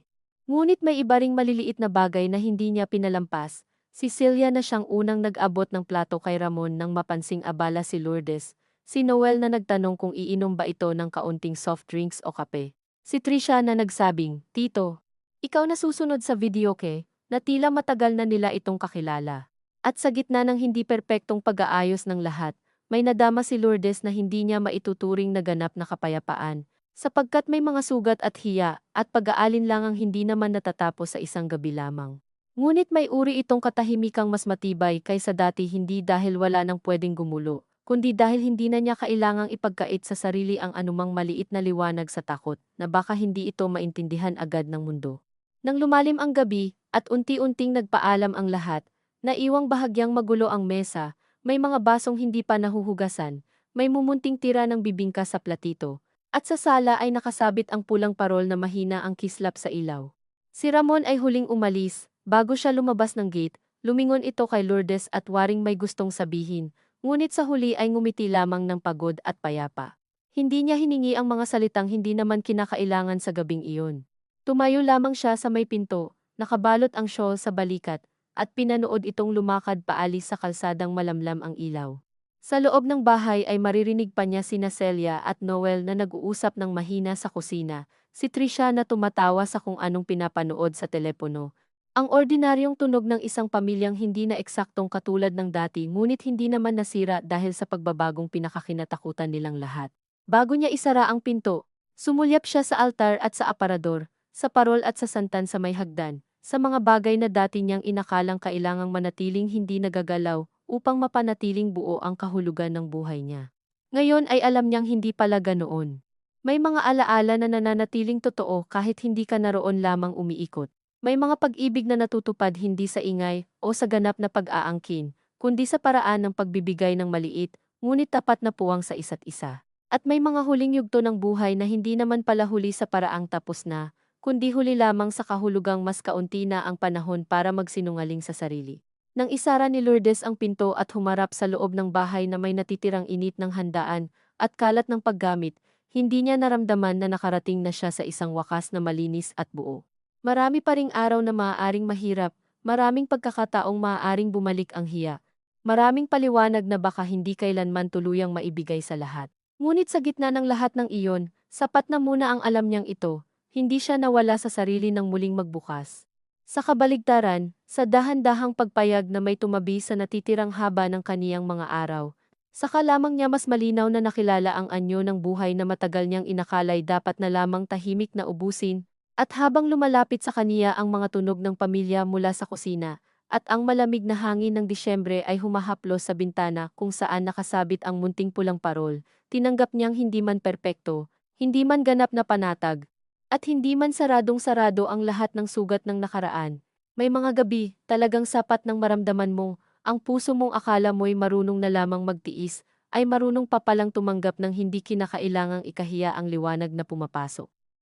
Ngunit may iba ring maliliit na bagay na hindi niya pinalampas. Si Celia na siyang unang nag-abot ng plato kay Ramon nang mapansing abala si Lourdes. Si Noel na nagtanong kung iinom ba ito ng kaunting soft drinks o kape. Si Trisha na nagsabing, "Tito, ikaw na susunod sa videoke," na tila matagal na nila itong kakilala. At sa gitna ng hindi perpektong pag-aayos ng lahat, may nadama si Lourdes na hindi niya maituturing na ganap na kapayapaan, sapagkat may mga sugat at hiya at pag-aalinlangang hindi naman natatapos sa isang gabi lamang. Ngunit may uri itong katahimikang mas matibay kaysa dati hindi dahil wala nang pwedeng gumulo, kundi dahil hindi na niya kailangang ipagkait sa sarili ang anumang maliit na liwanag sa takot na baka hindi ito maintindihan agad ng mundo. Nang lumalim ang gabi at unti-unting nagpaalam ang lahat, naiwang bahagyang magulo ang mesa, may mga basong hindi pa nahuhugasan, may mumunting tira ng bibingka sa platito, at sa sala ay nakasabit ang pulang parol na mahina ang kislap sa ilaw. Si Ramon ay huling umalis, bago siya lumabas ng gate, lumingon ito kay Lourdes at waring may gustong sabihin, ngunit sa huli ay ngumiti lamang ng pagod at payapa. Hindi niya hiningi ang mga salitang hindi naman kinakailangan sa gabing iyon. Tumayo lamang siya sa may pinto, nakabalot ang shawl sa balikat, at pinanood itong lumakad paalis sa kalsadang malamlam ang ilaw. Sa loob ng bahay ay maririnig pa niya sina Celia at Noel na nag-uusap ng mahina sa kusina, si Trisha na tumatawa sa kung anong pinapanood sa telepono. Ang ordinaryong tunog ng isang pamilyang hindi na eksaktong katulad ng dati ngunit hindi naman nasira dahil sa pagbabagong pinakakinatakutan nilang lahat. Bago niya isara ang pinto, sumulyap siya sa altar at sa aparador, sa parol at sa santan sa may hagdan, sa mga bagay na dati niyang inakalang kailangang manatiling hindi nagagalaw upang mapanatiling buo ang kahulugan ng buhay niya. Ngayon ay alam niyang hindi pala ganoon. May mga alaala na nananatiling totoo kahit hindi ka naroon lamang umiikot. May mga pag-ibig na natutupad hindi sa ingay o sa ganap na pag-aangkin, kundi sa paraan ng pagbibigay ng maliit, ngunit tapat na puwang sa isa't isa. At may mga huling yugto ng buhay na hindi naman pala huli sa paraang tapos na, kundi huli lamang sa kahulugang mas kaunti na ang panahon para magsinungaling sa sarili. Nang isara ni Lourdes ang pinto at humarap sa loob ng bahay na may natitirang init ng handaan at kalat ng paggamit, hindi niya naramdaman na nakarating na siya sa isang wakas na malinis at buo. Marami pa ring araw na maaaring mahirap, maraming pagkakataong maaaring bumalik ang hiya. Maraming paliwanag na baka hindi kailanman tuluyang maibigay sa lahat. Ngunit sa gitna ng lahat ng iyon, sapat na muna ang alam niyang ito, hindi siya nawala sa sarili ng muling magbukas. Sa kabaligtaran, sa dahan-dahang pagpayag na may tumabi sa natitirang haba ng kaniyang mga araw, saka lamang niya mas malinaw na nakilala ang anyo ng buhay na matagal niyang inakalay dapat na lamang tahimik na ubusin, at habang lumalapit sa kaniya ang mga tunog ng pamilya mula sa kusina, at ang malamig na hangin ng Disyembre ay humahaplos sa bintana kung saan nakasabit ang munting pulang parol, tinanggap niyang hindi man perpekto, hindi man ganap na panatag, at hindi man saradong-sarado ang lahat ng sugat ng nakaraan. May mga gabi, talagang sapat ng maramdaman mo, ang puso mong akala mo'y marunong na lamang magtiis, ay marunong pa palang tumanggap ng hindi kinakailangang ikahiya ang liwanag na pumapasok.